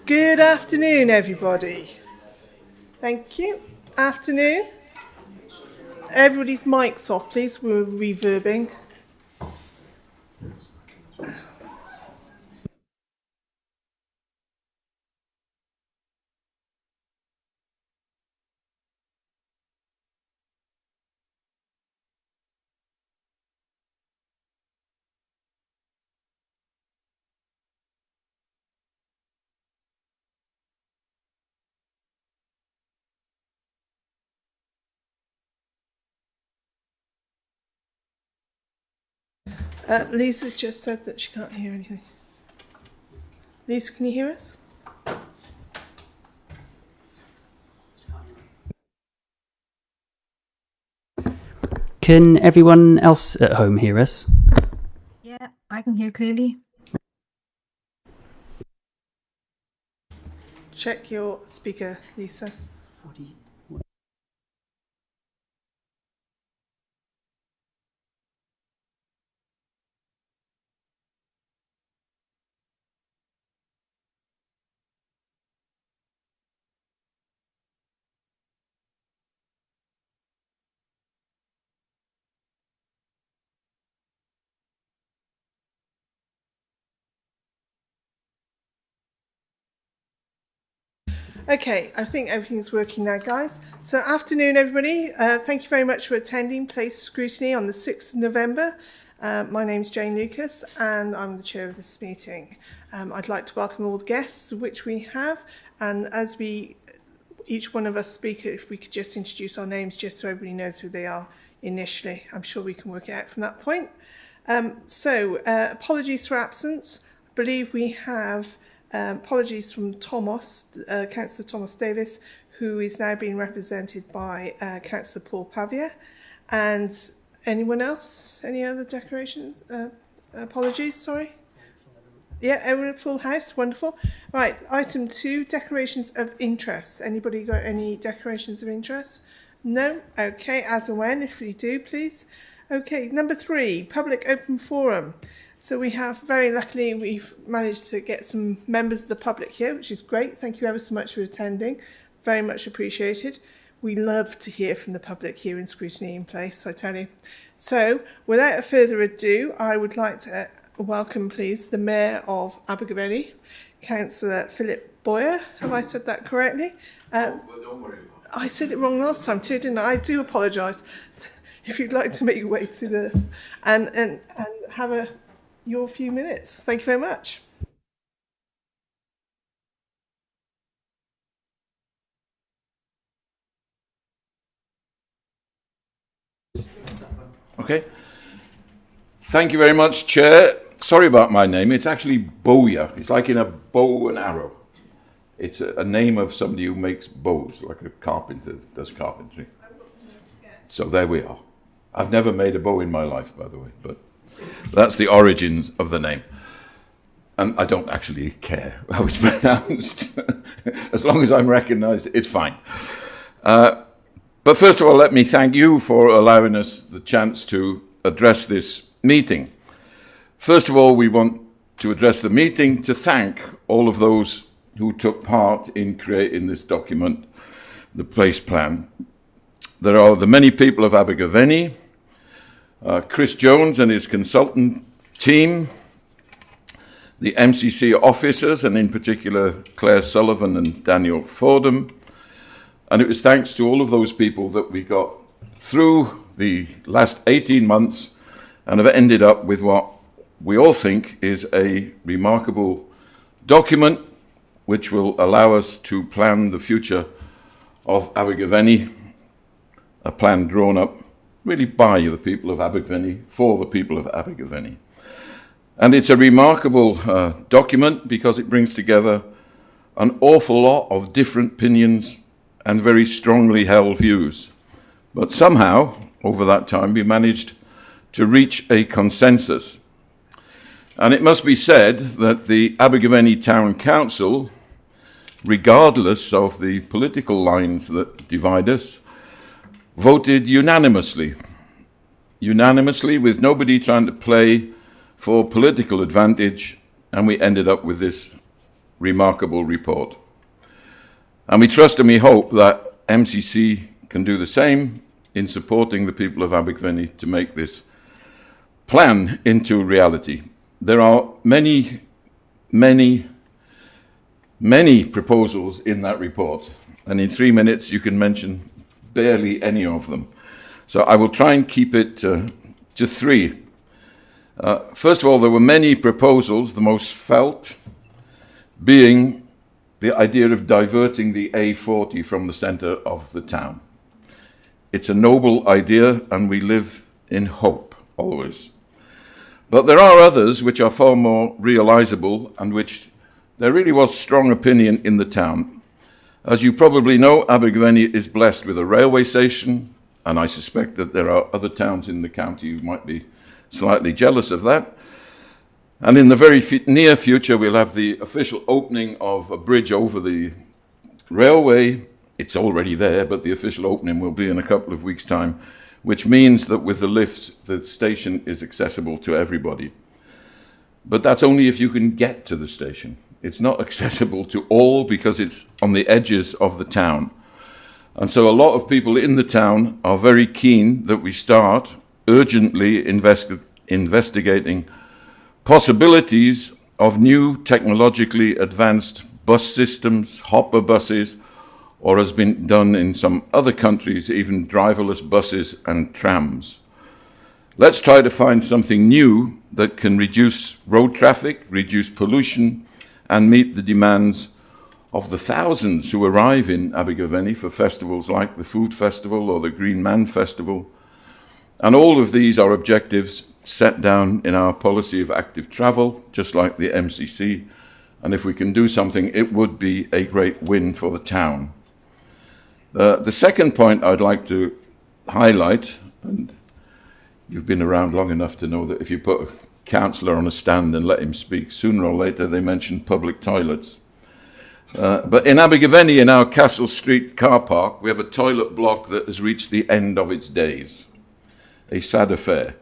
Good afternoon, everybody. Thank you. Afternoon. Everybody's mics off, please. We're reverbing. Lisa's just said that she can't hear anything. Lisa, can you hear us? Can everyone else at home hear us? Yeah, I can hear clearly. Check your speaker, Lisa. Okay, I think everything's working now, guys. So afternoon, everybody. Thank you very much for attending Place Scrutiny on the 6th of November. My name's Jane Lucas, and I'm the chair of this meeting. I'd like to welcome all the guests, which we have, and as each one of us speak, if we could just introduce our names, just so everybody knows who they are initially. I'm sure we can work it out from that point. Apologies for absence. I believe we have apologies from Thomas, Councillor Thomas Davis, who is now being represented by Councillor Paul Pavia. And anyone else? Any other declarations? Apologies, sorry? Yeah, everyone full house, wonderful. Right, item 2, declarations of interest. Anybody got any declarations of interest? No? Okay, as and when, if you do, please. Okay, number 3, public open forum. So we have, very luckily, we've managed to get some members of the public here, which is great. Thank you ever so much for attending. Very much appreciated. We love to hear from the public here in Scrutiny in Place, I tell you. So, without further ado, I would like to welcome, please, the Mayor of Abergavenny, Councillor Philip Boyer. Have I said that correctly? Don't worry about it. I said it wrong last time too, didn't I? I do apologise. If you'd like to make your way to the... and have your few minutes. Thank you very much. Okay. Thank you very much, Chair. Sorry about my name. It's actually Bowyer. It's like in a bow and arrow. It's a name of somebody who makes bows, like a carpenter does carpentry. So there we are. I've never made a bow in my life, by the way, but that's the origins of the name. And I don't actually care how it's pronounced. As long as I'm recognised, it's fine. But first of all, let me thank you for allowing us the chance to address this meeting. First of all, we want to address the meeting to thank all of those who took part in creating this document, the place plan. There are the many people of Abergavenny, Chris Jones and his consultant team, the MCC officers, and in particular Claire Sullivan and Daniel Fordham. And it was thanks to all of those people that we got through the last 18 months and have ended up with what we all think is a remarkable document which will allow us to plan the future of Abergavenny, a plan drawn up really by the people of Abergavenny, for the people of Abergavenny. And it's a remarkable document because it brings together an awful lot of different opinions and very strongly held views. But somehow, over that time, we managed to reach a consensus. And it must be said that the Abergavenny Town Council, regardless of the political lines that divide us, voted unanimously with nobody trying to play for political advantage, and we ended up with this remarkable report. And we trust and we hope that MCC can do the same in supporting the people of Abergavenny to make this plan into reality. There are many, many, many proposals in that report, and in 3 minutes you can mention barely any of them. So I will try and keep it to 3. First of all, there were many proposals, the most felt being the idea of diverting the A40 from the centre of the town. It's a noble idea, and we live in hope, always. But there are others which are far more realisable and which there really was strong opinion in the town. As you probably know, Abergavenny is blessed with a railway station, and I suspect that there are other towns in the county who might be slightly jealous of that. And in the very near future, we'll have the official opening of a bridge over the railway. It's already there, but the official opening will be in a couple of weeks' time, which means that with the lifts, the station is accessible to everybody. But that's only if you can get to the station. It's not accessible to all because it's on the edges of the town. And so a lot of people in the town are very keen that we start urgently investigating possibilities of new technologically advanced bus systems, hopper buses, or has been done in some other countries, even driverless buses and trams. Let's try to find something new that can reduce road traffic, reduce pollution, and meet the demands of the thousands who arrive in Abergavenny for festivals like the Food Festival or the Green Man Festival. And all of these are objectives set down in our policy of active travel, just like the MCC. And if we can do something, it would be a great win for the town. The second point I'd like to highlight, and you've been around long enough to know that if you put a councillor on a stand and let him speak, sooner or later they mention public toilets. But in Abergavenny, in our Castle Street car park, we have a toilet block that has reached the end of its days. A sad affair.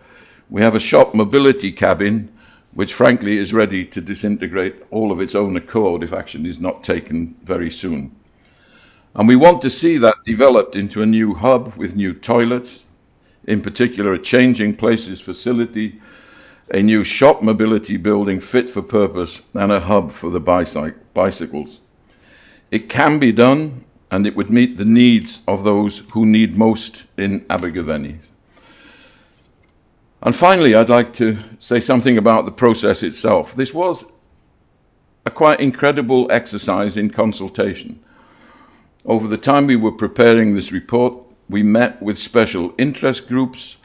We have a shop mobility cabin, which frankly is ready to disintegrate all of its own accord if action is not taken very soon. And we want to see that developed into a new hub with new toilets, in particular a changing places facility, a new shop mobility building fit for purpose, and a hub for the bicycles. It can be done, and it would meet the needs of those who need most in Abergavenny. And finally, I'd like to say something about the process itself. This was a quite incredible exercise in consultation. Over the time we were preparing this report, we met with special interest groups,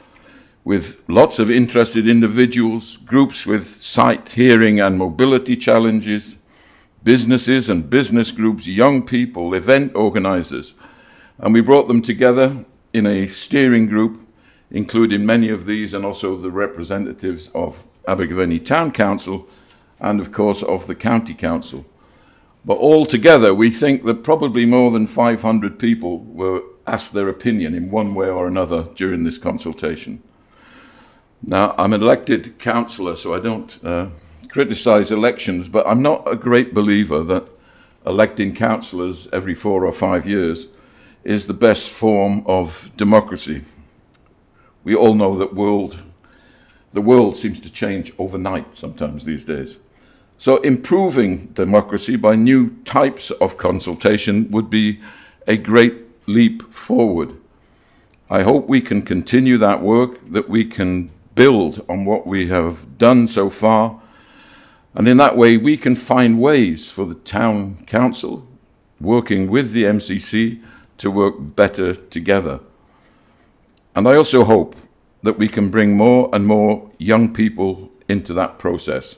with lots of interested individuals, groups with sight, hearing and mobility challenges, businesses and business groups, young people, event organisers. And we brought them together in a steering group, including many of these and also the representatives of Abergavenny Town Council and, of course, of the County Council. But all together, we think that probably more than 500 people were asked their opinion in one way or another during this consultation. Now, I'm an elected councillor, so I don't criticise elections, but I'm not a great believer that electing councillors every 4 or 5 years is the best form of democracy. We all know that the world seems to change overnight sometimes these days. So improving democracy by new types of consultation would be a great leap forward. I hope we can continue that work, that we can build on what we have done so far, and in that way we can find ways for the town council, working with the MCC, to work better together. And I also hope that we can bring more and more young people into that process.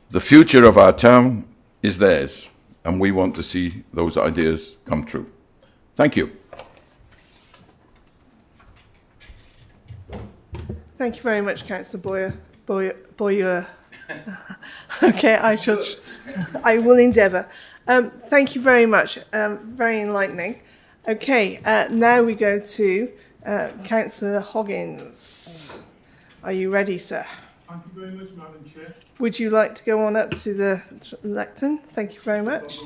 The future of our town is theirs, and we want to see those ideas come true. Thank you. Thank you very much, Councillor Bowyer. Okay, I will endeavour. Thank you very much. Very enlightening. Okay, now we go to Councillor Hoggins. Are you ready, sir? Thank you very much, Madam Chair. Would you like to go on up to the lectern? Thank you very much.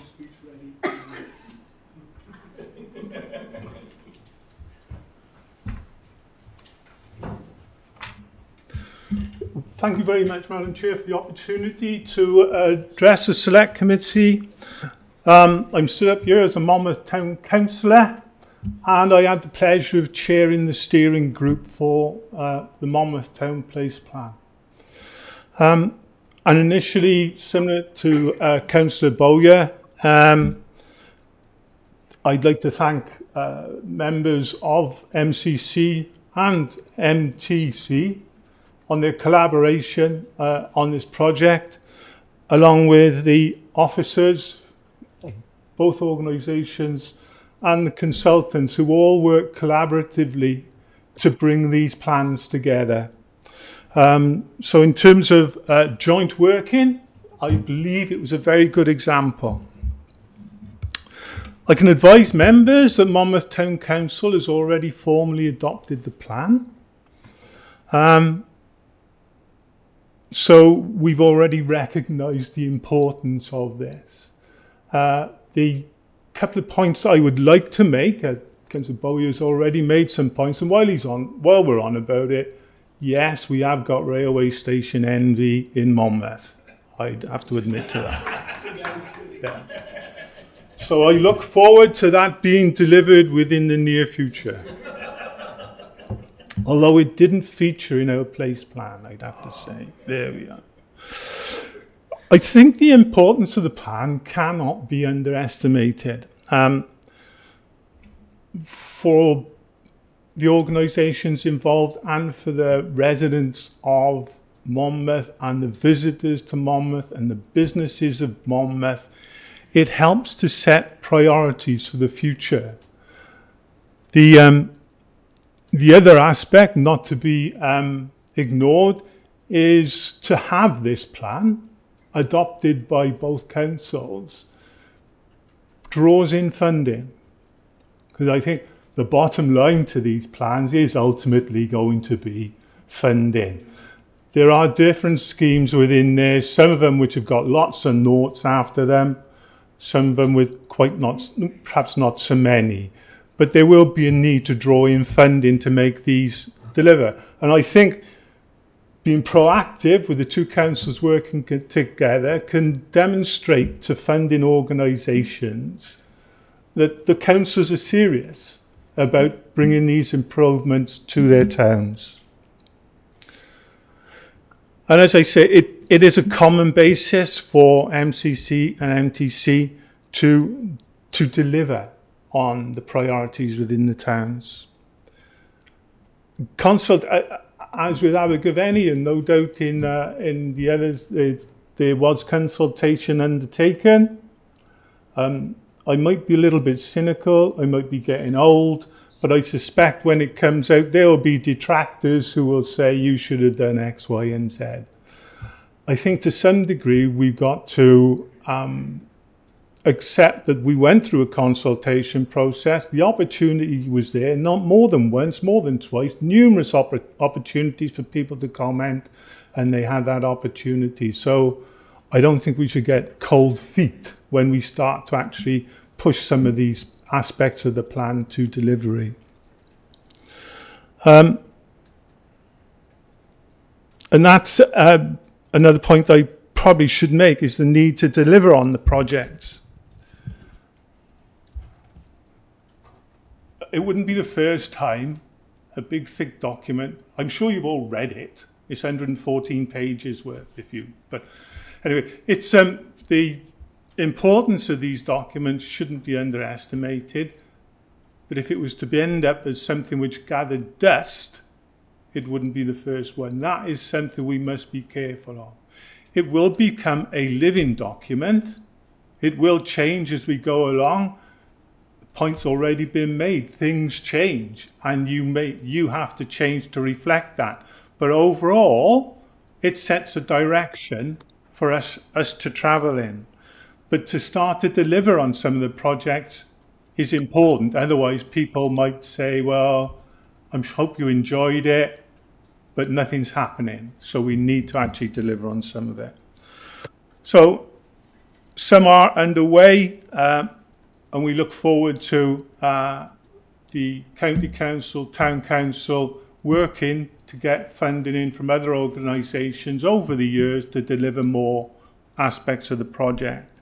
Thank you very much, Madam Chair, for the opportunity to address the Select Committee. I'm stood up here as a Monmouth Town Councillor, and I had the pleasure of chairing the steering group for the Monmouth Town Place Plan. And initially, similar to Councillor Bowyer, I'd like to thank members of MCC and MTC on their collaboration on this project, along with the officers of both organisations and the consultants who all work collaboratively to bring these plans together. So in terms of joint working, I believe it was a very good example. I can advise members that Monmouth Town Council has already formally adopted the plan. So we've already recognised the importance of this. The couple of points I would like to make, Councillor Bowyer's already made some points, and while we're on about it, yes, we have got railway station envy in Monmouth. I'd have to admit to that. Yeah. So I look forward to that being delivered within the near future. Although it didn't feature in our place plan, I'd have to say. There we are. I think the importance of the plan cannot be underestimated. For the organisations involved and for the residents of Monmouth and the visitors to Monmouth and the businesses of Monmouth, it helps to set priorities for the future. The other aspect not to be ignored is to have this plan adopted by both councils draws in funding. Because I think the bottom line to these plans is ultimately going to be funding. There are different schemes within there, some of them which have got lots of noughts after them, some of them with perhaps not so many. But there will be a need to draw in funding to make these deliver. And I think being proactive with the two councils working together can demonstrate to funding organisations that the councils are serious about bringing these improvements to their towns. And as I say, it is a common basis for MCC and MTC to deliver on the priorities within the towns. As with Abergavenny, and no doubt in the others, there was consultation undertaken. I might be a little bit cynical, I might be getting old, but I suspect when it comes out, there will be detractors who will say you should have done X, Y, and Z. I think to some degree we've got to accept that we went through a consultation process. The opportunity was there, not more than once, more than twice, numerous opportunities for people to comment, and they had that opportunity. So I don't think we should get cold feet when we start to actually push some of these aspects of the plan to delivery. And that's another point I probably should make, is the need to deliver on the projects. It wouldn't be the first time a big thick document, I'm sure you've all read it, it's 114 pages worth but anyway, it's the importance of these documents shouldn't be underestimated, but if it was to end up as something which gathered dust, it wouldn't be the first one. That is something we must be careful of. It will become a living document. It will change as we go along. The point's already been made. Things change, and you have to change to reflect that. But overall, it sets a direction for us to travel in. But to start to deliver on some of the projects is important. Otherwise, people might say, well, I hope you enjoyed it. but nothing's happening. So we need to actually deliver on some of it. So some are underway, and we look forward to the County Council, Town Council working to get funding in from other organisations over the years to deliver more aspects of the project.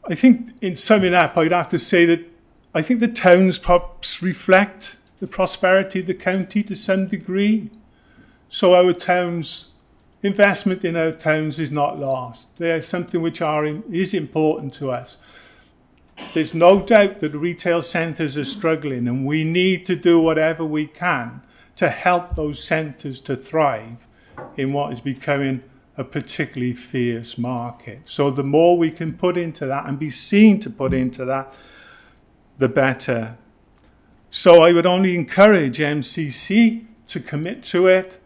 I think in summing up, I'd have to say that I think the towns perhaps reflect the prosperity of the county to some degree. So our towns, investment in our towns is not lost. They are something which is important to us. There's no doubt that retail centres are struggling, and we need to do whatever we can to help those centres to thrive in what is becoming a particularly fierce market. So the more we can put into that and be seen to put into that, the better. So I would only encourage MCC to commit to it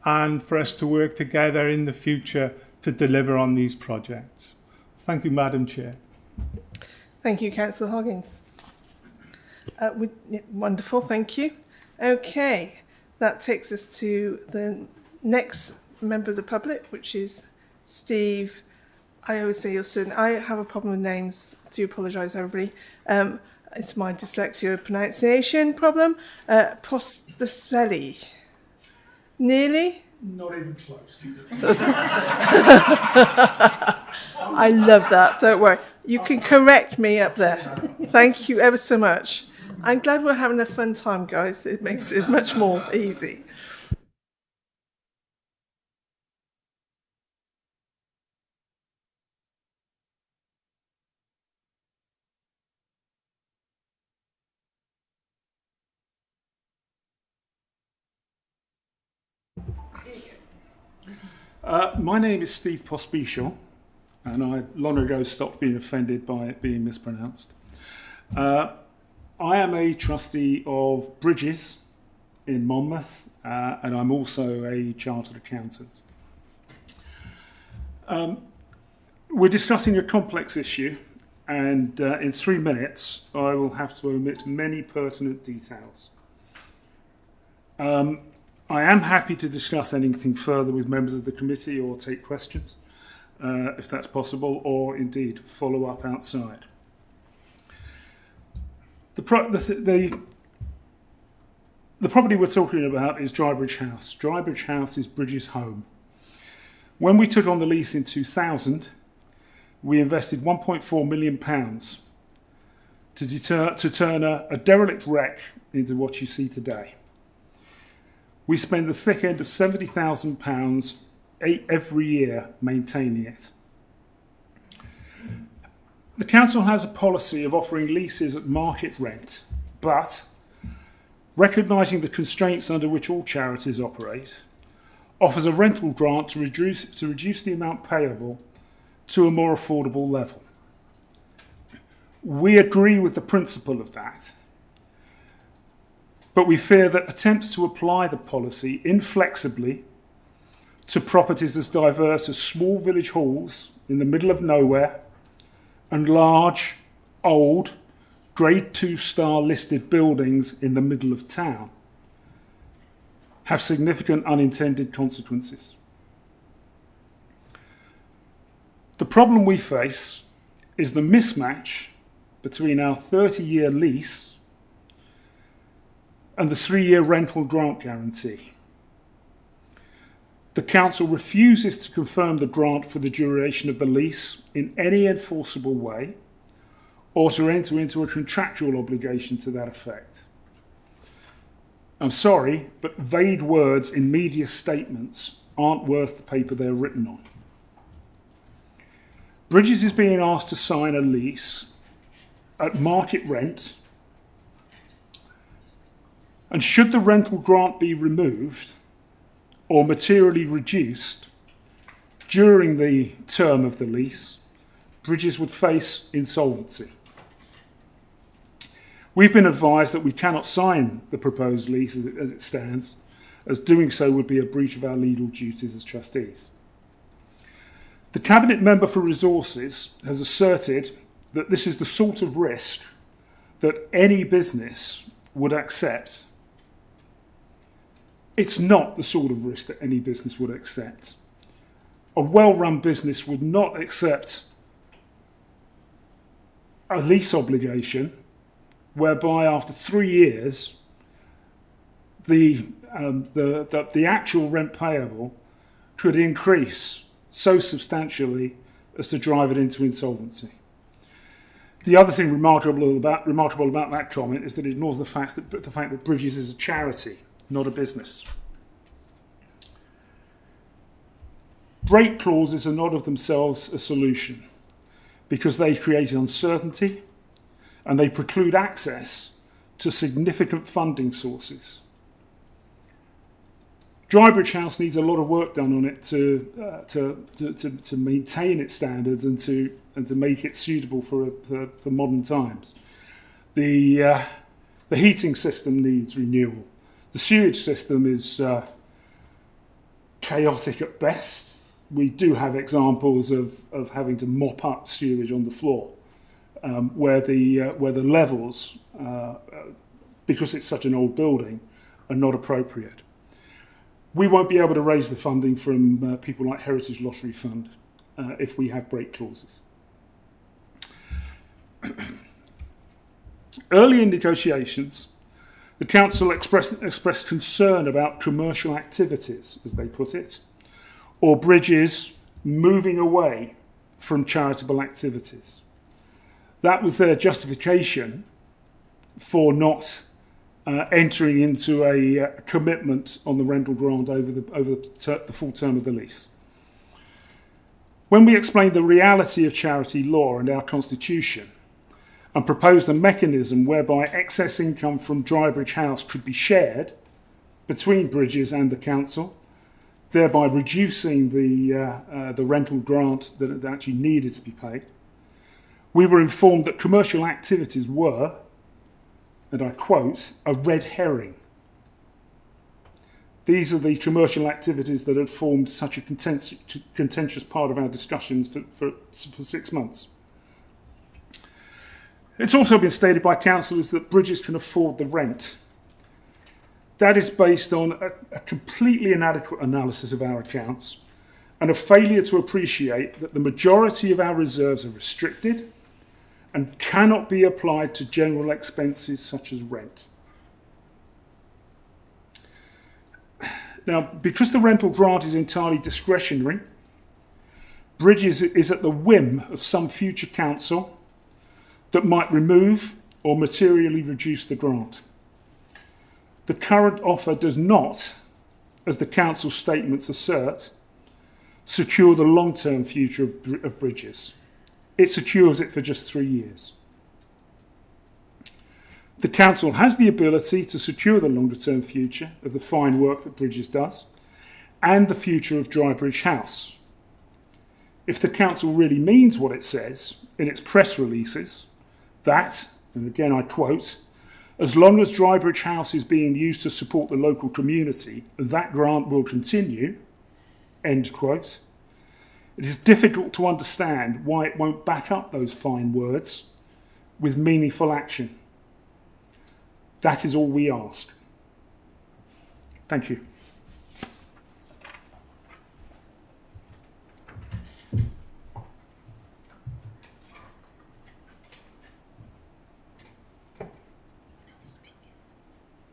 and for us to work together in the future to deliver on these projects. Thank you, Madam Chair. Thank you, Councillor Hoggins. Wonderful, thank you. Okay, that takes us to the next member of the public, which is Steve. I always say your surname. I have a problem with names. I do apologise, everybody. It's my dyslexia pronunciation problem. Pospicelli. Nearly? Not even close. I love that. Don't worry. You can correct me up there. Thank you ever so much. I'm glad we're having a fun time, guys. It makes it much more easy. My name is Steve Pospisil, and I long ago stopped being offended by it being mispronounced. I am a trustee of Bridges in Monmouth, and I'm also a chartered accountant. We're discussing a complex issue, and in 3 minutes I will have to omit many pertinent details. I am happy to discuss anything further with members of the committee or take questions, if that's possible, or indeed follow up outside. The property we're talking about is Drybridge House. Drybridge House is Bridges' home. When we took on the lease in 2000, we invested £1.4 million to turn a derelict wreck into what you see today. We spend the thick end of £70,000 every year maintaining it. The council has a policy of offering leases at market rent, but recognising the constraints under which all charities operate, offers a rental grant to reduce the amount payable to a more affordable level. We agree with the principle of that, but we fear that attempts to apply the policy inflexibly to properties as diverse as small village halls in the middle of nowhere and large, old, Grade 2 star listed buildings in the middle of town have significant unintended consequences. The problem we face is the mismatch between our 30-year lease and the 3-year rental grant guarantee. The council refuses to confirm the grant for the duration of the lease in any enforceable way, or to enter into a contractual obligation to that effect. I'm sorry, but vague words in media statements aren't worth the paper they're written on. Bridges is being asked to sign a lease at market rent, and should the rental grant be removed or materially reduced during the term of the lease, Bridges would face insolvency. We've been advised that we cannot sign the proposed lease as it stands, as doing so would be a breach of our legal duties as trustees. The Cabinet Member for Resources has asserted that this is the sort of risk that any business would accept. It's not the sort of risk that any business would accept. A well-run business would not accept a lease obligation whereby after 3 years the actual rent payable could increase so substantially as to drive it into insolvency. The other thing remarkable about that comment is that it ignores the fact that Bridges is a charity, not a business. Break clauses are not of themselves a solution because they create uncertainty and they preclude access to significant funding sources. Drybridge House needs a lot of work done on it to maintain its standards and to make it suitable for modern times. The heating system needs renewal. The sewage system is chaotic at best. We do have examples of having to mop up sewage on the floor where the levels, because it's such an old building, are not appropriate. We won't be able to raise the funding from people like Heritage Lottery Fund if we have break clauses. Early in negotiations, the council expressed concern about commercial activities, as they put it, or Bridges moving away from charitable activities. That was their justification for not entering into a commitment on the rental grant over the full term of the lease. When we explained the reality of charity law and our constitution and proposed a mechanism whereby excess income from Drybridge House could be shared between Bridges and the council, thereby reducing the rental grant that actually needed to be paid, we were informed that commercial activities were, and I quote, a red herring. These are the commercial activities that had formed such a contentious part of our discussions for 6 months. It's also been stated by councillors that Bridges can afford the rent. That is based on a completely inadequate analysis of our accounts and a failure to appreciate that the majority of our reserves are restricted and cannot be applied to general expenses such as rent. Now, because the rental grant is entirely discretionary, Bridges is at the whim of some future council that might remove or materially reduce the grant. The current offer does not, as the council's statements assert, secure the long-term future of Bridges. It secures it for just 3 years. The council has the ability to secure the longer-term future of the fine work that Bridges does and the future of Drybridge House. If the council really means what it says in its press releases, that, and again I quote, as long as Drybridge House is being used to support the local community, that grant will continue, end quote, it is difficult to understand why it won't back up those fine words with meaningful action. That is all we ask. Thank you.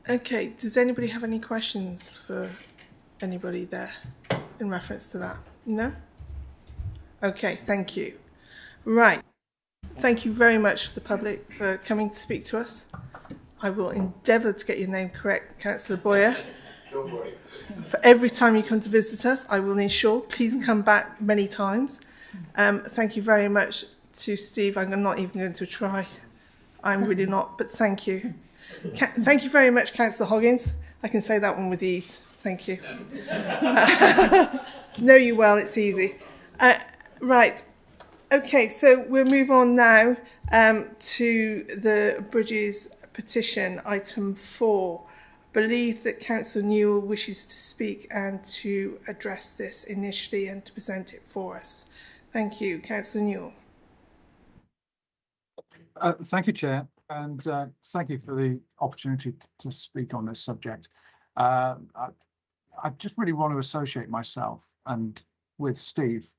Okay, does anybody have any questions for anybody there in reference to that? No? Okay, thank you. Right. Thank you very much for the public for coming to speak to us. I will endeavour to get your name correct, Councillor Boyer. Don't worry. For every time you come to visit us, I will ensure, please come back many times. Thank you very much to Steve. I'm not even going to try. I'm really not, but thank you. Thank you very much, Councillor Hoggins. I can say that one with ease. Thank you. Know you well, it's easy. Right. Okay, so we'll move on now to the Bridges petition, item 4. I believe that Councillor Newell wishes to speak and to address this initially and to present it for us. Thank you. Councillor Newell. Thank you, Chair, and thank you for the opportunity to speak on this subject. I just really want to associate myself and with Steve.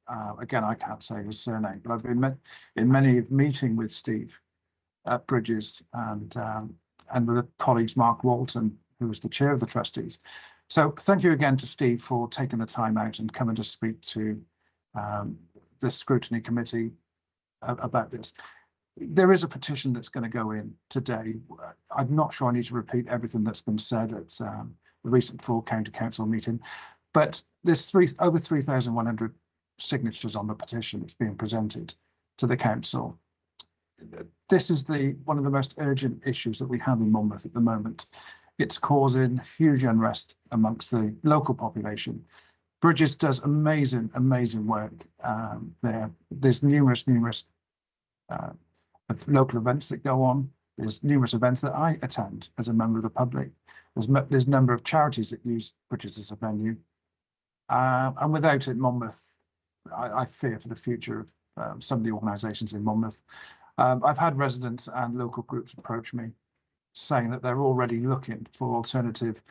Again, I can't say his surname, but I've been in many meeting with Steve at Bridges and with the colleagues Mark Walton, who was the chair of the trustees. So thank you again to Steve for taking the time out and coming to speak to the Scrutiny Committee about this. There is a petition that's going to go in today. I'm not sure I need to repeat everything that's been said at the recent full county council meeting, but there's over 3,100 signatures on the petition that's being presented to the council. This is one of the most urgent issues that we have in Monmouth at the moment. It's causing huge unrest amongst the local population. Bridges does amazing work there. There's numerous local events that go on. There's numerous events that I attend as a member of the public. There's a number of charities that use Bridges as a venue. And without it, Monmouth, I fear for the future of some of the organisations in Monmouth. I've had residents and local groups approach me saying that they're already looking for alternative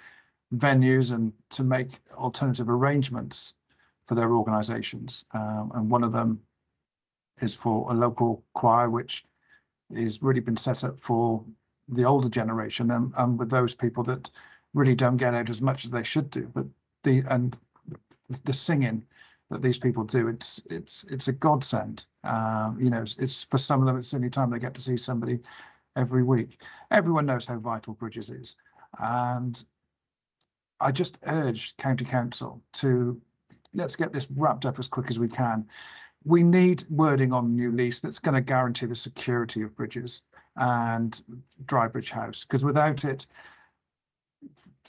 venues and to make alternative arrangements for their organisations. And one of them is for a local choir, which is really been set up for the older generation and with those people that really don't get out as much as they should do. But the singing that these people do, it's a godsend. It's for some of them, it's the only time they get to see somebody every week. Everyone knows how vital Bridges is, and I just urge County Council to let's get this wrapped up as quick as we can. We need wording on the new lease that's going to guarantee the security of Bridges and Drybridge House, because without it,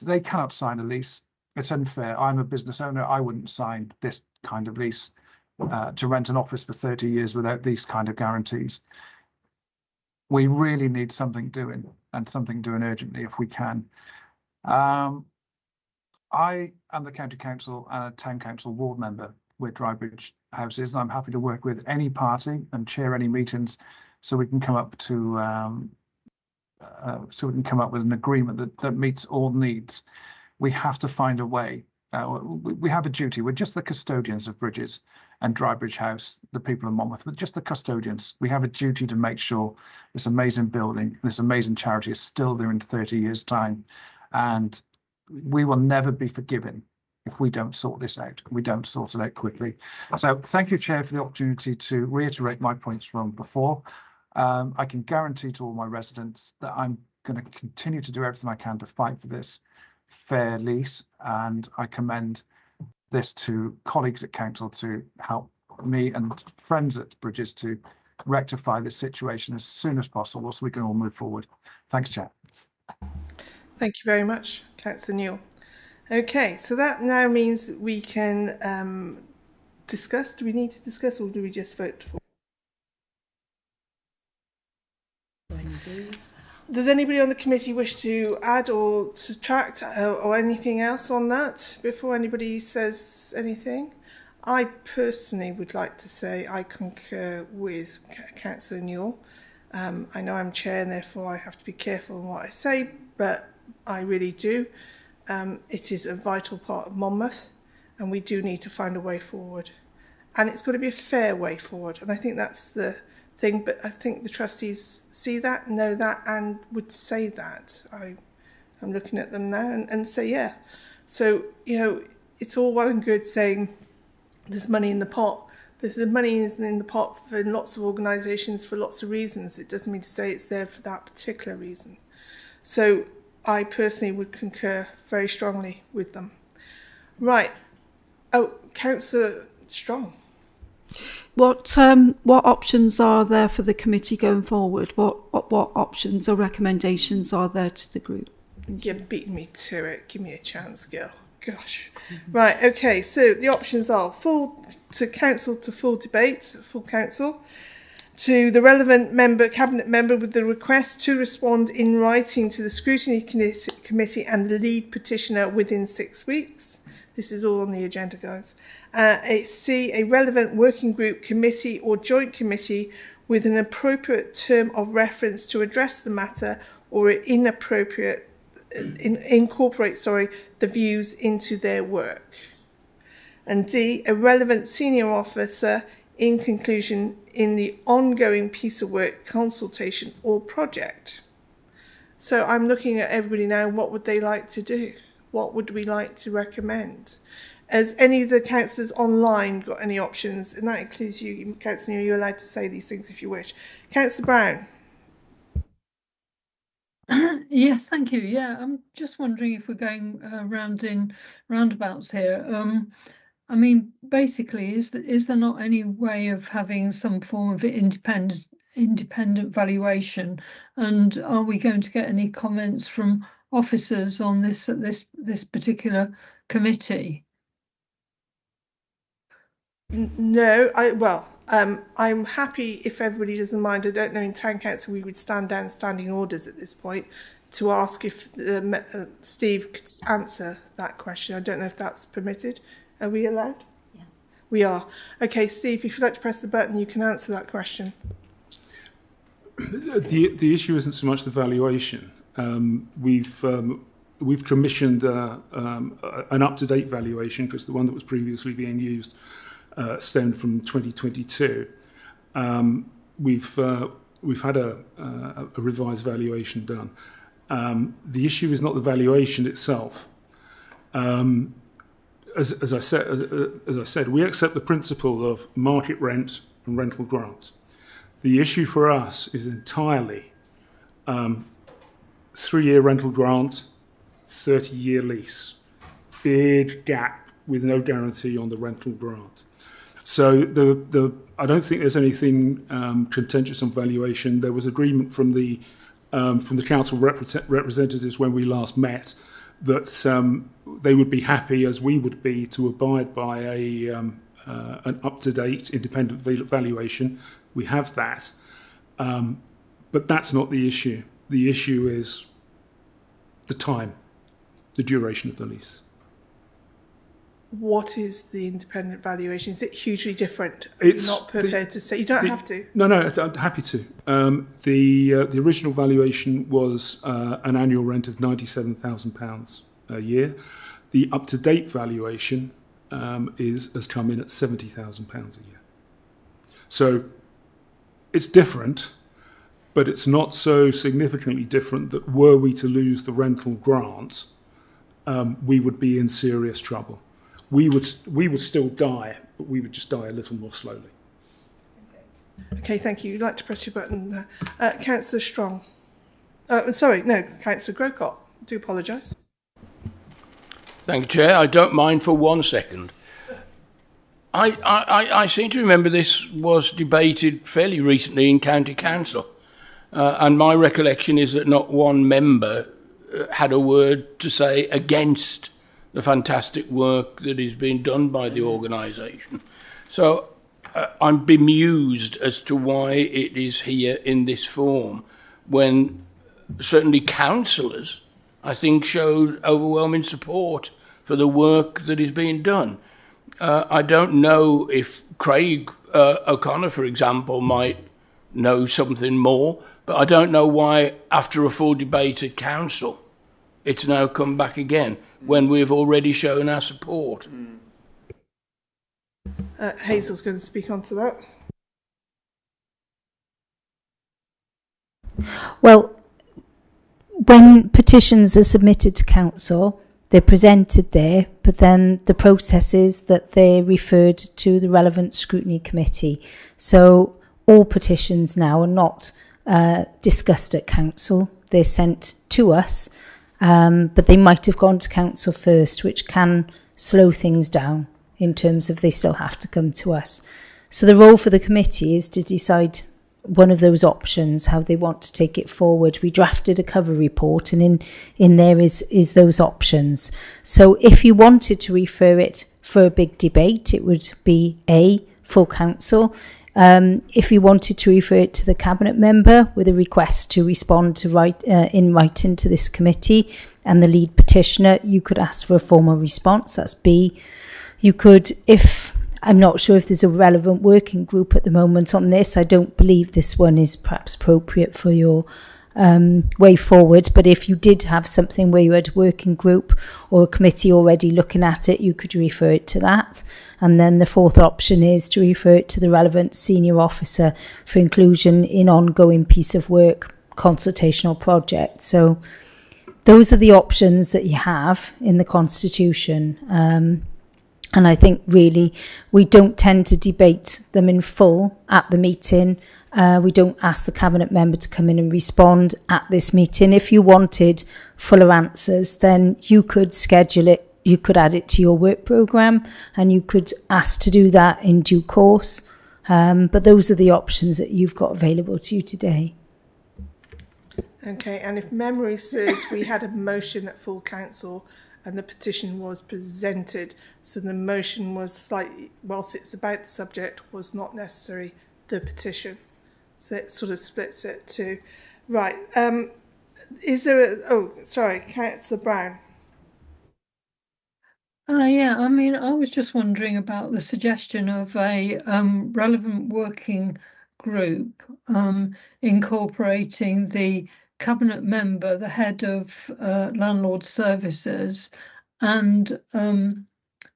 they cannot sign a lease. It's unfair. I'm a business owner. I wouldn't sign this kind of lease to rent an office for 30 years without these kind of guarantees. We really need something doing, and something doing urgently if we can. I am the County Council and a Town Council ward member with Drybridge House is, and I'm happy to work with any party and chair any meetings so we can come up to with an agreement that meets all needs. We have to find a way. We have a duty. We're just the custodians of Bridges and Drybridge House, the people of Monmouth, but just the custodians. We have a duty to make sure this amazing building, this amazing charity is still there in 30 years' time. And we will never be forgiven if we don't sort this out. We don't sort it out quickly. So thank you, Chair, for the opportunity to reiterate my points from before. I can guarantee to all my residents that I'm going to continue to do everything I can to fight for this fair lease, and I commend this to colleagues at council to help me and friends at Bridges to rectify this situation as soon as possible so we can all move forward. Thanks, Chair. Thank you very much, Councillor Newell. Okay, so that now means that we can discuss. Do we need to discuss, or do we just vote for? Does anybody on the committee wish to add or subtract or anything else on that before anybody says anything? I personally would like to say I concur with Councillor Newell. I know I'm chair and therefore I have to be careful in what I say, but I really do. It is a vital part of Monmouth and we do need to find a way forward. And it's got to be a fair way forward. And I think that's the thing, but I think the trustees see that, know that, and would say that. I'm looking at them now and say, yeah. So, it's all well and good saying there's money in the pot. The money isn't in the pot for lots of organisations for lots of reasons. It doesn't mean to say it's there for that particular reason. So I personally would concur very strongly with them. Right. Oh, Councillor Strong. What options are there for the committee going forward? What options or recommendations are there to the group? You're beating me to it. Give me a chance, girl. Gosh. Right, okay, so the options are full debate, full council, to the relevant cabinet member with the request to respond in writing to the Scrutiny Committee and the lead petitioner within 6 weeks. This is all on the agenda, guys. C, a relevant working group, committee or joint committee with an appropriate term of reference to address the matter or inappropriate incorporate the views into their work. And D, a relevant senior officer in conclusion in the ongoing piece of work, consultation or project. So I'm looking at everybody now, what would they like to do? What would we like to recommend? Has any of the councillors online got any options? And that includes you, Councillor New, you're allowed to say these things if you wish. Councillor Brown. Yes, thank you. Yeah, I'm just wondering if we're going round in roundabouts here. I mean, basically, is there not any way of having some form of independent valuation? And are we going to get any comments from officers on this at this particular committee? No, I'm happy if everybody doesn't mind. I don't know, in Town Council we would stand down standing orders at this point to ask if Steve could answer that question. I don't know if that's permitted. Are we allowed? Yeah. We are. Okay, Steve, if you'd like to press the button, you can answer that question. The issue isn't so much the valuation. We've commissioned an up-to-date valuation, because the one that was previously being used stemmed from 2022. We've had a revised valuation done. The issue is not the valuation itself. As I said, we accept the principle of market rent and rental grants. The issue for us is entirely 3-year rental grant, 30-year lease. Big gap with no guarantee on the rental grant. So I don't think there's anything contentious on valuation. There was agreement from the council representatives when we last met that they would be happy, as we would be, to abide by an up-to-date independent valuation. We have that, but that's not the issue. The issue is the time, the duration of the lease. What is the independent valuation? Is it hugely different? It's not prepared to say. You don't have to. No, I'm happy to. The original valuation was an annual rent of £97,000 a year. The up-to-date valuation has come in at £70,000 a year. So it's different, but it's not so significantly different that were we to lose the rental grant, we would be in serious trouble. We would still die, but we would just die a little more slowly. Okay, thank you. You'd like to press your button there. Councillor Strong. Councillor Grocott. I do apologise. Thank you, Chair. I don't mind for 1 second. I seem to remember this was debated fairly recently in County Council, and my recollection is that not one member had a word to say against the fantastic work that is being done by the organisation. So I'm bemused as to why it is here in this form, when certainly councillors, I think, showed overwhelming support for the work that is being done. I don't know if Craig O'Connor, for example, might know something more, but I don't know why, after a full debate at council, it's now come back again when we've already shown our support. Hazel's going to speak on to that. Well, when petitions are submitted to council, they're presented there, but then the process is that they're referred to the relevant scrutiny committee. So all petitions now are not discussed at council. They're sent to us, but they might have gone to council first, which can slow things down in terms of they still have to come to us. So the role for the committee is to decide one of those options, how they want to take it forward. We drafted a cover report, and in there is those options. So if you wanted to refer it for a big debate, it would be A, full council. If you wanted to refer it to the cabinet member with a request to respond to in writing to this committee and the lead petitioner, you could ask for a formal response. That's B. You could, if I'm not sure if there's a relevant working group at the moment on this. I don't believe this one is perhaps appropriate for your way forward. But if you did have something where you had a working group or a committee already looking at it, you could refer it to that. And then the fourth option is to refer it to the relevant senior officer for inclusion in ongoing piece of work, consultational project. So those are the options that you have in the Constitution. And I think really we don't tend to debate them in full at the meeting. We don't ask the Cabinet member to come in and respond at this meeting. If you wanted fuller answers, then you could schedule it. You could add it to your work programme and you could ask to do that in due course. But those are the options that you've got available to you today. Okay, and if memory serves, we had a motion at full council and the petition was presented. So the motion was slightly, whilst it was about the subject, was not necessary the petition. So it sort of splits it too. Right, is there sorry, Councillor Brown. Yeah, I mean, I was just wondering about the suggestion of a relevant working group incorporating the Cabinet member, the head of landlord services, and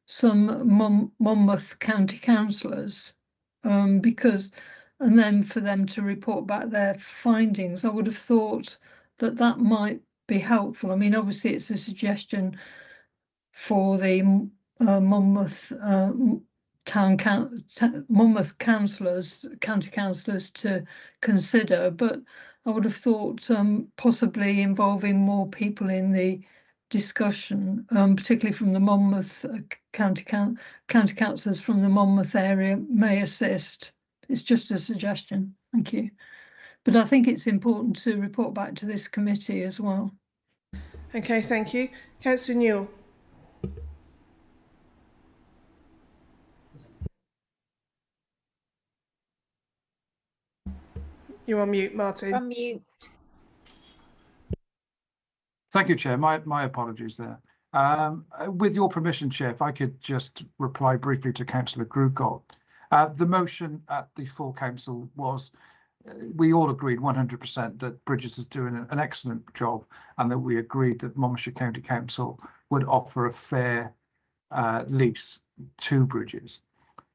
some Monmouth County councillors, because, and then for them to report back their findings. I would have thought that that might be helpful. I mean, obviously it's a suggestion for the Monmouth Monmouth councillors, county councillors to consider, but I would have thought possibly involving more people in the discussion, particularly from the Monmouth county councillors from the Monmouth area may assist. It's just a suggestion. Thank you. But I think it's important to report back to this committee as well. Okay, thank you. Councillor Newell. You're on mute, Martin. On mute. Thank you, Chair. My apologies there. With your permission, Chair, if I could just reply briefly to Councillor Grewcock. The motion at the full council was, we all agreed 100% that Bridges is doing an excellent job, and that we agreed that Monmouthshire County Council would offer a fair lease to Bridges.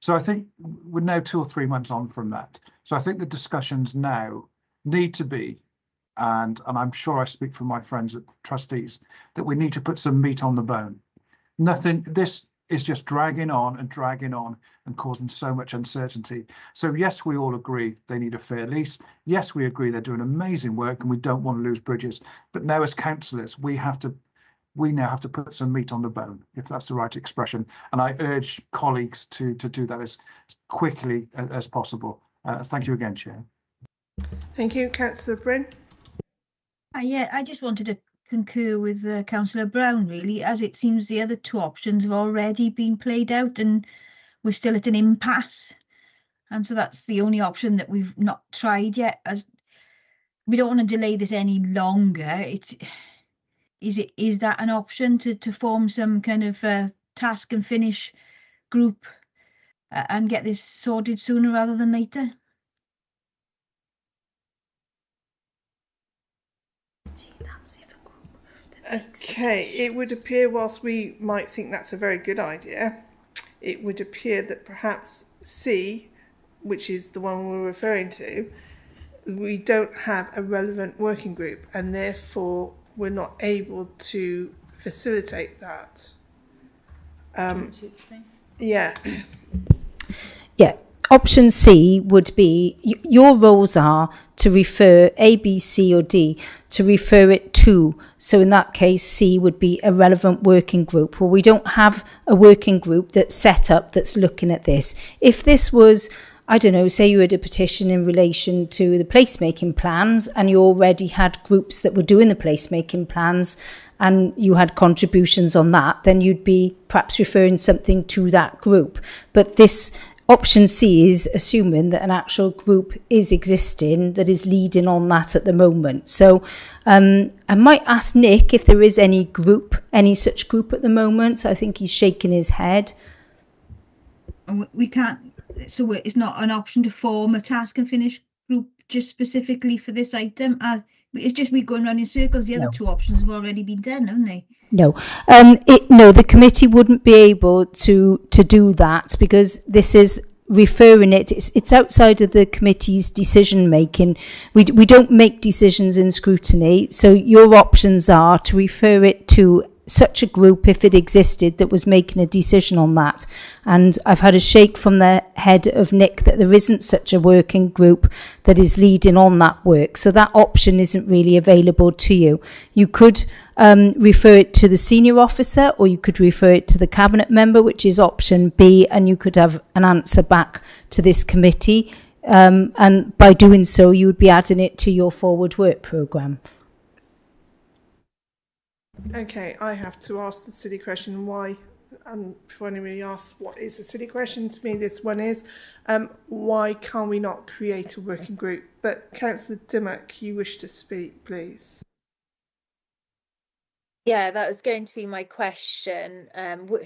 So I think we're now 2 or 3 months on from that. So I think the discussions now need to be, and I'm sure I speak for my friends at the trustees, that we need to put some meat on the bone. This is just dragging on and causing so much uncertainty. So yes, we all agree they need a fair lease. Yes, we agree they're doing amazing work and we don't want to lose Bridges. But now as councillors, we now have to put some meat on the bone, if that's the right expression. And I urge colleagues to do that as quickly as possible. Thank you again, Chair. Thank you, Councillor Bryn. Yeah, I just wanted to concur with Councillor Brown, really, as it seems the other two options have already been played out and we're still at an impasse. And so that's the only option that we've not tried yet. As we don't want to delay this any longer. Is that an option to form some kind of task and finish group and get this sorted sooner rather than later? Okay, it would appear, whilst we might think that's a very good idea, it would appear that perhaps C, which is the one we're referring to, we don't have a relevant working group and therefore we're not able to facilitate that. Yeah. Yeah. Option C would be, your roles are to refer A, B, C or D, to refer it to. So in that case, C would be a relevant working group. Well, we don't have a working group that's set up that's looking at this. If this was, I don't know, say you had a petition in relation to the placemaking plans and you already had groups that were doing the placemaking plans and you had contributions on that, then you'd be perhaps referring something to that group. But this option C is assuming that an actual group is existing that is leading on that at the moment. So I might ask Nick if there is any such group at the moment. I think he's shaking his head. We can't, so it's not an option to form a task and finish group just specifically for this item. It's just we're going round in circles. The other two options have already been done, haven't they? No, no, the committee wouldn't be able to do that because this is referring it. It's outside of the committee's decision making. We don't make decisions in scrutiny. So your options are to refer it to such a group, if it existed, that was making a decision on that. And I've had a shake from the head of Nick that there isn't such a working group that is leading on that work. So that option isn't really available to you. You could refer it to the senior officer, or you could refer it to the cabinet member, which is option B, and you could have an answer back to this committee. And by doing so, you would be adding it to your forward work programme. Okay, I have to ask the silly question why, before anybody asks what is a silly question, to me this one is, why can't we not create a working group? But Councillor Dimmock, you wish to speak, please. Yeah, that was going to be my question.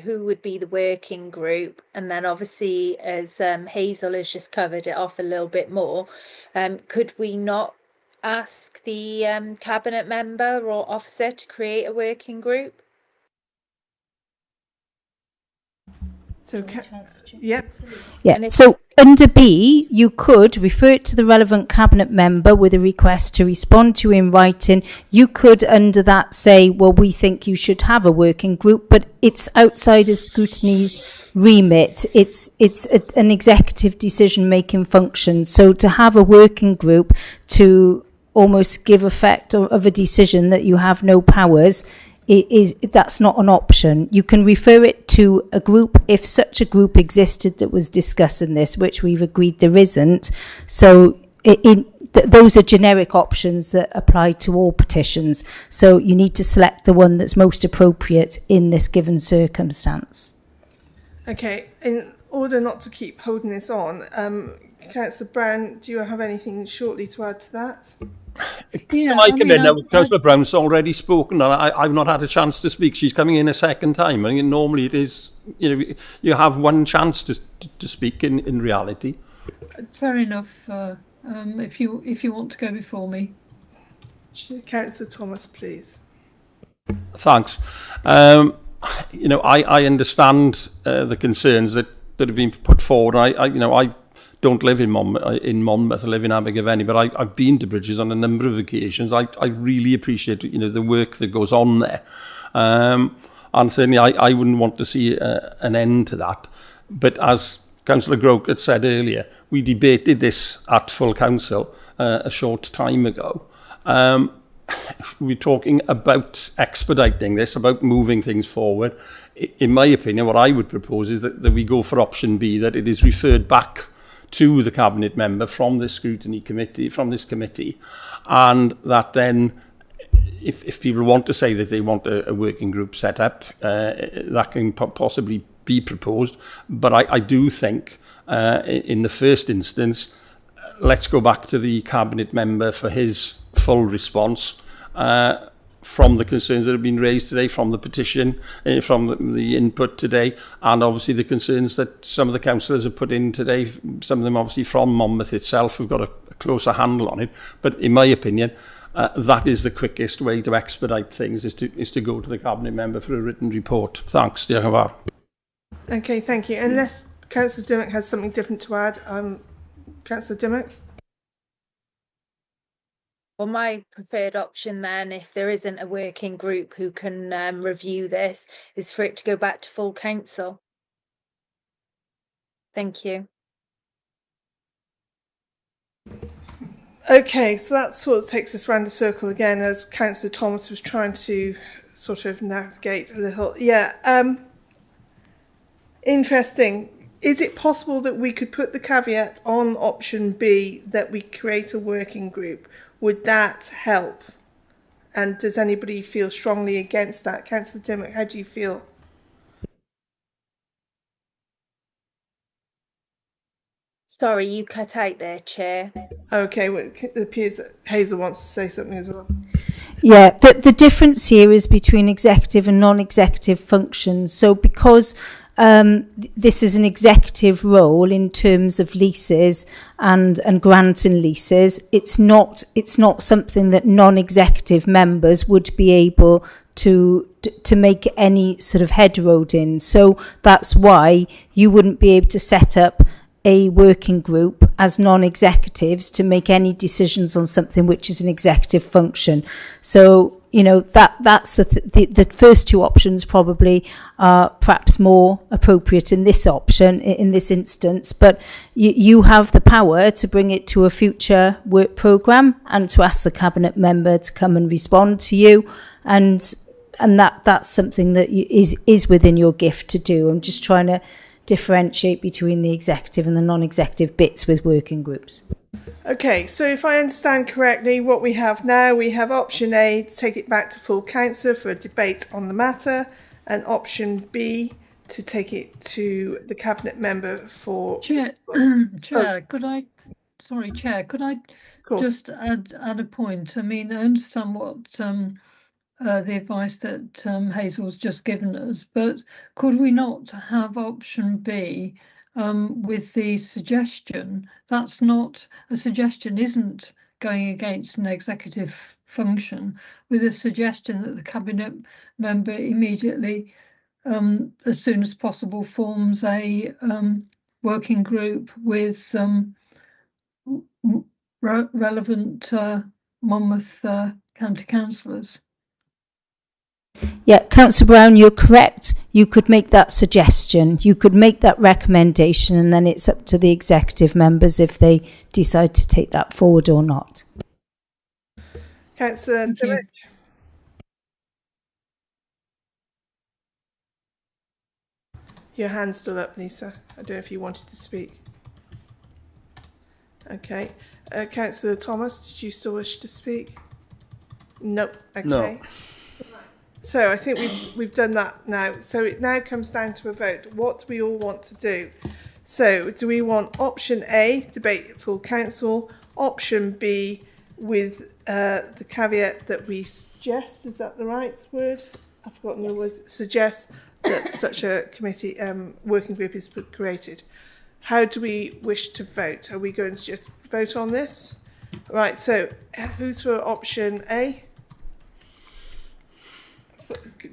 Who would be the working group? And then obviously, as Hazel has just covered it off a little bit more, could we not ask the cabinet member or officer to create a working group? So, yeah. So under B, you could refer it to the relevant cabinet member with a request to respond to in writing. You could, under that, say, well, we think you should have a working group, but it's outside of scrutiny's remit. It's an executive decision-making function. So to have a working group to almost give effect of a decision that you have no powers, that's not an option. You can refer it to a group if such a group existed that was discussing this, which we've agreed there isn't. So those are generic options that apply to all petitions. So you need to select the one that's most appropriate in this given circumstance. Okay, in order not to keep holding this on, Councillor Brown, do you have anything shortly to add to that? Yeah, I come in now? Councillor Brown's already spoken, and I've not had a chance to speak. She's coming in a second time. I mean, normally it is, you have one chance to speak in reality. Fair enough. If you want to go before me, Councillor Thomas, please. Thanks. I understand the concerns that have been put forward. I don't live in Monmouth. I live in Abergavenny, but I've been to Bridges on a number of occasions. I really appreciate the work that goes on there, and certainly I wouldn't want to see an end to that. But as Councillor Groke had said earlier, we debated this at full council a short time ago. We're talking about expediting this, about moving things forward. In my opinion, what I would propose is that we go for option B, that it is referred back to the cabinet member from this scrutiny committee, and that then, if people want to say that they want a working group set up, that can possibly be proposed. But I do think, in the first instance, let's go back to the cabinet member for his full response from the concerns that have been raised today, from the petition, from the input today, and obviously the concerns that some of the councillors have put in today, some of them obviously from Monmouth itself, who've got a closer handle on it. But in my opinion, that is the quickest way to expedite things, is to go to the cabinet member for a written report. Thanks. Diolch yn fawr. Okay, thank you. Unless Councillor Dimmock has something different to add, Councillor Dimmock? Well, my preferred option then, if there isn't a working group who can review this, is for it to go back to full council. Thank you. Okay, so that sort of takes us round the circle again, as Councillor Thomas was trying to sort of navigate a little. Yeah, interesting. Is it possible that we could put the caveat on option B that we create a working group? Would that help? And does anybody feel strongly against that? Councillor Dimmock, how do you feel? Sorry, you cut out there, Chair. Okay, well, it appears that Hazel wants to say something as well. Yeah, the difference here is between executive and non-executive functions. So because this is an executive role in terms of leases and granting leases. It's not something that non-executive members would be able to make any sort of headroad in. So that's why you wouldn't be able to set up a working group as non-executives to make any decisions on something which is an executive function. So, you know, that's the first two options probably are perhaps more appropriate in this option, in this instance, but you have the power to bring it to a future work programme and to ask the cabinet member to come and respond to you, and that's something that is within your gift to do. I'm just trying to differentiate between the executive and the non-executive bits with working groups. Okay, so if I understand correctly, what we have now, we have option A, to take it back to full council for a debate on the matter, and option B, to take it to the cabinet member for... Chair, Chair, could I just add a point? I mean, I understand what the advice that Hazel's just given us, but could we not have option B with the suggestion? That's not a suggestion, isn't going against an executive function, with a suggestion that the cabinet member immediately, as soon as possible, forms a working group with relevant Monmouth county councillors. Yeah, Councillor Brown, you're correct. You could make that suggestion. You could make that recommendation, and then it's up to the executive members if they decide to take that forward or not. Councillor Dimmock. Your hand's still up, Lisa. I don't know if you wanted to speak. Okay. Councillor Thomas, did you still wish to speak? Nope. Okay. No. So I think we've done that now. So it now comes down to a vote. What do we all want to do? So do we want option A, debate at full council, option B with the caveat that we suggest, is that the right word? I've forgotten the word. Suggest that such a committee working group is created. How do we wish to vote? Are we going to just vote on this? Right, so who's for option A?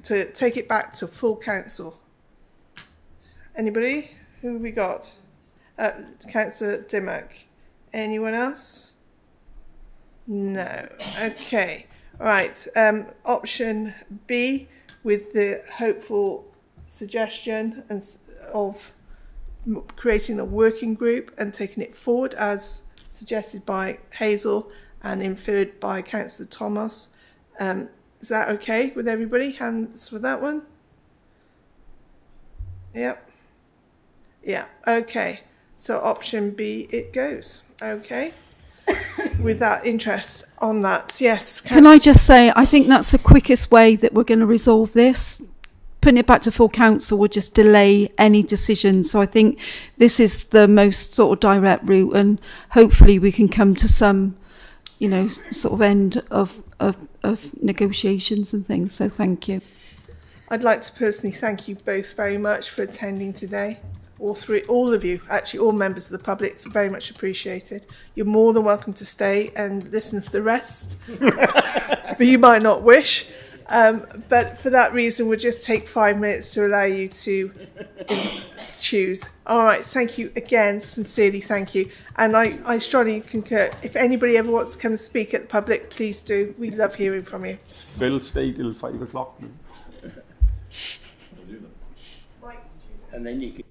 To take it back to full council. Anybody? Who have we got? Councillor Dimmock. Anyone else? No. Okay. Right. Option B with the hopeful suggestion of creating a working group and taking it forward as suggested by Hazel and inferred by Councillor Thomas. Is that okay with everybody? Hands for that one? Yep. Yeah, okay. So option B, it goes. Okay. With that interest on that, yes. Can I just say, I think that's the quickest way that we're going to resolve this. Putting it back to full council will just delay any decision. So I think this is the most sort of direct route, and hopefully we can come to some, you know, sort of end of negotiations and things. So thank you. I'd like to personally thank you both very much for attending today. All of you, actually all members of the public, it's very much appreciated. You're more than welcome to stay and listen for the rest, but you might not wish. But for that reason, we'll just take 5 minutes to allow you to choose. All right, thank you again, sincerely thank you. And I strongly concur. If anybody ever wants to come and speak at the public, please do. We love hearing from you. We'll stay till 5 o'clock. And then you can...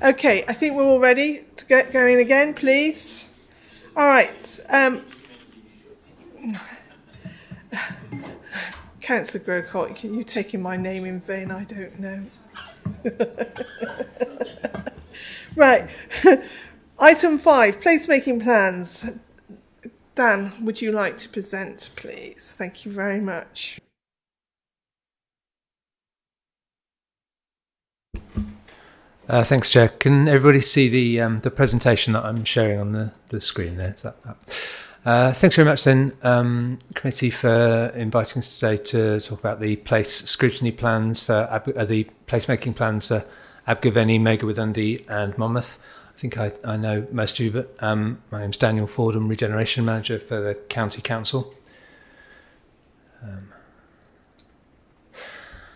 Okay, I think we're all ready to get going again, please. All right. Councillor Grocott, you taking my name in vain? I don't know. Right. Item 5, placemaking plans. Dan, would you like to present, please? Thank you very much. Thanks, Chair. Can everybody see the presentation that I'm sharing on the screen there? Is that up? Thanks very much then, committee, for inviting us today to talk about the scrutiny plans for the placemaking plans for Abergavenny, Megawaydundy and Monmouth. I think I know most of you, but my name's Daniel Ford. I'm Regeneration Manager for the County Council.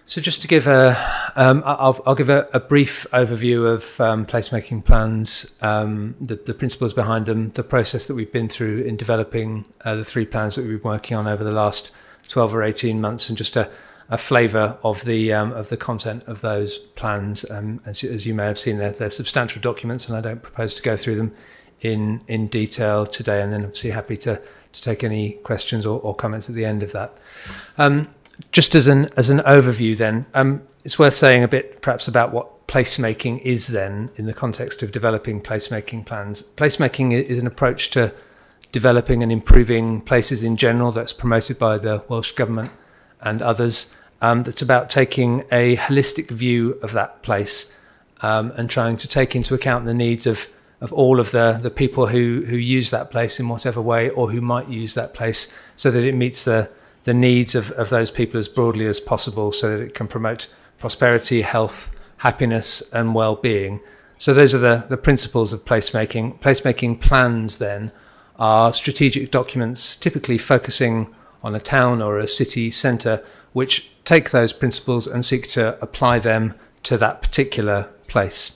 So just to give I'll give a brief overview of placemaking plans, the principles behind them, the process that we've been through in developing the 3 plans that we've been working on over the last 12 or 18 months, and just a flavour of the content of those plans. As you may have seen, they're substantial documents, and I don't propose to go through them in detail today. And then obviously happy to take any questions or comments at the end of that. Just as an overview then, it's worth saying a bit perhaps about what placemaking is then in the context of developing placemaking plans. Placemaking is an approach to developing and improving places in general that's promoted by the Welsh Government and others. That's about taking a holistic view of that place and trying to take into account the needs of all of the people who use that place in whatever way, or who might use that place, so that it meets the needs of those people as broadly as possible, so that it can promote prosperity, health, happiness and well-being. So those are the principles of placemaking. Placemaking plans then are strategic documents typically focusing on a town or a city centre, which take those principles and seek to apply them to that particular place.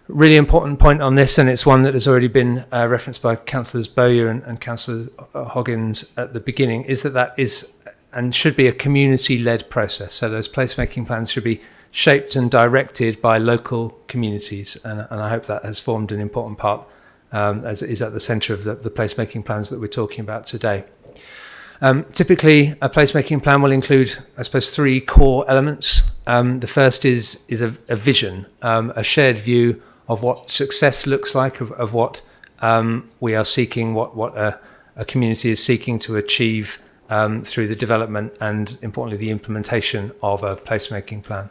Really important point on this, and it's one that has already been referenced by Councillors Bowyer and Councillor Hoggins at the beginning, is that is and should be a community-led process. So those placemaking plans should be shaped and directed by local communities, and I hope that has formed an important part, as it is at the centre of the placemaking plans that we're talking about today. Typically, a placemaking plan will include, I suppose, 3 core elements. The first is a vision, a shared view of what success looks like, of what we are seeking, what a community is seeking to achieve through the development and, importantly, the implementation of a placemaking plan.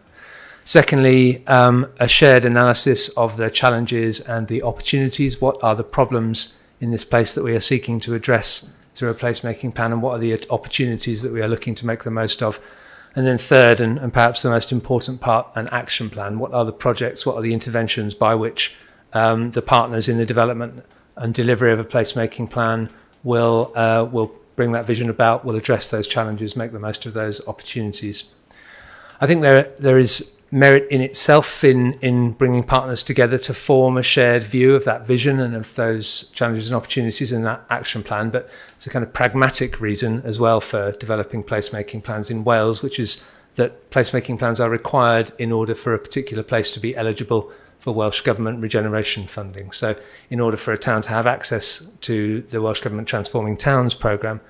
Secondly, a shared analysis of the challenges and the opportunities. What are the problems in this place that we are seeking to address through a placemaking plan, and what are the opportunities that we are looking to make the most of? And then third, and perhaps the most important part, an action plan. What are the projects, what are the interventions by which the partners in the development and delivery of a placemaking plan will bring that vision about, will address those challenges, make the most of those opportunities. I think there is merit in itself in bringing partners together to form a shared view of that vision and of those challenges and opportunities in that action plan, but it's a kind of pragmatic reason as well for developing placemaking plans in Wales, which is that placemaking plans are required in order for a particular place to be eligible for Welsh Government regeneration funding. So in order for a town to have access to the Welsh Government Transforming Towns programme,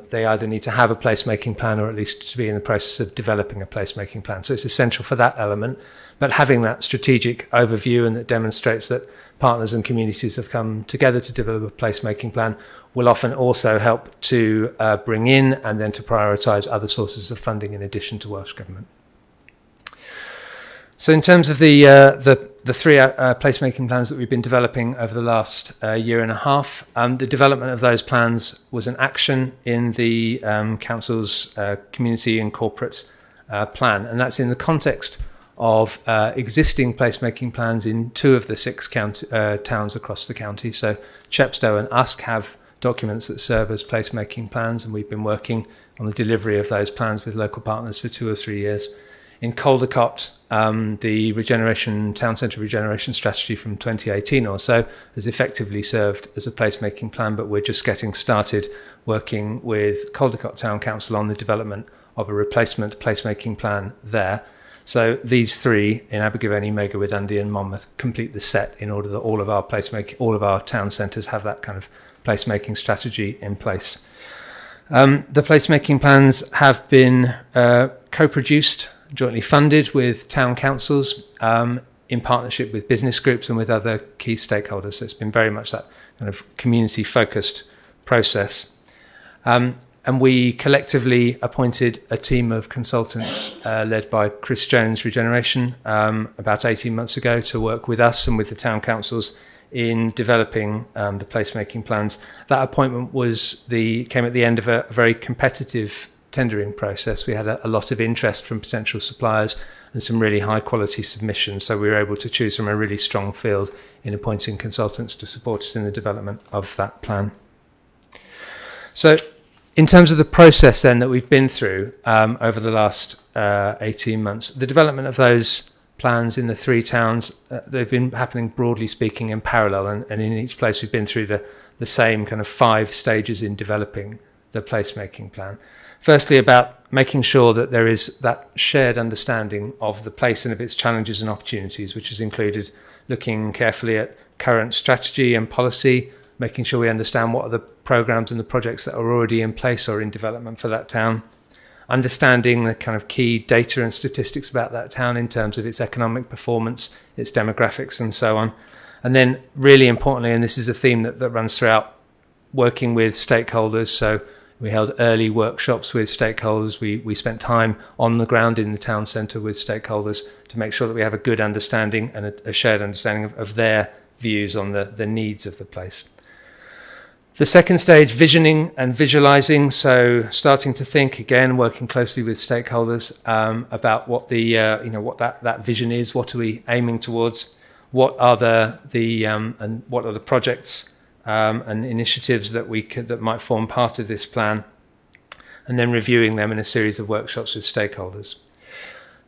they either need to have a placemaking plan or at least to be in the process of developing a placemaking plan. So it's essential for that element, but having that strategic overview and that demonstrates that partners and communities have come together to develop a placemaking plan will often also help to bring in and then to prioritise other sources of funding in addition to Welsh Government. So in terms of the 3 placemaking plans that we've been developing over the last year and a half, the development of those plans was an action in the Council's community and corporate plan, and that's in the context of existing placemaking plans in 2 of the 6 towns across the county. So Chepstow and Usk have documents that serve as placemaking plans, and we've been working on the delivery of those plans with local partners for 2 or 3 years. In Caldicot, the Town Centre Regeneration Strategy from 2018 or so has effectively served as a placemaking plan, but we're just getting started working with Caldicot Town Council on the development of a replacement placemaking plan there. So these three in Abergavenny, Megawith, and Monmouth complete the set in order that all of our town centres have that kind of placemaking strategy in place. The placemaking plans have been co-produced, jointly funded with town councils in partnership with business groups and with other key stakeholders. So it's been very much that kind of community-focused process. And we collectively appointed a team of consultants led by Chris Jones Regeneration about 18 months ago to work with us and with the town councils in developing the placemaking plans. That appointment came at the end of a very competitive tendering process. We had a lot of interest from potential suppliers and some really high quality submissions, so we were able to choose from a really strong field in appointing consultants to support us in the development of that plan. So in terms of the process then that we've been through over the last 18 months, the development of those plans in the three towns, they've been happening broadly speaking in parallel, and in each place we've been through the same kind of 5 stages in developing the placemaking plan. Firstly, about making sure that there is that shared understanding of the place and of its challenges and opportunities, which has included looking carefully at current strategy and policy, making sure we understand what are the programs and the projects that are already in place or in development for that town, understanding the kind of key data and statistics about that town in terms of its economic performance, its demographics and so on. And then really importantly, and this is a theme that runs throughout, working with stakeholders. So we held early workshops with stakeholders. We spent time on the ground in the town centre with stakeholders to make sure that we have a good understanding and a shared understanding of their views on the needs of the place. The second stage, visioning and visualising. So starting to think again, working closely with stakeholders about what what that vision is. What are we aiming towards? What are and what are the projects and initiatives that might form part of this plan, and then reviewing them in a series of workshops with stakeholders.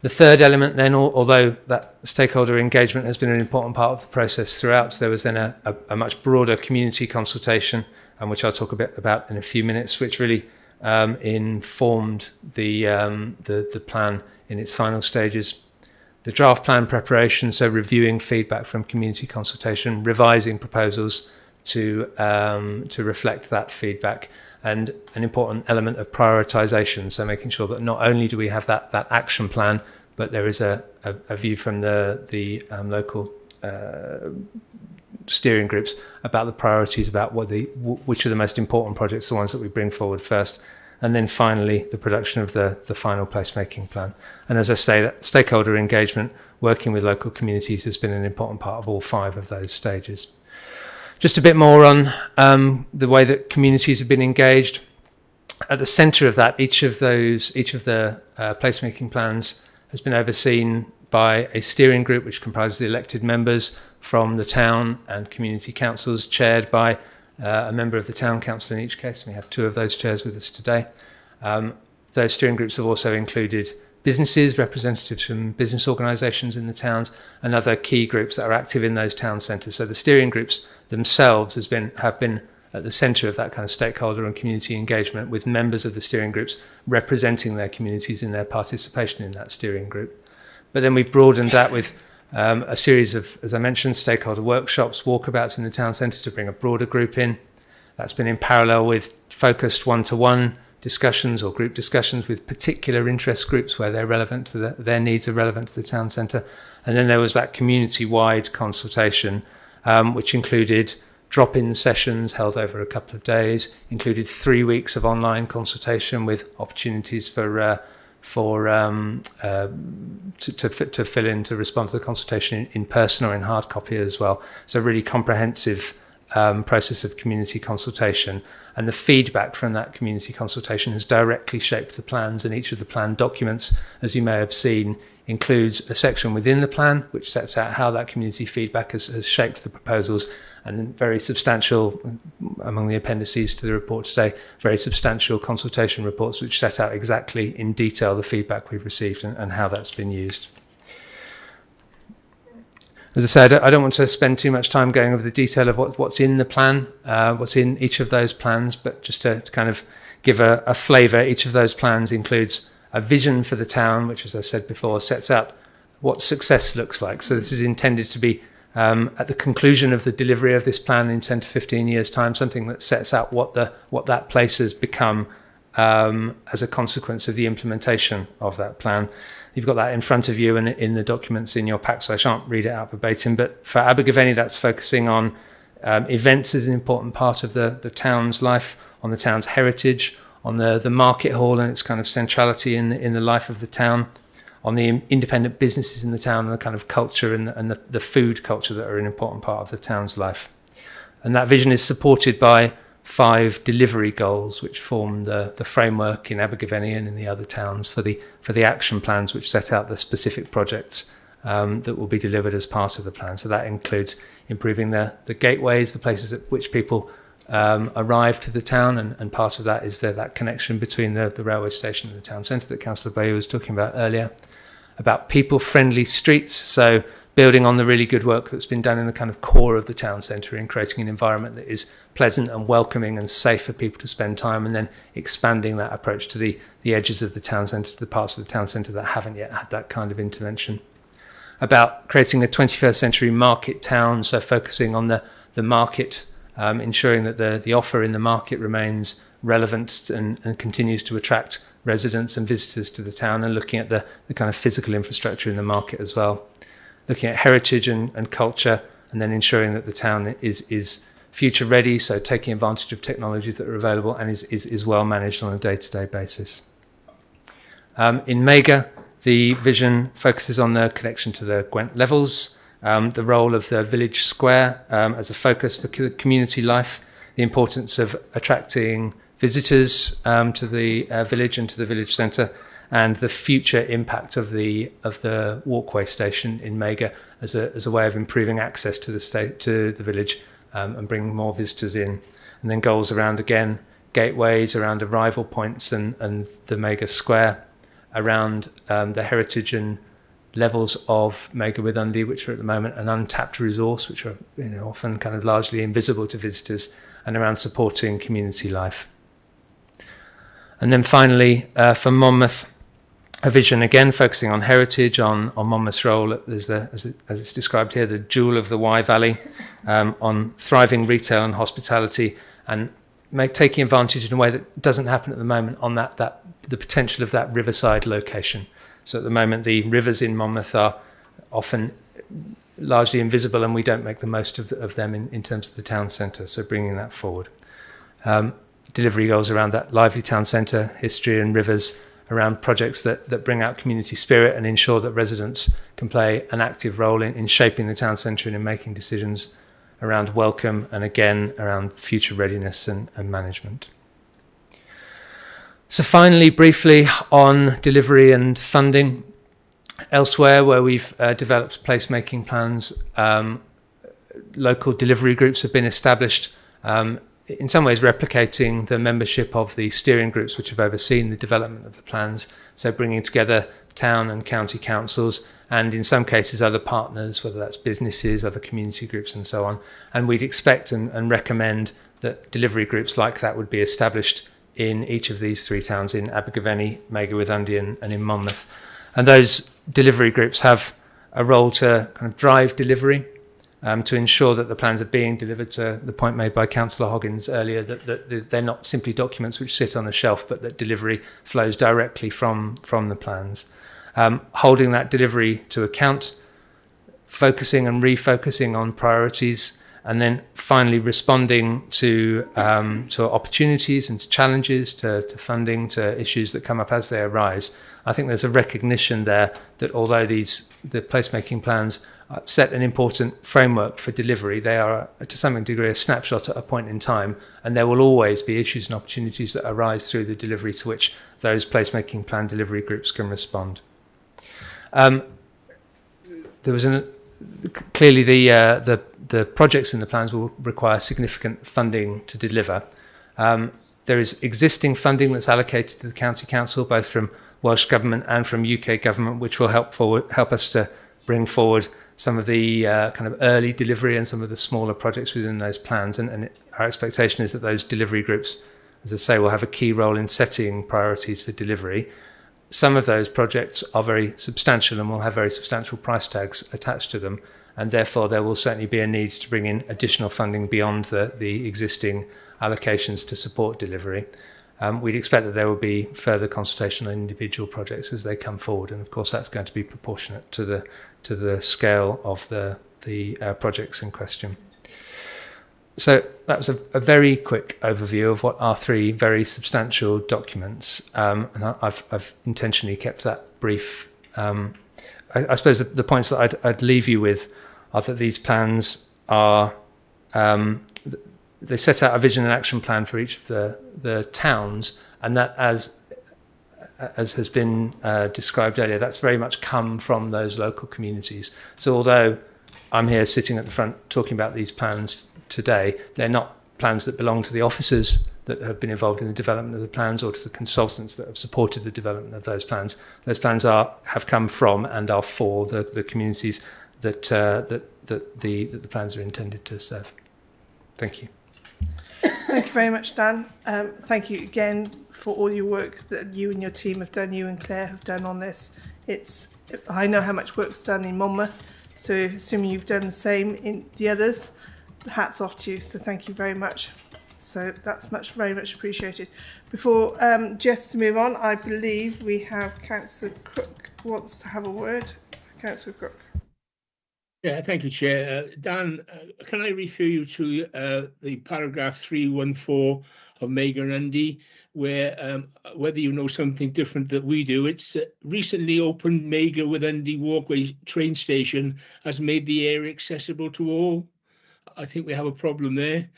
The third element then, although that stakeholder engagement has been an important part of the process throughout, there was then a much broader community consultation, which I'll talk a bit about in a few minutes, which really informed the plan in its final stages. The draft plan preparation, so reviewing feedback from community consultation, revising proposals to reflect that feedback, and an important element of prioritisation, so making sure that not only do we have that action plan, but there is a view from the local steering groups about the priorities, about which are the most important projects, the ones that we bring forward first, and then finally the production of the final placemaking plan. And as I say, that stakeholder engagement, working with local communities, has been an important part of all 5 of those stages. Just a bit more on the way that communities have been engaged. At the centre of that, each of the placemaking plans has been overseen by a steering group which comprises the elected members from the town and community councils, chaired by a member of the town council in each case. We have 2 of those chairs with us today. Those steering groups have also included businesses, representatives from business organisations in the towns, and other key groups that are active in those town centres. So the steering groups themselves have been at the centre of that kind of stakeholder and community engagement, with members of the steering groups representing their communities in their participation in that steering group. But then we've broadened that with a series of, as I mentioned, stakeholder workshops, walkabouts in the town centre to bring a broader group in. That's been in parallel with focused one-to-one discussions or group discussions with particular interest groups where they're relevant to their needs are relevant to the town centre. And then there was that community-wide consultation, which included drop-in sessions held over a couple of days, included 3 weeks of online consultation with opportunities to fill in, to respond to the consultation in person or in hard copy as well. So really comprehensive process of community consultation, and the feedback from that community consultation has directly shaped the plans, and each of the plan documents, as you may have seen, includes a section within the plan which sets out how that community feedback has shaped the proposals, and very substantial, among the appendices to the report today, very substantial consultation reports which set out exactly in detail the feedback we've received and how that's been used. As I said, I don't want to spend too much time going over the detail of what's in the plan, what's in each of those plans, but just to kind of give a flavour, each of those plans includes a vision for the town, which, as I said before, sets out what success looks like. So this is intended to be, at the conclusion of the delivery of this plan in 10 to 15 years' time, something that sets out what that place has become as a consequence of the implementation of that plan. You've got that in front of you and in the documents in your pack, so I shan't read it out verbatim. But for Abergavenny, that's focusing on events as an important part of the town's life, on the town's heritage, on the market hall and its kind of centrality in the life of the town, on the independent businesses in the town and the kind of culture and the food culture that are an important part of the town's life. And that vision is supported by 5 delivery goals, which form the framework in Abergavenny and in the other towns for the action plans, which set out the specific projects that will be delivered as part of the plan. So that includes improving the gateways, the places at which people arrive to the town, and part of that is that connection between the railway station and the town centre that Councillor Bayou was talking about earlier. About people-friendly streets, so building on the really good work that's been done in the kind of core of the town centre in creating an environment that is pleasant and welcoming and safe for people to spend time, and then expanding that approach to the edges of the town centre, to the parts of the town centre that haven't yet had that kind of intervention. About creating a 21st century market town, so focusing on the market, ensuring that the offer in the market remains relevant and continues to attract residents and visitors to the town, and looking at the kind of physical infrastructure in the market as well. Looking at heritage and culture, and then ensuring that the town is future ready, so taking advantage of technologies that are available and is well managed on a day-to-day basis. In Mega, the vision focuses on the connection to the Gwent levels, the role of the village square as a focus for community life, the importance of attracting visitors to the village and to the village centre, and the future impact of the walkway station in Mega as a way of improving access to the village and bringing more visitors in. And then goals around, again, gateways, around arrival points and the Mega Square, around the heritage and levels of Mega Withundi, which are at the moment an untapped resource, which are often kind of largely invisible to visitors, and around supporting community life. And then finally, for Monmouth, a vision again focusing on heritage, on Monmouth's role as it's described here, the jewel of the Wye Valley, on thriving retail and hospitality, and taking advantage in a way that doesn't happen at the moment on the potential of that riverside location. So at the moment, the rivers in Monmouth are often largely invisible, and we don't make the most of them in terms of the town centre. So bringing that forward. Delivery goals around that lively town centre, history and rivers, around projects that bring out community spirit and ensure that residents can play an active role in shaping the town centre and in making decisions around welcome, and again around future readiness and management. So finally, briefly on delivery and funding. Elsewhere where we've developed placemaking plans, local delivery groups have been established, in some ways replicating the membership of the steering groups which have overseen the development of the plans, so bringing together town and county councils, and in some cases other partners, whether that's businesses, other community groups and so on. And we'd expect and recommend that delivery groups like that would be established in each of these 3 towns, in Abergavenny, Mega Withundi and in Monmouth. And those delivery groups have a role to kind of drive delivery, to ensure that the plans are being delivered, to the point made by Councillor Hoggins earlier, that they're not simply documents which sit on a shelf, but that delivery flows directly from the plans. Holding that delivery to account, focusing and refocusing on priorities, and then finally responding to opportunities and to challenges, to funding, to issues that come up as they arise. I think there's a recognition there that although the placemaking plans set an important framework for delivery, they are to some degree a snapshot at a point in time, and there will always be issues and opportunities that arise through the delivery to which those placemaking plan delivery groups can respond. There was clearly the projects in the plans will require significant funding to deliver. There is existing funding that's allocated to the county council, both from Welsh Government and from UK Government, which will help us to bring forward some of the kind of early delivery and some of the smaller projects within those plans. And our expectation is that those delivery groups, as I say, will have a key role in setting priorities for delivery. some of those projects are very substantial and will have very substantial price tags attached to them, and therefore there will certainly be a need to bring in additional funding beyond the existing allocations to support delivery. We'd expect that there will be further consultation on individual projects as they come forward, and of course that's going to be proportionate to the scale of the projects in question. So that was a very quick overview of what are three very substantial documents, and I've intentionally kept that brief. I suppose the points that I'd leave you with are that these plans are they set out a vision and action plan for each of the towns, and that as has been described earlier, that's very much come from those local communities. So although I'm here sitting at the front talking about these plans today, they're not plans that belong to the officers that have been involved in the development of the plans or to the consultants that have supported the development of those plans. Those plans have come from and are for the communities that the plans are intended to serve. Thank you. Thank you very much, Dan. Thank you again for all your work that you and your team have done, you and Claire have done on this. I know how much work's done in Monmouth, so assuming you've done the same in the others, hats off to you, so thank you very much. So that's very much appreciated. Before Jess to move on, I believe we have Councillor Crook wants to have a word. Councillor Crook. Yeah, thank you, Chair. Dan, can I refer you to the paragraph 314 of Mega and Undy, where whether you know something different that we do, it's recently opened Mega with Undy Walkway train station has made the area accessible to all. I think we have a problem there.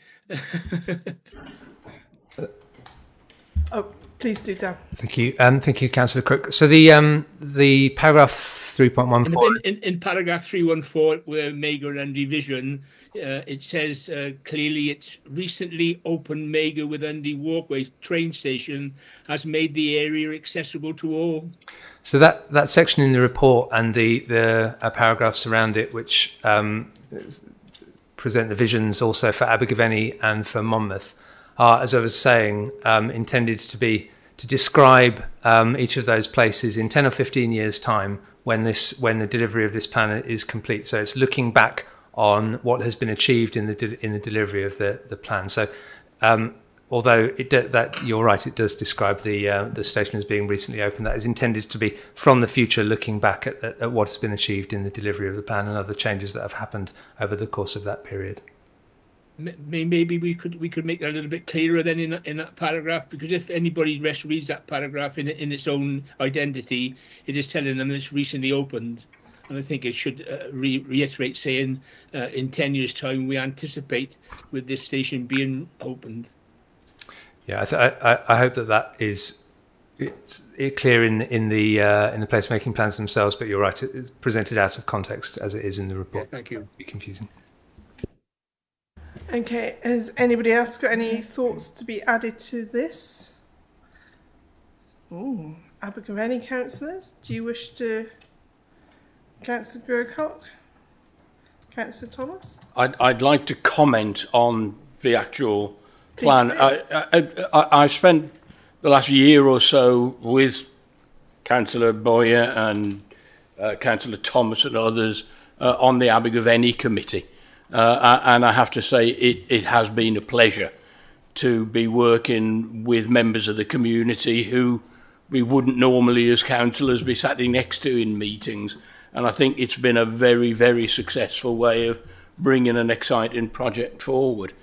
Oh, please do, Dan. Thank you, Councillor Crook. So the paragraph 3.14 in paragraph 314, where Mega and Undy Vision, it says clearly it's recently opened Mega with Undy Walkway train station has made the area accessible to all. So that section in the report and the paragraphs around it, which present the visions also for Abergavenny and for Monmouth, are, as I was saying, intended to describe each of those places in 10 or 15 years' time when the delivery of this plan is complete. So it's looking back on what has been achieved in the delivery of the plan. So although you're right, it does describe the station as being recently opened. That is intended to be from the future, looking back at what has been achieved in the delivery of the plan and other changes that have happened over the course of that period. Maybe we could make that a little bit clearer then in that paragraph, because if anybody reads that paragraph in its own identity, it is telling them that it's recently opened, and I think it should reiterate saying in 10 years' time we anticipate with this station being opened. Yeah, I hope that is clear in the placemaking plans themselves. But you're right; it's presented out of context as it is in the report. Yeah, thank you. It'd be confusing. Okay, has anybody else got any thoughts to be added to this? Ooh, Abergavenny councillors, do you wish to? Councillor Burcock? Councillor Thomas? I'd like to comment on the actual plan. I've spent the last year or so with Councillor Boyer and Councillor Thomas and others on the Abergavenny committee. And I have to say it has been a pleasure to be working with members of the community who we wouldn't normally as councillors be sitting next to in meetings. And I think it's been a very, very successful way of bringing an exciting project forward.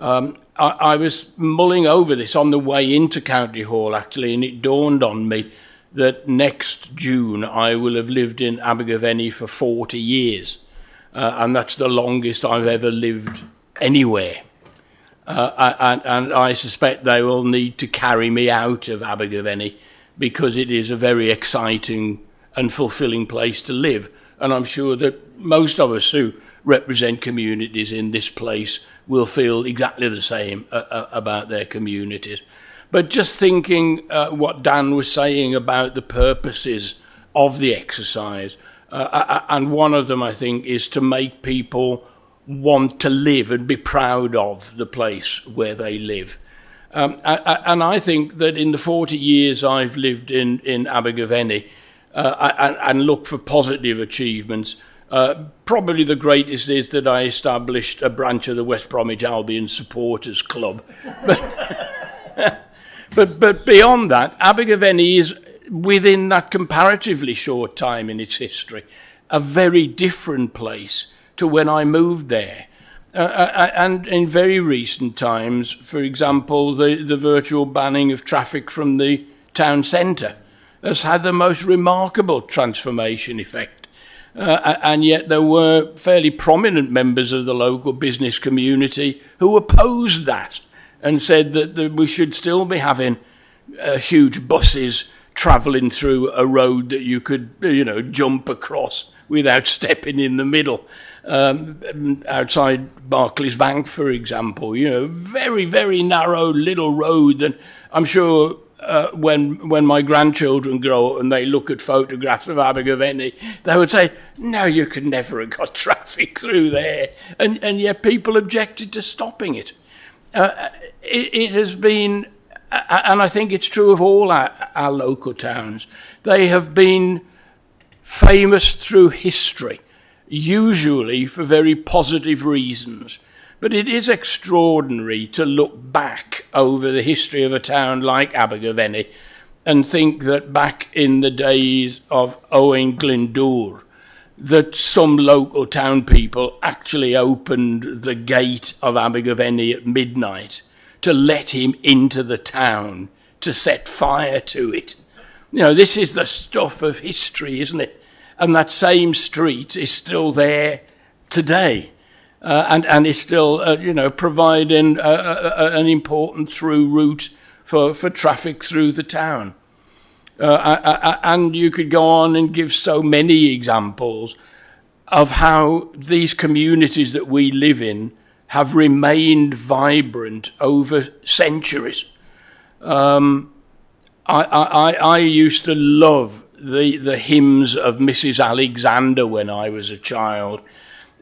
I was mulling over this on the way into County Hall, actually, and it dawned on me that next June I will have lived in Abergavenny for 40 years. And that's the longest I've ever lived anywhere. And I suspect they will need to carry me out of Abergavenny because it is a very exciting and fulfilling place to live. And I'm sure that most of us who represent communities in this place will feel exactly the same about their communities. But just thinking what Dan was saying about the purposes of the exercise, and one of them, I think, is to make people want to live and be proud of the place where they live. And I think that in the 40 years I've lived in Abergavenny and look for positive achievements, probably the greatest is that I established a branch of the West Bromwich Albion Supporters Club. But beyond that, Abergavenny is, within that comparatively short time in its history, a very different place to when I moved there. And in very recent times, for example, the virtual banning of traffic from the town centre has had the most remarkable transformation effect. And yet there were fairly prominent members of the local business community who opposed that and said that we should still be having huge buses travelling through a road that you could, jump across without stepping in the middle. Outside Barclays Bank, for example, very, very narrow little road. And I'm sure when my grandchildren grow up and they look at photographs of Abergavenny, they would say, no, you could never have got traffic through there. And yet people objected to stopping it. It has been, and I think it's true of all our local towns, they have been famous through history, usually for very positive reasons. But it is extraordinary to look back over the history of a town like Abergavenny and think that back in the days of Owain Glyndŵr, that some local town people actually opened the gate of Abergavenny at midnight to let him into the town to set fire to it. This is the stuff of history, isn't it? And that same street is still there today, and is still, providing an important through route for traffic through the town. And you could go on and give so many examples of how these communities that we live in have remained vibrant over centuries. I used to love the hymns of Mrs. Alexander when I was a child.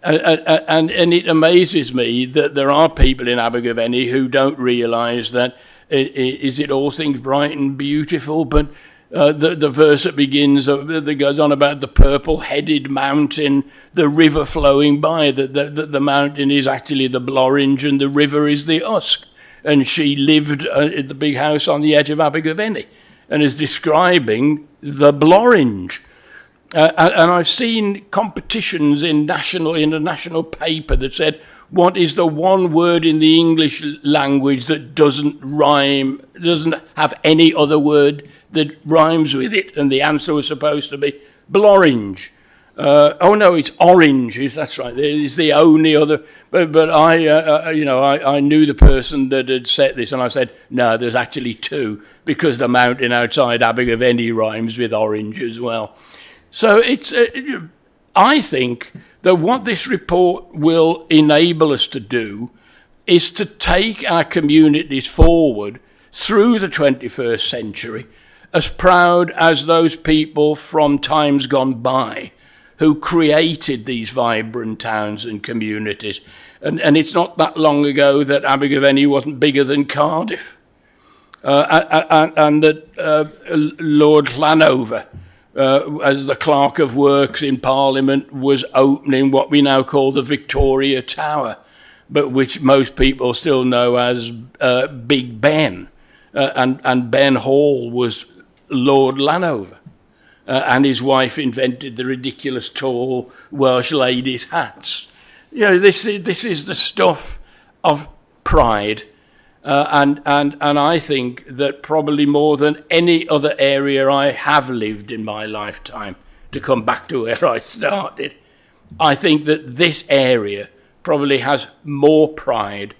And it amazes me that there are people in Abergavenny who don't realise that is it all things bright and beautiful, but the verse that goes on about the purple-headed mountain, the river flowing by, the mountain is actually the Bloringe and the river is the Usk. And she lived at the big house on the edge of Abergavenny and is describing the Bloringe. And I've seen competitions in a national paper that said, what is the one word in the English language that doesn't have any other word that rhymes with it? And the answer was supposed to be Bloringe. Oh no, it's orange. That's right. It is the only other. But I knew the person that had set this, and I said, no, there's actually two, because the mountain outside Abergavenny rhymes with orange as well. So I think that what this report will enable us to do is to take our communities forward through the 21st century as proud as those people from times gone by who created these vibrant towns and communities. And it's not that long ago that Abergavenny wasn't bigger than Cardiff. And that Lord Llanover, as the Clerk of Works in Parliament, was opening what we now call the Victoria Tower, but which most people still know as Big Ben. And Ben Hall was Lord Llanover. And his wife invented the ridiculous tall Welsh ladies' hats. This is the stuff of pride. And I think that probably more than any other area I have lived in my lifetime, to come back to where I started, I think that this area probably has more pride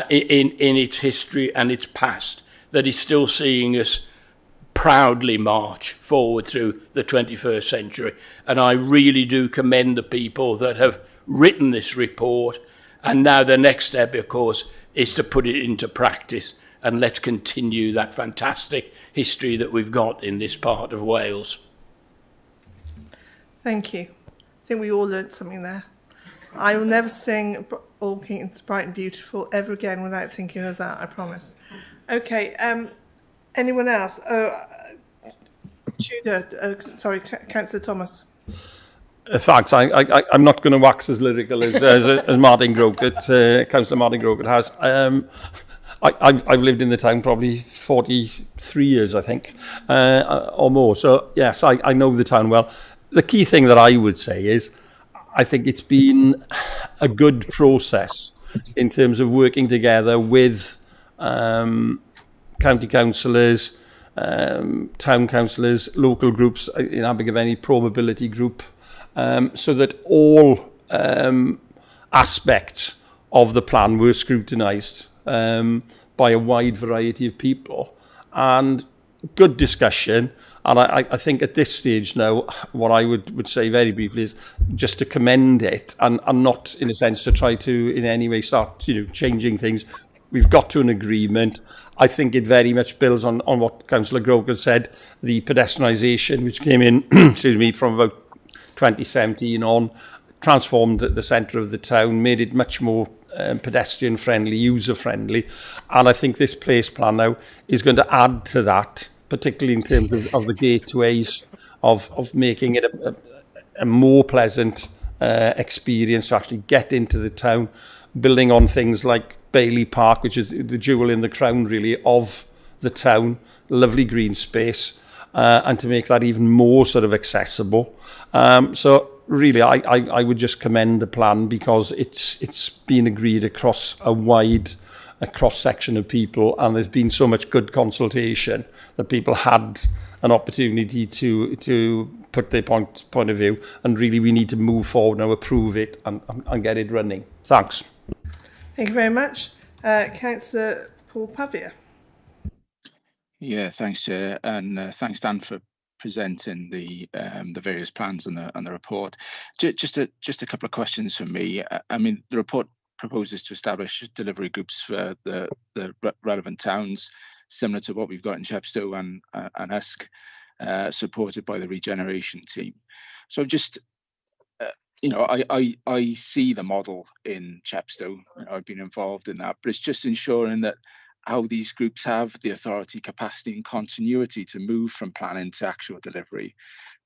in its history and its past that is still seeing us proudly march forward through the 21st century. And I really do commend the people that have written this report. And now the next step, of course, is to put it into practice, and let's continue that fantastic history that we've got in this part of Wales. Thank you. I think we all learnt something there. I will never sing All King's Bright and Beautiful ever again without thinking of that, I promise. Okay. Anyone else? Tudor. Sorry, Councillor Thomas. Thanks. I'm not going to wax as lyrical as Martin Grogan, Councillor Martin Grogan has. I've lived in the town probably 43 years, I think, or more. So, yes, I know the town well. The key thing that I would say is I think it's been a good process in terms of working together with county councillors, town councillors, local groups, in Abergavenny Pro-Mobility Group, so that all aspects of the plan were scrutinised by a wide variety of people. And good discussion. And I think at this stage now, what I would say very briefly is just to commend it and not, in a sense, to try to in any way start changing things. We've got to an agreement. I think it very much builds on what Councillor Grogan said, the pedestrianisation, which came in, excuse me, from about 2017 on, transformed the centre of the town, made it much more pedestrian friendly, user friendly. And I think this place plan now is going to add to that, particularly in terms of the gateways, of making it a more pleasant experience to actually get into the town, building on things like Bailey Park, which is the jewel in the crown, really, of the town, lovely green space, and to make that even more sort of accessible. So really, I would just commend the plan because it's been agreed across a cross-section of people, and there's been so much good consultation that people had an opportunity to put their point of view, and really we need to move forward now, approve it and get it running. Thanks. Thank you very much. Councillor Paul Pavia. Yeah, thanks, Chair, and thanks, Dan, for presenting the various plans and the report. Just a couple of questions from me. I mean, the report proposes to establish delivery groups for the relevant towns, similar to what we've got in Chepstow and Usk, supported by the regeneration team. So just, I see the model in Chepstow. I've been involved in that, but it's just ensuring that how these groups have the authority, capacity and continuity to move from planning to actual delivery,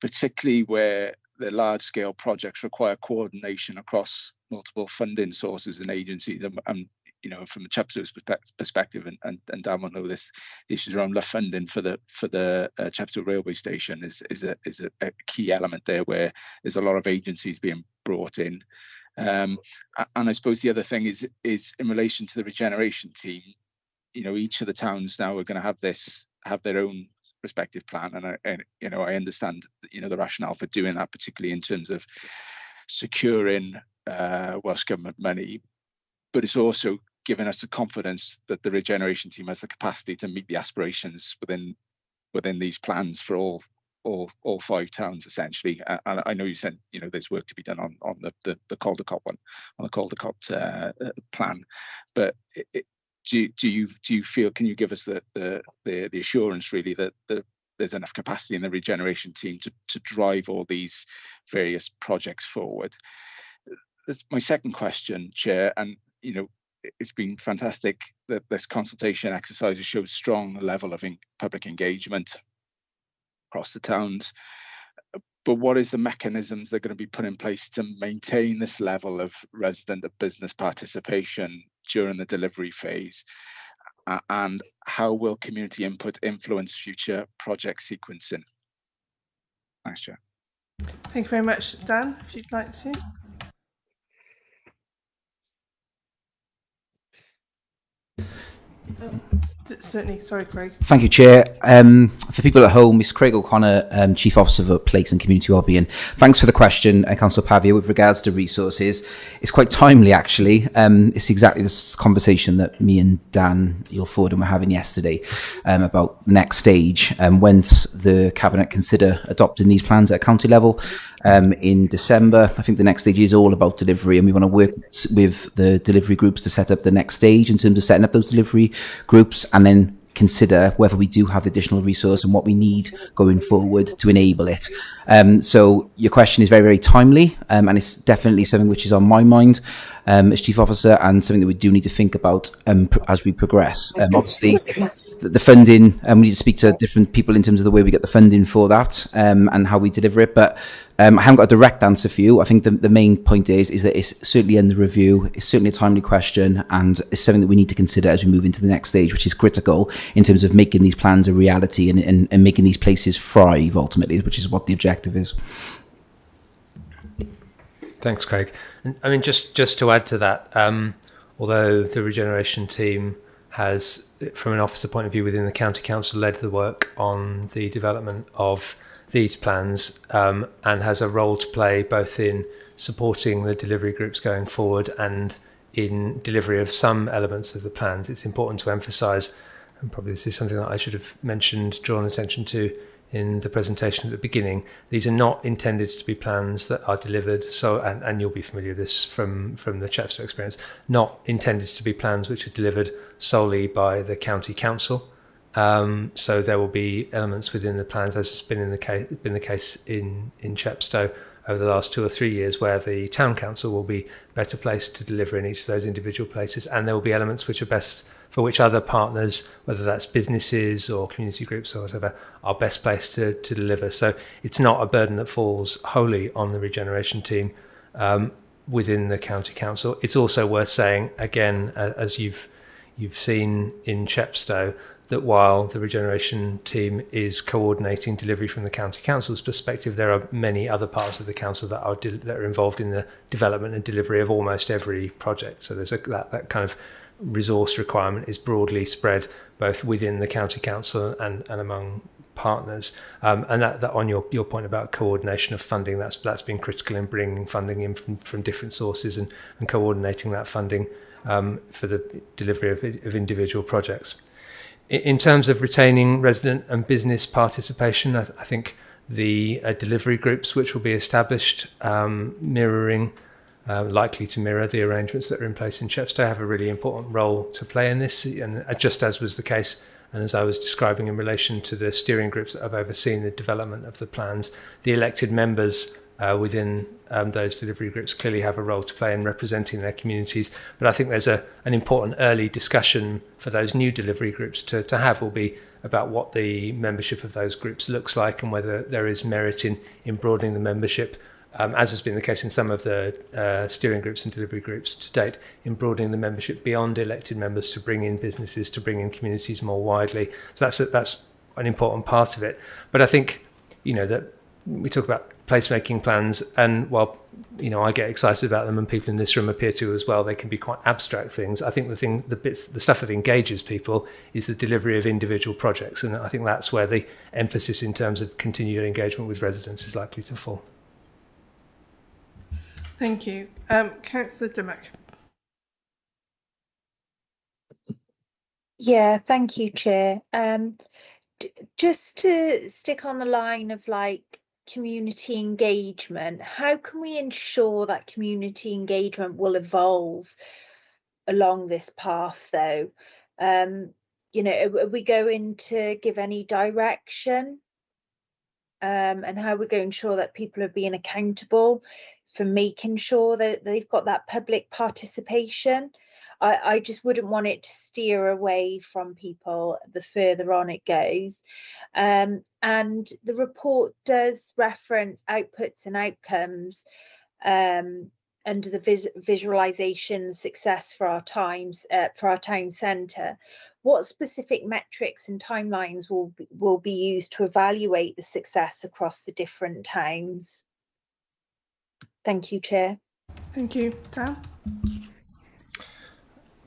particularly where the large-scale projects require coordination across multiple funding sources and agencies. And from Chepstow's perspective, and Dan will know this, issues around funding for the Chepstow railway station is a key element there, where there's a lot of agencies being brought in. And I suppose the other thing is in relation to the regeneration team. Each of the towns now are going to have their own respective plan, and I understand the rationale for doing that, particularly in terms of securing Welsh Government money, but it's also given us the confidence that the regeneration team has the capacity to meet the aspirations within these plans for all 5 towns, essentially. And I know you said there's work to be done on the Caldecott one, on the Caldecott plan, but do you feel, can you give us the assurance really that there's enough capacity in the regeneration team to drive all these various projects forward? That's my second question, Chair, and it's been fantastic that this consultation exercise has showed strong level of public engagement across the towns. But what is the mechanisms that are going to be put in place to maintain this level of resident of business participation during the delivery phase? And how will community input influence future project sequencing? Thanks, Chair. Thank you very much. Dan, if you'd like to. Certainly. Sorry, Craig. Thank you, Chair. For people at home, Ms. Craig O'Connor, Chief Officer for Place and Community Wellbeing. Thanks for the question, Councillor Pavia. With regards to resources, it's quite timely, actually. It's exactly this conversation that me and Dan Ford were having yesterday about the next stage. Once the Cabinet consider adopting these plans at a county level in December, I think the next stage is all about delivery, and we want to work with the delivery groups to set up the next stage in terms of setting up those delivery groups, and then consider whether we do have additional resource and what we need going forward to enable it. So your question is very, very timely, and it's definitely something which is on my mind as Chief Officer, and something that we do need to think about as we progress. Obviously, the funding, and we need to speak to different people in terms of the way we get the funding for that and how we deliver it. But I haven't got a direct answer for you. I think the main point is that it's certainly under review. It's certainly a timely question, and it's something that we need to consider as we move into the next stage, which is critical in terms of making these plans a reality and making these places thrive ultimately, which is what the objective is. Thanks, Craig. And, I mean, just to add to that, although the regeneration team has, from an officer point of view within the County Council, led the work on the development of these plans and has a role to play both in supporting the delivery groups going forward and in delivery of some elements of the plans. It's important to emphasise, and probably this is something that I should have mentioned, drawn attention to in the presentation at the beginning, these are not intended to be plans that are delivered, so and you'll be familiar with this from the Chepstow experience, not intended to be plans which are delivered solely by the County Council. So there will be elements within the plans, as has been the case in Chepstow over the last 2 or 3 years, where the Town Council will be better placed to deliver in each of those individual places, and there will be elements which are best for which other partners, whether that's businesses or community groups or whatever, are best placed to deliver. So it's not a burden that falls wholly on the regeneration team within the County Council. It's also worth saying, again, as you've seen in Chepstow, that while the regeneration team is coordinating delivery from the County Council's perspective, there are many other parts of the council that are involved in the development and delivery of almost every project. So there's that kind of resource requirement is broadly spread both within the County Council and among partners. And that on your point about coordination of funding, that's been critical in bringing funding in from different sources and coordinating that funding for the delivery of individual projects. In terms of retaining resident and business participation, I think the delivery groups which will be established likely to mirror the arrangements that are in place in Chepstow, have a really important role to play in this. And just as was the case, and as I was describing in relation to the steering groups that have overseen the development of the plans, the elected members within those delivery groups clearly have a role to play in representing their communities. But I think there's an important early discussion for those new delivery groups to have will be about what the membership of those groups looks like and whether there is merit in broadening the membership, as has been the case in some of the steering groups and delivery groups to date, in broadening the membership beyond elected members to bring in businesses, to bring in communities more widely. So that's an important part of it. But I think, that we talk about placemaking plans, and while I get excited about them and people in this room appear to as well, they can be quite abstract things. I think the stuff that engages people is the delivery of individual projects, and I think that's where the emphasis in terms of continued engagement with residents is likely to fall. Thank you. Councillor Dimmock. Yeah, thank you, Chair. Just to stick on the line of community engagement, how can we ensure that community engagement will evolve along this path, though? Are we going to give any direction? And how we're going to ensure that people are being accountable for making sure that they've got that public participation? I just wouldn't want it to steer away from people the further on it goes. And the report does reference outputs and outcomes under the visualization success for our town centre. What specific metrics and timelines will be used to evaluate the success across the different towns? Thank you, Chair. Thank you. Dan?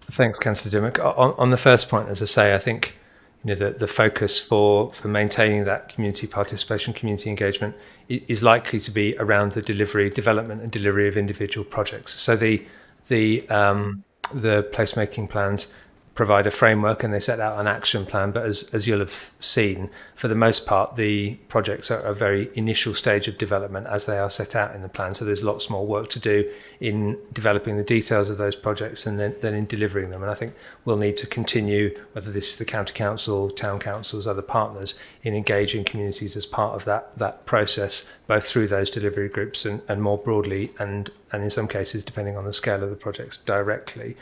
Thanks, Councillor Dimmock. On the first point, as I say, I think the focus for maintaining that community participation, community engagement is likely to be around the development and delivery of individual projects. So the placemaking plans provide a framework and they set out an action plan. But as you'll have seen, for the most part, the projects are a very initial stage of development as they are set out in the plan. So there's lots more work to do in developing the details of those projects and then in delivering them. And I think we'll need to continue, whether this is the county council, town councils, other partners, in engaging communities as part of that process, both through those delivery groups and more broadly, and in some cases, depending on the scale of the projects, directly.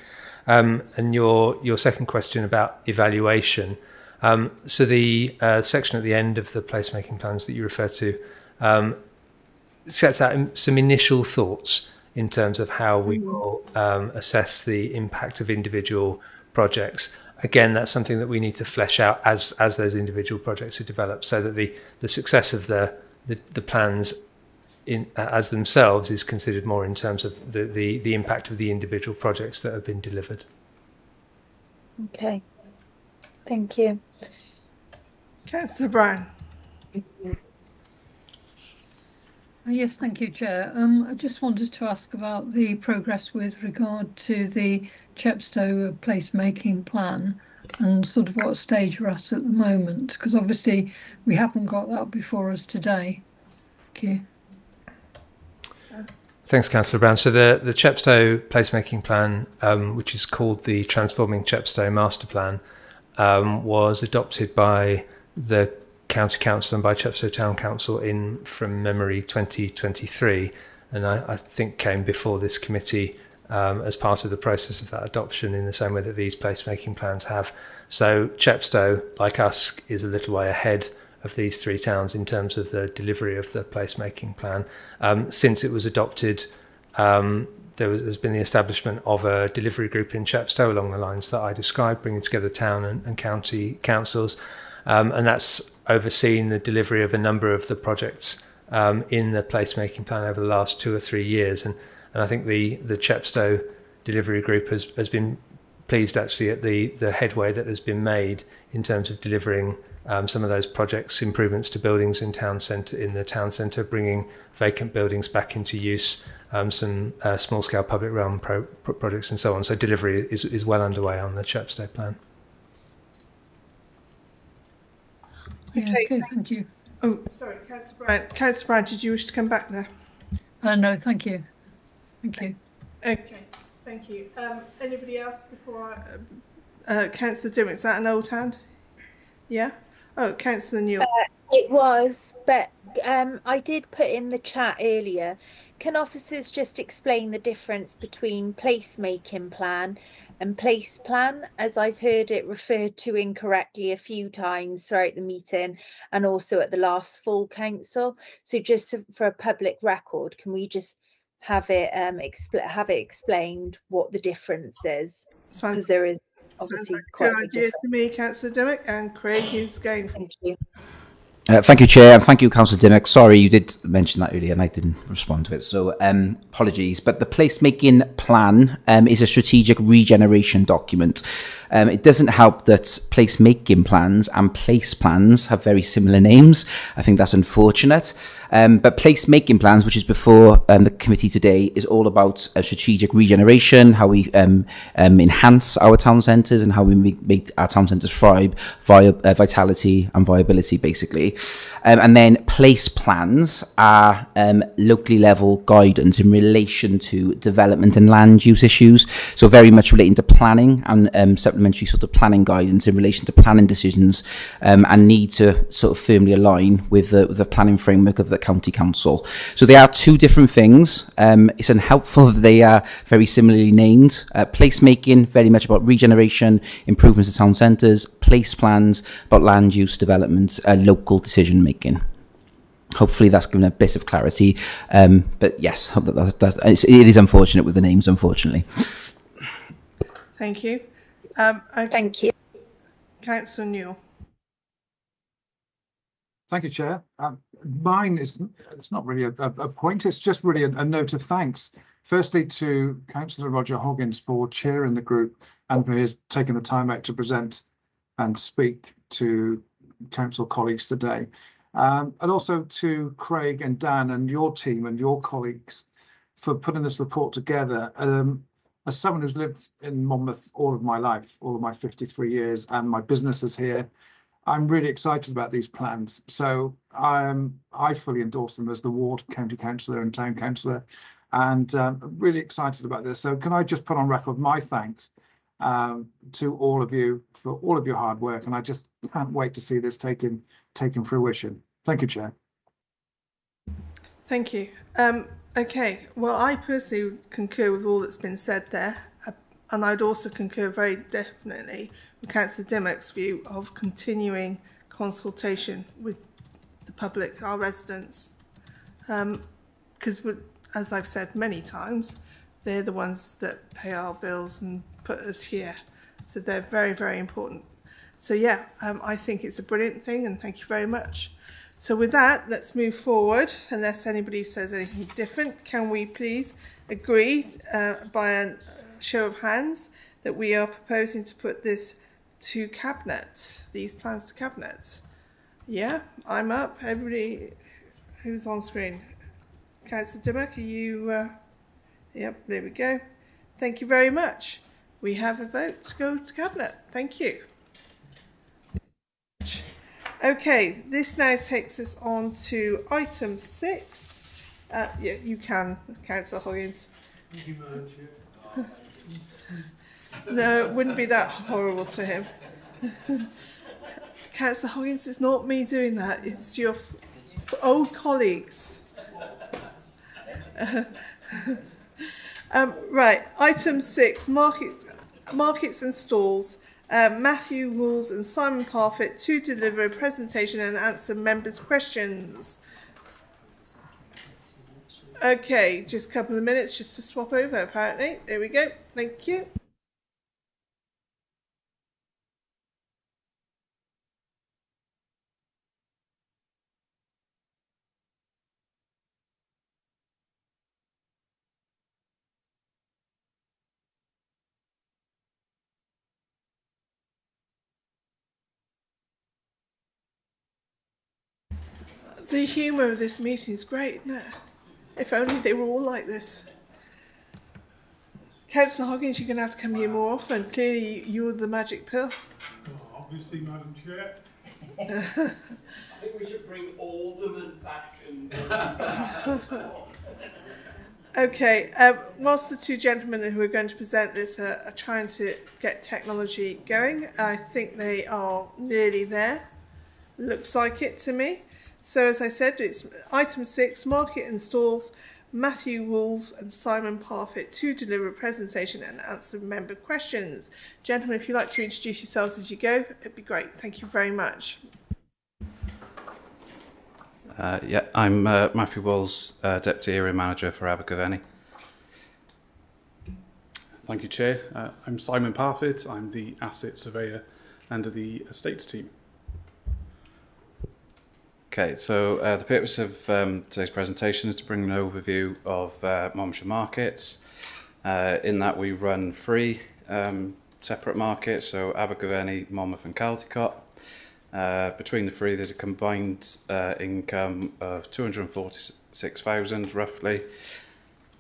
And your second question about evaluation. So the section at the end of the placemaking plans that you refer to sets out some initial thoughts in terms of how we will assess the impact of individual projects. Again, that's something that we need to flesh out as those individual projects are developed, so that the success of the plans as themselves is considered more in terms of the impact of the individual projects that have been delivered. Okay, thank you. Councillor Brown. Yes, thank you, Chair. I just wanted to ask about the progress with regard to the Chepstow placemaking plan and sort of what stage we're at the moment, because obviously we haven't got that before us today. Thank you. Thanks, Councillor Brown. So the Chepstow placemaking plan, which is called the Transforming Chepstow Master Plan, was adopted by the County Council and by Chepstow Town Council from memory, 2023, and I think came before this committee as part of the process of that adoption, in the same way that these placemaking plans have. So Chepstow, like us, is a little way ahead of these three towns in terms of the delivery of the placemaking plan. Since it was adopted, there's been the establishment of a delivery group in Chepstow along the lines that I described, bringing together town and county councils, and that's overseen the delivery of a number of the projects in the placemaking plan over the last 2 or 3 years. And I think the Chepstow delivery group has been pleased actually at the headway that has been made in terms of delivering some of those projects, improvements to buildings in the town centre, bringing vacant buildings back into use, some small-scale public realm projects and so on. So delivery is well underway on the Chepstow plan. Okay, thank you. Oh, sorry, Councillor Brown. Councillor Brown, did you wish to come back there? No, thank you. Thank you. Okay, thank you. Anybody else before Councillor Dimmock? Is that an old hand? Yeah? Oh, Councillor Newell. It was, but I did put in the chat earlier. Can officers just explain the difference between placemaking plan and place plan, as I've heard it referred to incorrectly a few times throughout the meeting and also at the last full council? So just for a public record, can we just have it explained what the difference is? Because there is obviously quite a good idea to me, Councillor Dimmock, and Craig is going. Thank you. Thank you, Chair, and thank you, Councillor Dimmock. Sorry, you did mention that earlier and I didn't respond to it, so apologies. But the placemaking plan is a strategic regeneration document. It doesn't help that placemaking plans and place plans have very similar names. I think that's unfortunate. But placemaking plans, which is before the committee today, is all about strategic regeneration, how we enhance our town centres and how we make our town centres thrive via vitality and viability, basically. And then place plans are locally level guidance in relation to development and land use issues. So very much relating to planning and supplementary sort of planning guidance in relation to planning decisions, and need to sort of firmly align with the planning framework of the county council. So they are two different things. It's unhelpful that they are very similarly named. Placemaking, very much about regeneration, improvements to town centres. Place plans, about land use development, local decision making. Hopefully that's given a bit of clarity. But yes, it is unfortunate with the names, unfortunately. Thank you. Thank you. Councillor Newell. Thank you, Chair. Mine it's not really a point, it's just really a note of thanks. Firstly, to Councillor Roger Hoggins for chairing the group and for his taking the time out to present and speak to council colleagues today. And also to Craig and Dan and your team and your colleagues for putting this report together. as someone who's lived in Monmouth all of my life, all of my 53 years, and my business is here, I'm really excited about these plans. So I fully endorse them as the ward county councillor and town councillor, and really excited about this. So can I just put on record my thanks to all of you for all of your hard work, and I just can't wait to see this taken fruition. Thank you, Chair. Thank you. Okay, well, I personally concur with all that's been said there, and I'd also concur very definitely with Councillor Dimmock's view of continuing consultation with the public, our residents, because as I've said many times, they're the ones that pay our bills and put us here, so they're very, very important. So yeah, I think it's a brilliant thing, and thank you very much. So with that, let's move forward. Unless anybody says anything different, can we please agree by a show of hands that we are proposing to put this to Cabinet, these plans to Cabinet? Yeah, I'm up. Everybody who's on screen. Councillor Dimmock, are you... Yep, there we go. Thank you very much. We have a vote to go to Cabinet. Thank you. Okay, this now takes us on to item 6. Yeah, you can, Councillor Hoggins. Thank you, Madam Chair. No, it wouldn't be that horrible to him. Councillor Hoggins, it's not me doing that. It's your old colleagues. Right, item 6, markets and stalls. Matthew Wools and Simon Parfitt to deliver a presentation and answer members' questions. Okay, just a couple of minutes just to swap over, apparently. There we go. Thank you. The humour of this meeting is great, isn't it? If only they were all like this. Councillor Hoggins, you're going to have to come here more often. Clearly, you're the magic pill. Oh, obviously, Madam Chair. I think we should bring Alderman back and... Okay, whilst the two gentlemen who are going to present this are trying to get technology going, I think they are nearly there. Looks like it to me. So as I said, it's item 6, market and stalls, Matthew Wools and Simon Parfitt to deliver a presentation and answer member questions. Gentlemen, if you'd like to introduce yourselves as you go, it'd be great. Thank you very much. Yeah, I'm Matthew Wools, Deputy Area Manager for Abergavenny. Thank you, Chair. I'm Simon Parfitt. I'm the Asset Surveyor under the Estates team. Okay, so the purpose of today's presentation is to bring an overview of Monmouthshire markets. In that we run 3 separate markets, so Abergavenny, Monmouth and Caldicot. Between the 3 there's a combined income of 246,000 roughly,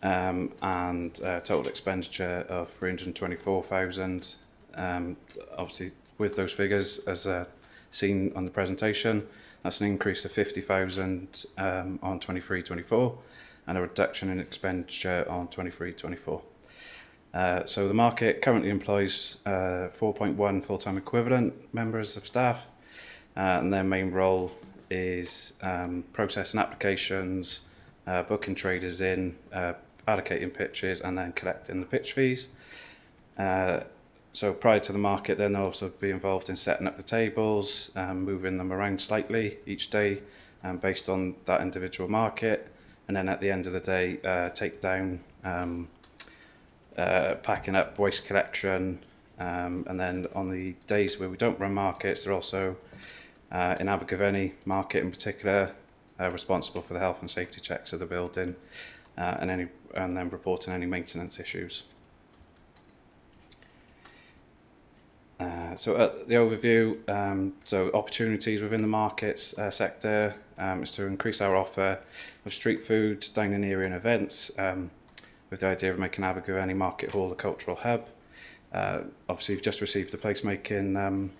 and total expenditure of 324,000. Obviously with those figures as seen on the presentation, that's an increase of 50,000 on 23-24 and a reduction in expenditure on 23-24. So the market currently employs 4.1 full-time equivalent members of staff, and their main role is processing applications, booking traders in, allocating pitches and then collecting the pitch fees. So prior to the market, then they'll also be involved in setting up the tables, moving them around slightly each day based on that individual market. And then at the end of the day, take down, packing up waste collection. And then on the days where we don't run markets, they're also, in Abergavenny market in particular, responsible for the health and safety checks of the building and then reporting any maintenance issues. So the overview, so opportunities within the markets sector is to increase our offer of street food, dining area and events with the idea of making Abergavenny Market Hall a cultural hub. Obviously, we've just received the placemaking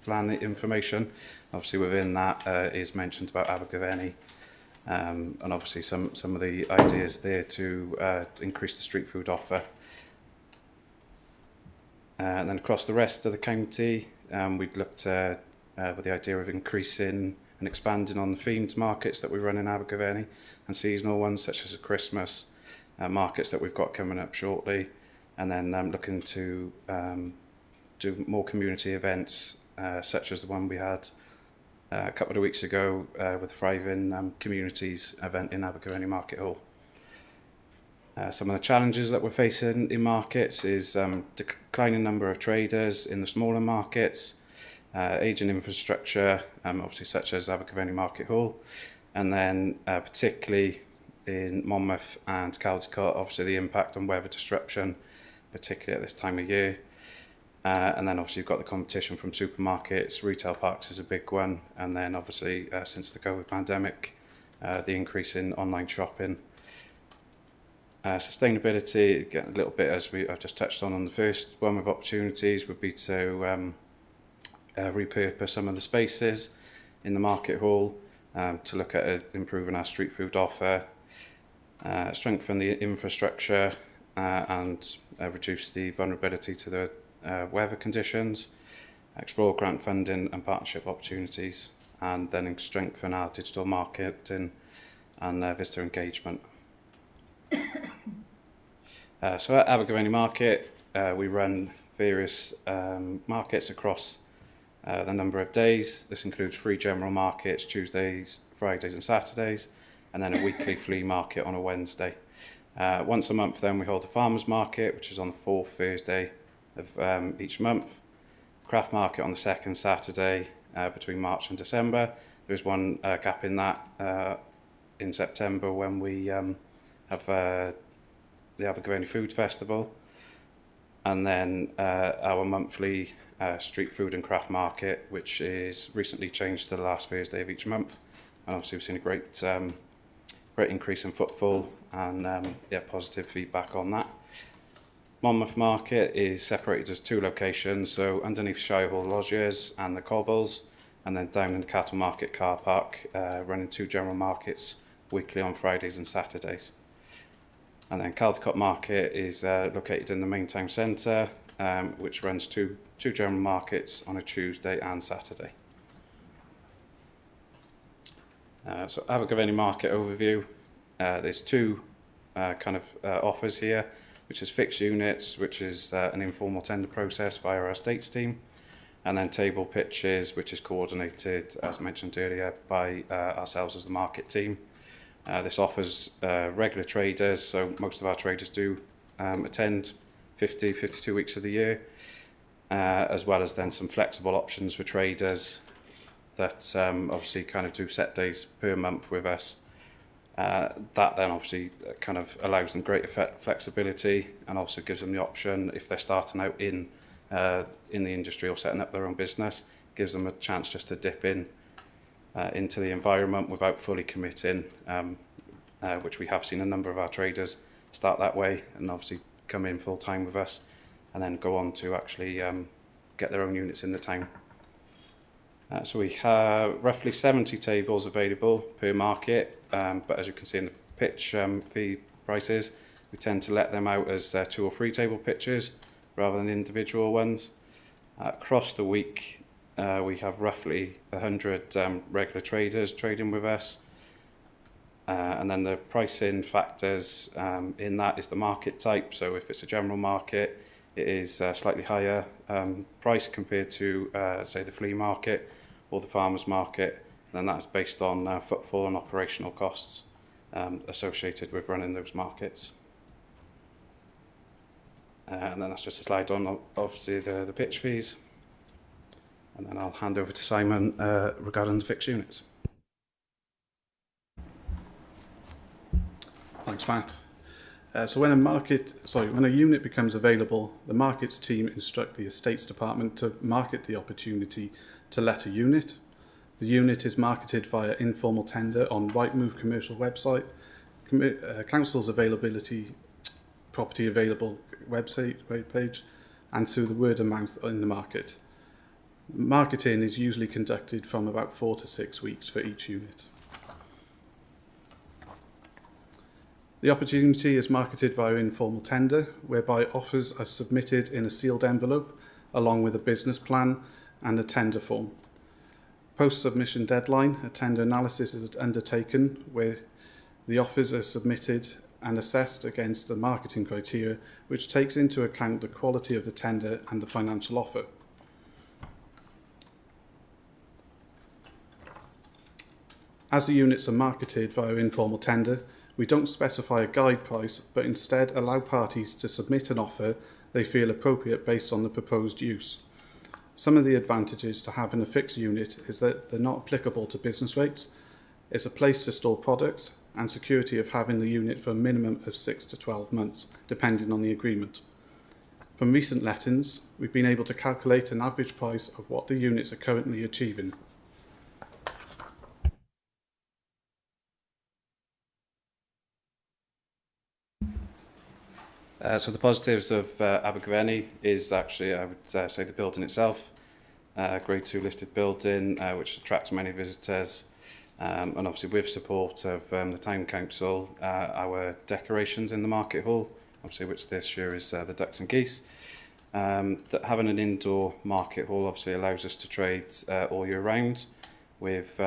plan information. Obviously, within that is mentioned about Abergavenny, and obviously some of the ideas there to increase the street food offer. And then across the rest of the county, we'd looked with the idea of increasing and expanding on the themed markets that we run in Abergavenny and seasonal ones such as the Christmas markets that we've got coming up shortly, and then looking to do more community events such as the one we had a couple of weeks ago with the Thriving Communities event in Abergavenny Market Hall. Some of the challenges that we're facing in markets is declining number of traders in the smaller markets, ageing infrastructure, obviously such as Abergavenny Market Hall, and then particularly in Monmouth and Caldicot, obviously the impact on weather disruption, particularly at this time of year. And then obviously you've got the competition from supermarkets, retail parks is a big one, and then obviously since the COVID pandemic, the increase in online shopping. Sustainability, again, a little bit as I've just touched on the first one of opportunities would be to repurpose some of the spaces in the market hall to look at improving our street food offer, strengthen the infrastructure and reduce the vulnerability to the weather conditions, explore grant funding and partnership opportunities, and then strengthen our digital marketing and visitor engagement. So at Abergavenny Market, we run various markets across the number of days. This includes free general markets, Tuesdays, Fridays and Saturdays, and then a weekly flea market on a Wednesday. Once a month then we hold a farmers market, which is on the 4th Thursday of each month. Craft market on the 2nd Saturday between March and December. There's one gap in that in September when we have the Abergavenny Food Festival, and then our monthly street food and craft market, which is recently changed to the last Thursday of each month, and obviously we've seen a great increase in footfall and positive feedback on that. Monmouth Market is separated as 2 locations, so underneath Shire Hall Lodges and the Cobbles, and then down in the Cattle Market car park, running 2 general markets weekly on Fridays and Saturdays. And then Caldicot Market is located in the main town centre, which runs two general markets on a Tuesday and Saturday. So Abergavenny Market overview. There's 2 kind of offers here, which is fixed units, which is an informal tender process via our estates team, and then table pitches, which is coordinated, as mentioned earlier, by ourselves as the market team. This offers regular traders, so most of our traders do attend 52 weeks of the year, as well as then some flexible options for traders that obviously kind of do set days per month with us. That then obviously kind of allows them greater flexibility and also gives them the option, if they're starting out in the industry or setting up their own business, gives them a chance just to dip in into the environment without fully committing, which we have seen a number of our traders start that way and obviously come in full time with us and then go on to actually get their own units in the town. So we have roughly 70 tables available per market, but as you can see in the pitch fee prices, we tend to let them out as 2 or 3 table pitches rather than individual ones. Across the week, we have roughly 100 regular traders trading with us, and then the pricing factors in that is the market type. So if it's a general market, it is slightly higher price compared to say the flea market or the farmers market, and that's based on footfall and operational costs associated with running those markets. And then that's just a slide on obviously the pitch fees. And then I'll hand over to Simon regarding the fixed units. Thanks, Matt. So when a unit becomes available, the markets team instruct the estates department to market the opportunity to let a unit. The unit is marketed via informal tender on Rightmove commercial website, Council's availability, property available website page, and through the word of mouth in the market. Marketing is usually conducted from about 4 to 6 weeks for each unit. The opportunity is marketed via informal tender, whereby offers are submitted in a sealed envelope along with a business plan and a tender form. Post-submission deadline, a tender analysis is undertaken where the offers are submitted and assessed against the marketing criteria, which takes into account the quality of the tender and the financial offer. As the units are marketed via informal tender, we don't specify a guide price, but instead allow parties to submit an offer they feel appropriate based on the proposed use. Some of the advantages to having a fixed unit is that they're not applicable to business rates. It's a place to store products and security of having the unit for a minimum of 6 to 12 months, depending on the agreement. From recent lettings, we've been able to calculate an average price of what the units are currently achieving. So the positives of Abergavenny is actually, I would say, the building itself. Grade 2 listed building, which attracts many visitors. And obviously with support of the Town Council, our decorations in the Market Hall, obviously which this year is the Ducks and Geese. That having an indoor Market Hall obviously allows us to trade all year round with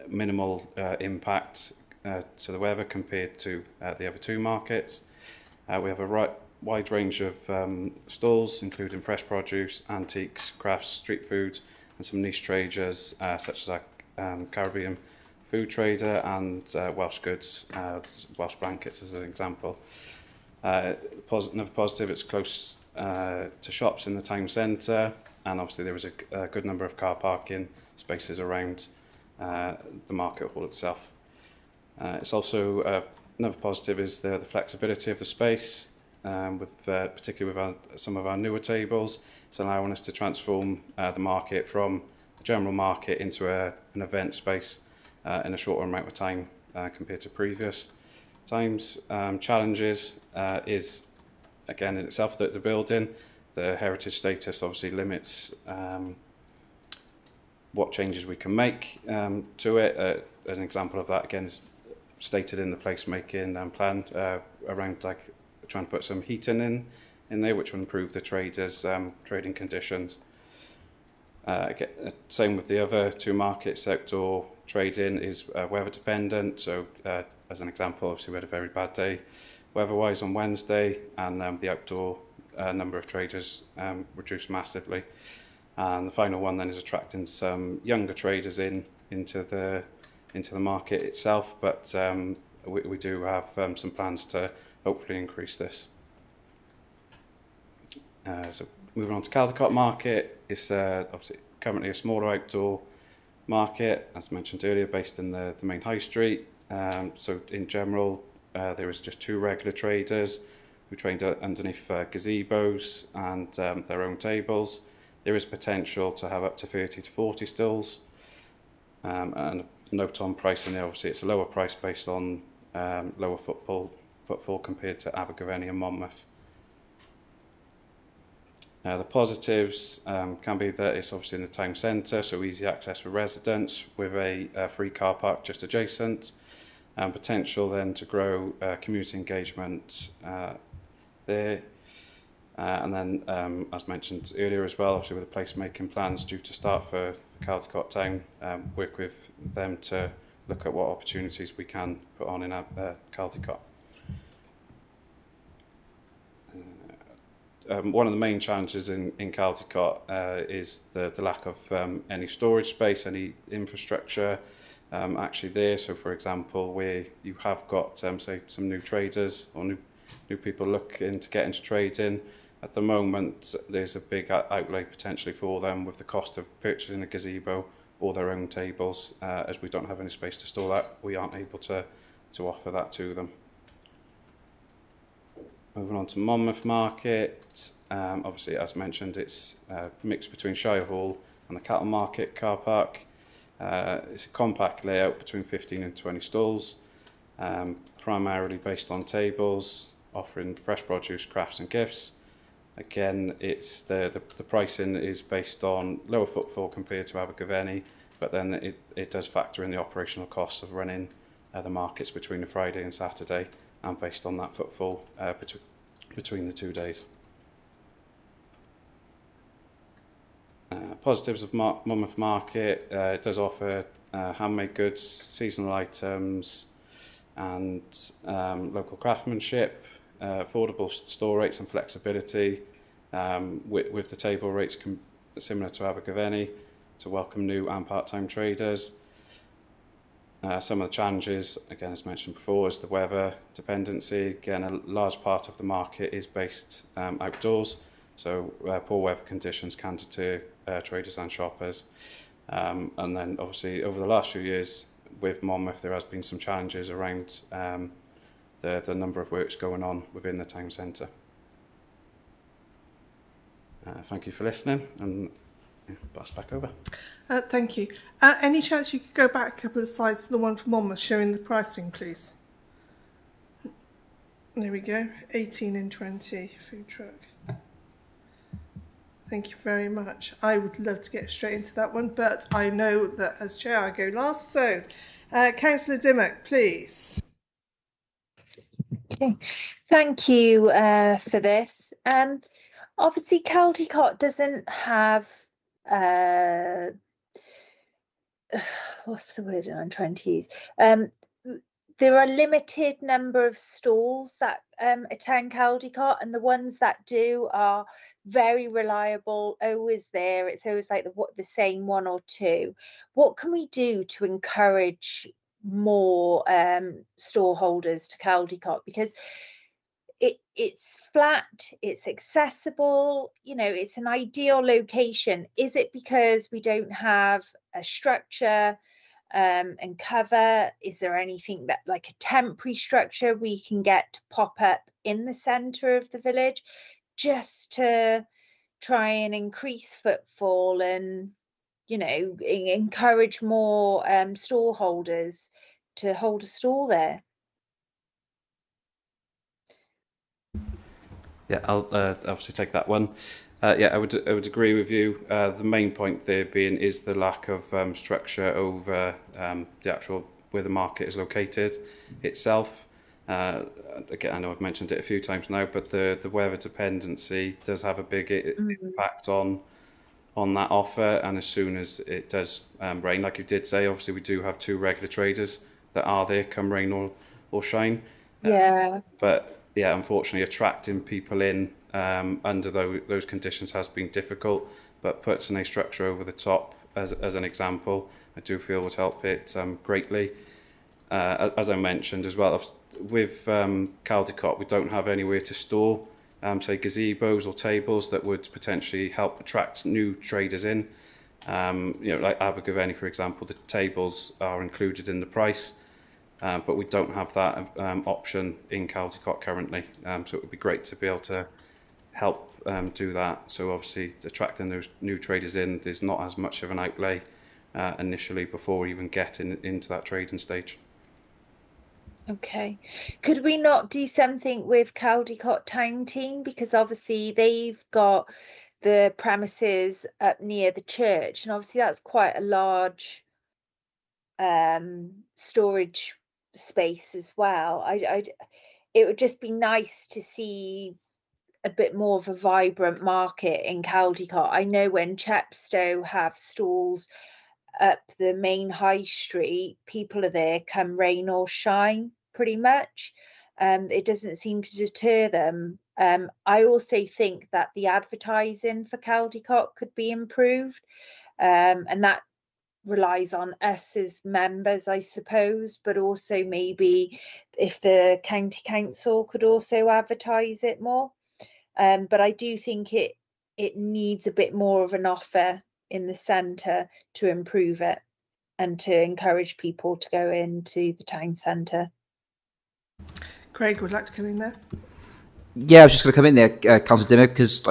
minimal impact to the weather compared to the other two markets. We have a wide range of stalls, including fresh produce, antiques, crafts, street food, and some niche traders, such as our Caribbean food trader and Welsh goods, Welsh blankets as an example. Another positive, it's close to shops in the town centre, and obviously there is a good number of car parking spaces around the Market Hall itself. It's also another positive is the flexibility of the space, particularly with some of our newer tables. It's allowing us to transform the market from a general market into an event space in a shorter amount of time compared to previous times. Challenges is, again, in itself, the building. The heritage status obviously limits what changes we can make to it. As an example of that, again, is stated in the placemaking plan around like trying to put some heating in there, which will improve the traders' trading conditions. Same with the other two markets. Outdoor trading is weather dependent. So as an example, obviously we had a very bad day weather-wise on Wednesday, and the outdoor number of traders reduced massively. And the final one then is attracting some younger traders into the market itself, but we do have some plans to hopefully increase this. So moving on to Caldecott Market, it's obviously currently a smaller outdoor market, as mentioned earlier, based in the main high street. So in general, there is just two regular traders who trade underneath gazebos and their own tables. There is potential to have up to 30 to 40 stalls, and note on pricing there, obviously it's a lower price based on lower footfall compared to Abergavenny and Monmouth. The positives can be that it's obviously in the town centre, so easy access for residents with a free car park just adjacent, and potential then to grow community engagement there. And then, as mentioned earlier as well, obviously with the placemaking plans due to start for Caldecott Town, work with them to look at what opportunities we can put on in Caldecott. One of the main challenges in Caldecott is the lack of any storage space, any infrastructure actually there. So for example, where you have got say some new traders or new people looking to get into trading, at the moment there's a big outlay potentially for them with the cost of purchasing a gazebo or their own tables. As we don't have any space to store that, we aren't able to offer that to them. Moving on to Monmouth Market, obviously as mentioned it's mixed between Shire Hall and the Cattle Market car park. It's a compact layout between 15 and 20 stalls. primarily based on tables, offering fresh produce, crafts and gifts. Again, it's the pricing is based on lower footfall compared to Abergavenny, but then it does factor in the operational costs of running the markets between the Friday and Saturday, and based on that footfall between the 2 days. Positives of Monmouth Market: it does offer handmade goods, seasonal items, and local craftsmanship, affordable store rates and flexibility, with the table rates similar to Abergavenny, to welcome new and part-time traders. Some of the challenges, again, as mentioned before, is the weather dependency. Again, a large part of the market is based outdoors, so poor weather conditions can deter traders and shoppers. And then obviously over the last few years with Monmouth, there has been some challenges around the number of works going on within the town centre. Thank you for listening, and pass back over. Thank you. Any chance you could go back a couple of slides to the one for Monmouth showing the pricing, please? There we go, 18 and 20 food truck. Thank you very much. I would love to get straight into that one, but I know that as chair I go last. So, Councillor Dimmock, please. Okay. Thank you for this. Obviously, Caldecott doesn't have what's the word I'm trying to use? There are a limited number of stalls that attend Caldecott, and the ones that do are very reliable, always there. It's always like the same one or two. What can we do to encourage more store holders to Caldecott? Because it's flat, it's accessible, you know, it's an ideal location. Is it because we don't have a structure and cover? Is there anything that, like a temporary structure we can get to pop up in the centre of the village just to try and increase footfall and, you know, encourage more store holders to hold a stall there? Yeah, I'll obviously take that one. Yeah, I would agree with you. The main point there being is the lack of structure over the actual where the market is located itself. Again, I know I've mentioned it a few times now, but the weather dependency does have a big impact on that offer. And as soon as it does rain, like you did say, obviously we do have two regular traders that are there come rain or shine. Yeah. But yeah, unfortunately, attracting people in under those conditions has been difficult. But putting a structure over the top, as an example, I do feel would help it greatly. As I mentioned as well, with Caldecott, we don't have anywhere to store, say, gazebos or tables that would potentially help attract new traders in. You know, like Abergavenny, for example, the tables are included in the price. But we don't have that option in Caldecott currently, so it would be great to be able to help do that. So obviously attracting those new traders in, there's not as much of an outlay initially before even getting into that trading stage. Okay. Could we not do something with Caldecott Town Team? Because obviously they've got the premises up near the church, and obviously that's quite a large storage space as well. It would just be nice to see a bit more of a vibrant market in Caldecott. I know when Chepstow have stalls up the main high street, people are there come rain or shine, pretty much. It doesn't seem to deter them. I also think that the advertising for Caldecott could be improved, and that relies on us as members, I suppose, but also maybe if the county council could also advertise it more. But I do think it needs a bit more of an offer in the centre to improve it and to encourage people to go into the town centre. Craig would like to come in there. Yeah, I was just going to come in there, Councillor Dimmock, because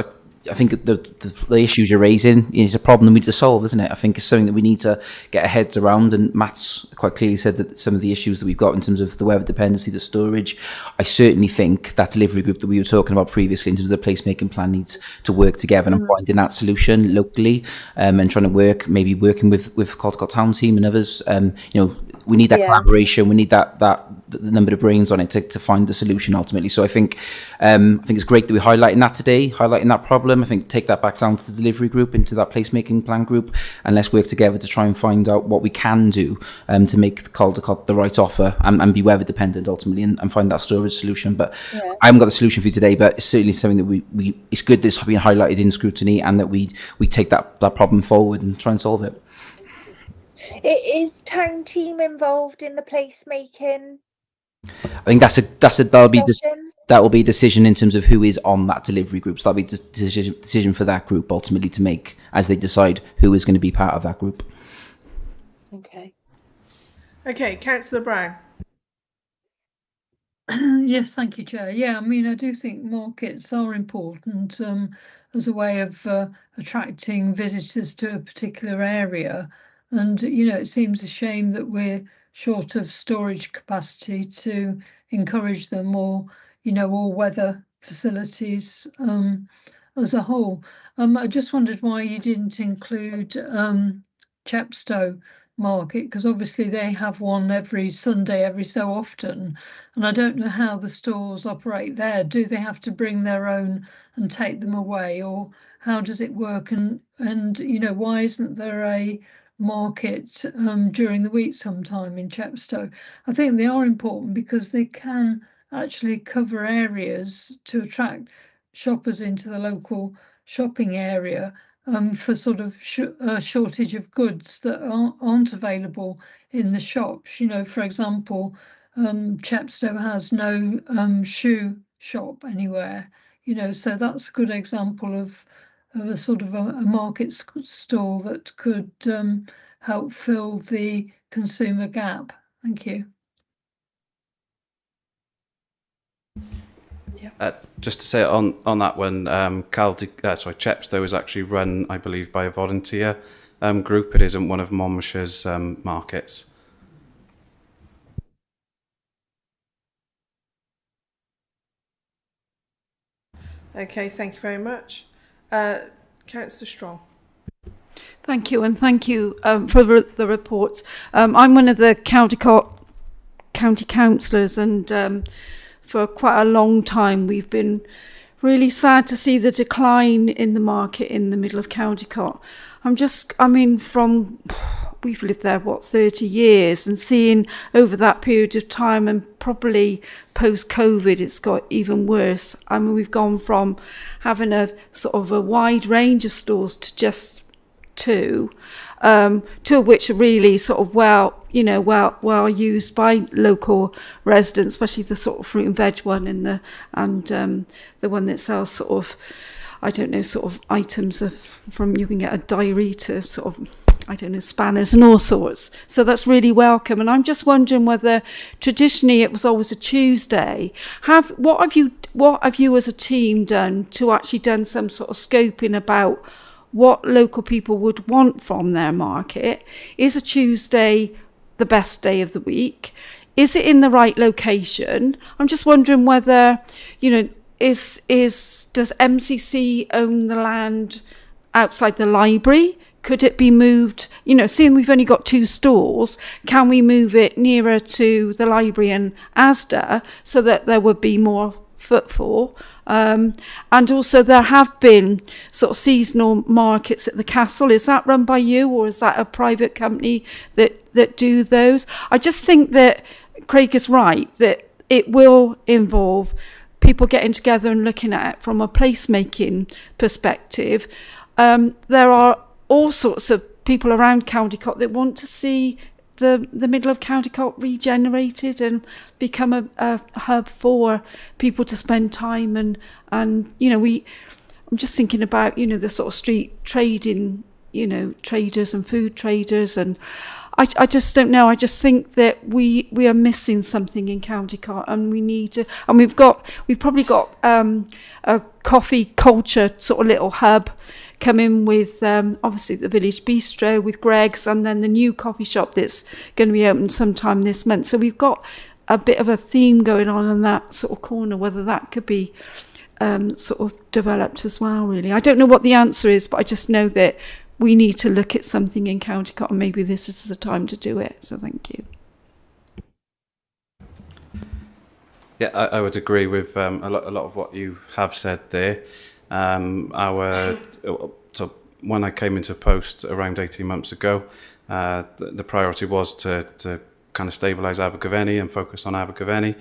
I think the issues you're raising is a problem we need to solve, isn't it? I think it's something that we need to get our heads around, and Matt's quite clearly said that some of the issues that we've got in terms of the weather dependency, the storage, I certainly think that delivery group that we were talking about previously in terms of the placemaking plan needs to work together and finding that solution locally, and trying to working with Caldecott Town team and others. We need that collaboration. We need that the number of brains on it to find the solution ultimately. So I think it's great that we're highlighting that today, highlighting that problem. I think take that back down to the delivery group, into that placemaking plan group, and let's work together to try and find out what we can do to make Caldecott the right offer and be weather dependent ultimately, and find that storage solution. But I haven't got the solution for you today, but it's certainly something that it's good that it's been highlighted in Scrutiny, and that we take that problem forward and try and solve it. Is town team involved in the placemaking? I think that will be a decision in terms of who is on that delivery group. So that'll be the decision for that group ultimately to make as they decide who is going to be part of that group. Okay, Councillor Brown. Yes, thank you, Chair. Yeah, I mean, I do think markets are important as a way of attracting visitors to a particular area. And, it seems a shame that we're short of storage capacity to encourage them, or, all weather facilities as a whole. I just wondered why you didn't include Chepstow Market, because obviously they have one every Sunday, every so often. And I don't know how the stores operate there. Do they have to bring their own and take them away, or how does it work? And why isn't there a market during the week sometime in Chepstow? I think they are important because they can actually cover areas to attract shoppers into the local shopping area for sort of shortage of goods that aren't available in the shops. For example, Chepstow has no shoe shop anywhere, so that's a good example of a sort of a market stall that could help fill the consumer gap. Thank you. Just to say on that one, Chepstow is actually run, I believe, by a volunteer group. It isn't one of Monmouthshire's markets. Okay, thank you very much. Councillor Strong. Thank you, and thank you for the reports. I'm one of the Caldecott County Councillors, and for quite a long time we've been really sad to see the decline in the market in the middle of Caldecott. We've lived there, 30 years, and seeing over that period of time, and probably post-COVID, it's got even worse. We've gone from having a sort of a wide range of stores to just two of which are really sort of well used by local residents, especially the sort of fruit and veg one and the one that sells sort of, I don't know, sort of items from you can get a diary to sort of, I don't know, spanners and all sorts. So that's really welcome. And I'm just wondering whether traditionally it was always a Tuesday. What have you as a team done to actually done some sort of scoping about what local people would want from their market? Is a Tuesday the best day of the week? Is it in the right location? I'm just wondering whether, does MCC own the land outside the library? Could it be moved, seeing we've only got two stores, can we move it nearer to the library and Asda so that there would be more footfall? And also there have been sort of seasonal markets at the castle. Is that run by you, or is that a private company that do those? I just think that Craig is right, that it will involve people getting together and looking at it from a placemaking perspective. There are all sorts of people around Caldecott that want to see the middle of Caldecott regenerated and become a hub for people to spend time and I'm just thinking about the sort of street trading, traders and food traders, and I just don't know. I just think that we are missing something in County Cart, and we need to. And we've probably got a coffee culture sort of little hub coming with obviously the Village Bistro with Greg's, and then the new coffee shop that's going to be open sometime this month. So we've got a bit of a theme going on in that sort of corner. Whether that could be sort of developed as well. Really, I don't know what the answer is, but I just know that we need to look at something in County Cart, and maybe this is the time to do it. So thank you. Yeah, I would agree with a lot of what you have said there. So when I came into post around 18 months ago, the priority was to kind of stabilise Abergavenny and focus on Abergavenny.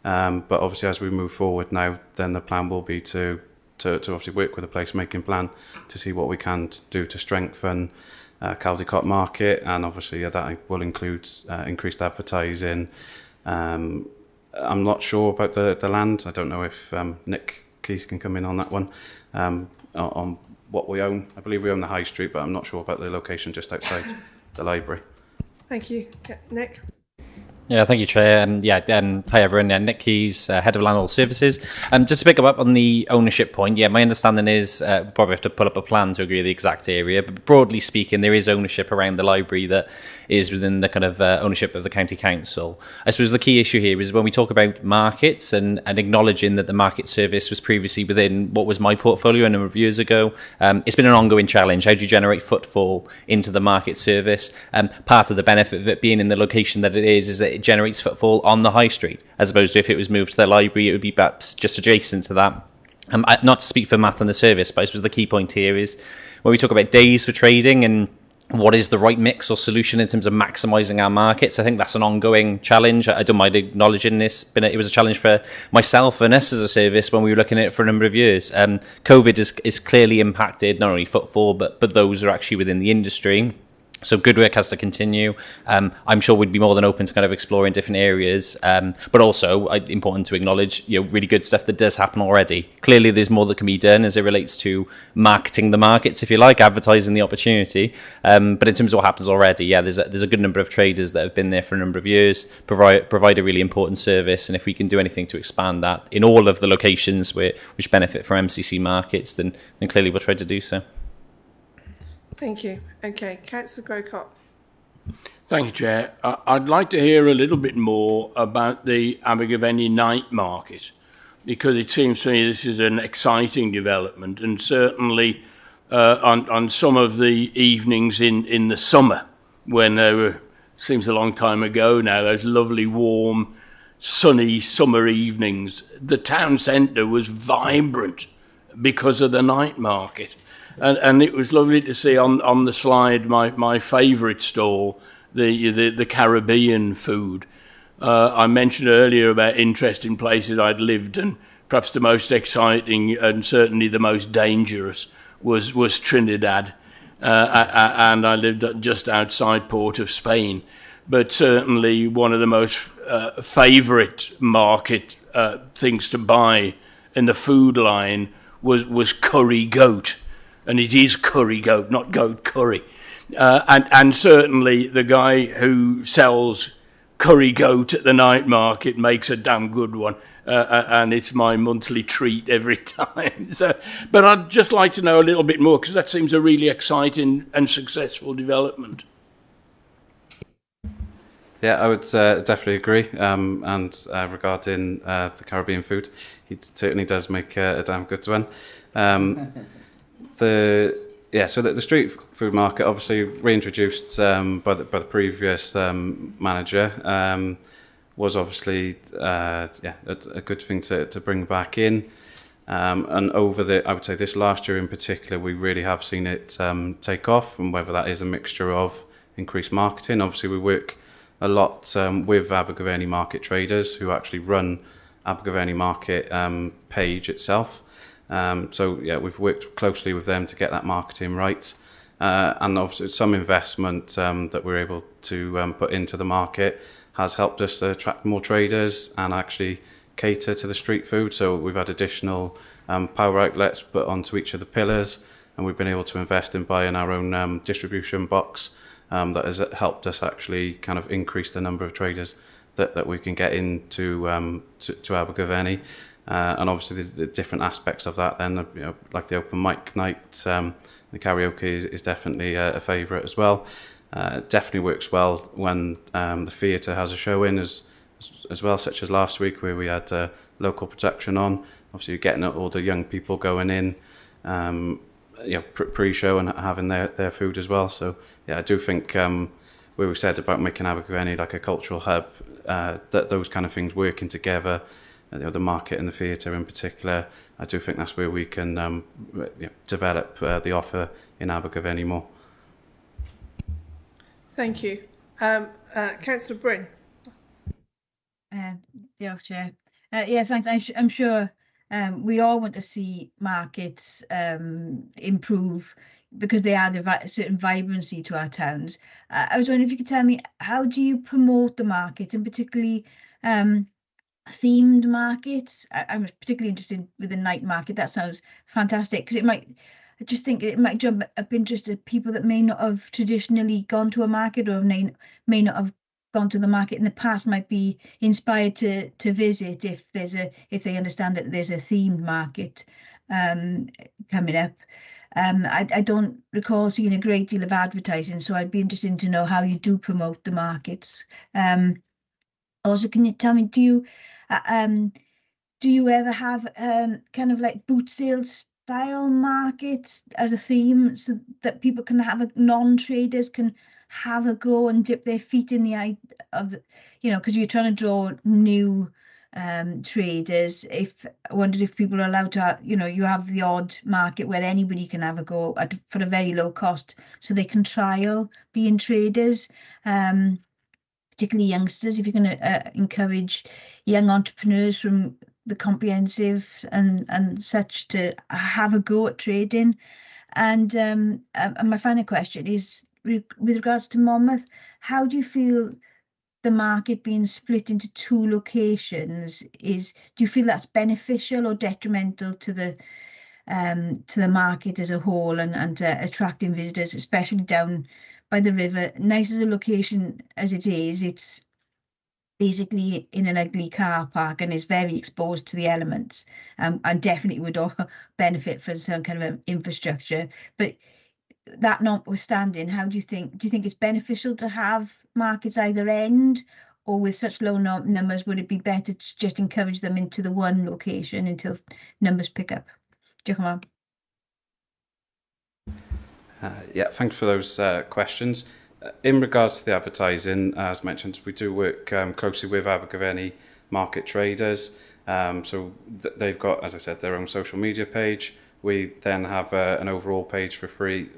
But obviously, as we move forward now, then the plan will be to obviously work with the placemaking plan to see what we can do to strengthen Caldicott market, and obviously that will include increased advertising. I'm not sure about the land. I don't know if Nick Keys can come in on that one, on what we own. I believe we own the High Street, but I'm not sure about the location just outside the library. Thank you. Yeah, Nick? Yeah, thank you, Chair. Hi everyone. Nick Keys, Head of Landlord Services. Just to pick up on the ownership point, my understanding is probably have to pull up a plan to agree with the exact area, but broadly speaking, there is ownership around the library that is within the kind of ownership of the County Council. I suppose the key issue here is when we talk about markets and acknowledging that the market service was previously within what was my portfolio a number of years ago, it's been an ongoing challenge. How do you generate footfall into the market service? Part of the benefit of it being in the location that it is that it generates footfall on the high street, as opposed to if it was moved to the library, it would be perhaps just adjacent to that. Not to speak for Matt and the service, but I suppose the key point here is when we talk about days for trading and what is the right mix or solution in terms of maximising our markets, I think that's an ongoing challenge. I don't mind acknowledging this, but it was a challenge for myself and us as a service when we were looking at it for a number of years. COVID is clearly impacted not only footfall, but those who are actually within the industry. So good work has to continue. I'm sure we'd be more than open to kind of exploring different areas, but also important to acknowledge, really good stuff that does happen already. Clearly, there's more that can be done as it relates to marketing the markets, if you like, advertising the opportunity. But in terms of what happens already, there's a good number of traders that have been there for a number of years, provide a really important service, and if we can do anything to expand that in all of the locations which benefit from MCC markets, then clearly we'll try to do so. Thank you. Okay, Councillor Grocott. Thank you, Chair. I'd like to hear a little bit more about the Abergavenny night market, because it seems to me this is an exciting development, and certainly on some of the evenings in the summer, when there were, seems a long time ago now, those lovely warm sunny summer evenings, the town centre was vibrant because of the night market. And it was lovely to see on the slide my favourite stall, the Caribbean food. I mentioned earlier about interesting places I'd lived, and perhaps the most exciting and certainly the most dangerous was Trinidad, and I lived just outside Port of Spain. But certainly one of the most favourite market things to buy in the food line was curry goat. And it is curry goat, not goat curry. And certainly the guy who sells curry goat at the night market makes a damn good one. And it's my monthly treat every time. But I'd just like to know a little bit more, because that seems a really exciting and successful development. Yeah, I would definitely agree. And regarding the Caribbean food, he certainly does make a damn good one. So the street food market, obviously reintroduced by the previous manager, was obviously a good thing to bring back in. And I would say this last year in particular, we really have seen it take off, and whether that is a mixture of increased marketing. Obviously, we work a lot with Abergavenny market traders who actually run Abergavenny market page itself. We've worked closely with them to get that marketing right, and obviously some investment that we're able to put into the market has helped us to attract more traders and actually cater to the street food. So we've had additional power outlets put onto each of the pillars, and we've been able to invest in buying our own distribution box that has helped us actually kind of increase the number of traders that we can get into to Abergavenny. And obviously there's the different aspects of that then, like the open mic night, the karaoke is definitely a favourite as well. It definitely works well when the theatre has a show in as well, such as last week where we had local production on. Obviously you're getting all the young people going in, pre-show and having their food as well. So yeah, I do think where we said about making Abergavenny like a cultural hub, that those kind of things working together, the market and the theatre in particular, I do think that's where we can develop the offer in Abergavenny more. Thank you. Councillor Bryn. Yeah, Chair. Yeah, thanks. I'm sure we all want to see markets improve because they add a certain vibrancy to our towns. I was wondering if you could tell me, how do you promote the market, and particularly themed markets? I'm particularly interested with the night market. That sounds fantastic, because I just think it might jump up interest to people that may not have traditionally gone to a market, or may not have gone to the market in the past, might be inspired to visit if they understand that there's a themed market coming up. I don't recall seeing a great deal of advertising, so I'd be interested to know how you do promote the markets. Also, can you tell me, do you ever have kind of like boot sale style markets as a theme, so that people can non-traders can have a go and dip their feet in the eye of the, because you're trying to draw new traders. I wondered if people are allowed to, you have the odd market where anybody can have a go for a very low cost, so they can trial being traders. Particularly youngsters, if you're going to encourage young entrepreneurs from the comprehensive and such to have a go at trading. And my final question is, with regards to Monmouth, how do you feel the market being split into two locations do you feel that's beneficial or detrimental to the market as a whole, and attracting visitors, especially down by the river? Nice as a location as it is, it's basically in an ugly car park and is very exposed to the elements, and definitely would benefit from some kind of infrastructure. But that notwithstanding, how do you think it's beneficial to have markets either end, or with such low numbers, would it be better to just encourage them into the one location until numbers pick up? Diolch yn fawr. Yeah, thanks for those questions. In regards to the advertising, as mentioned, we do work closely with Abergavenny market traders. So they've got, as I said, their own social media page. We then have an overall page for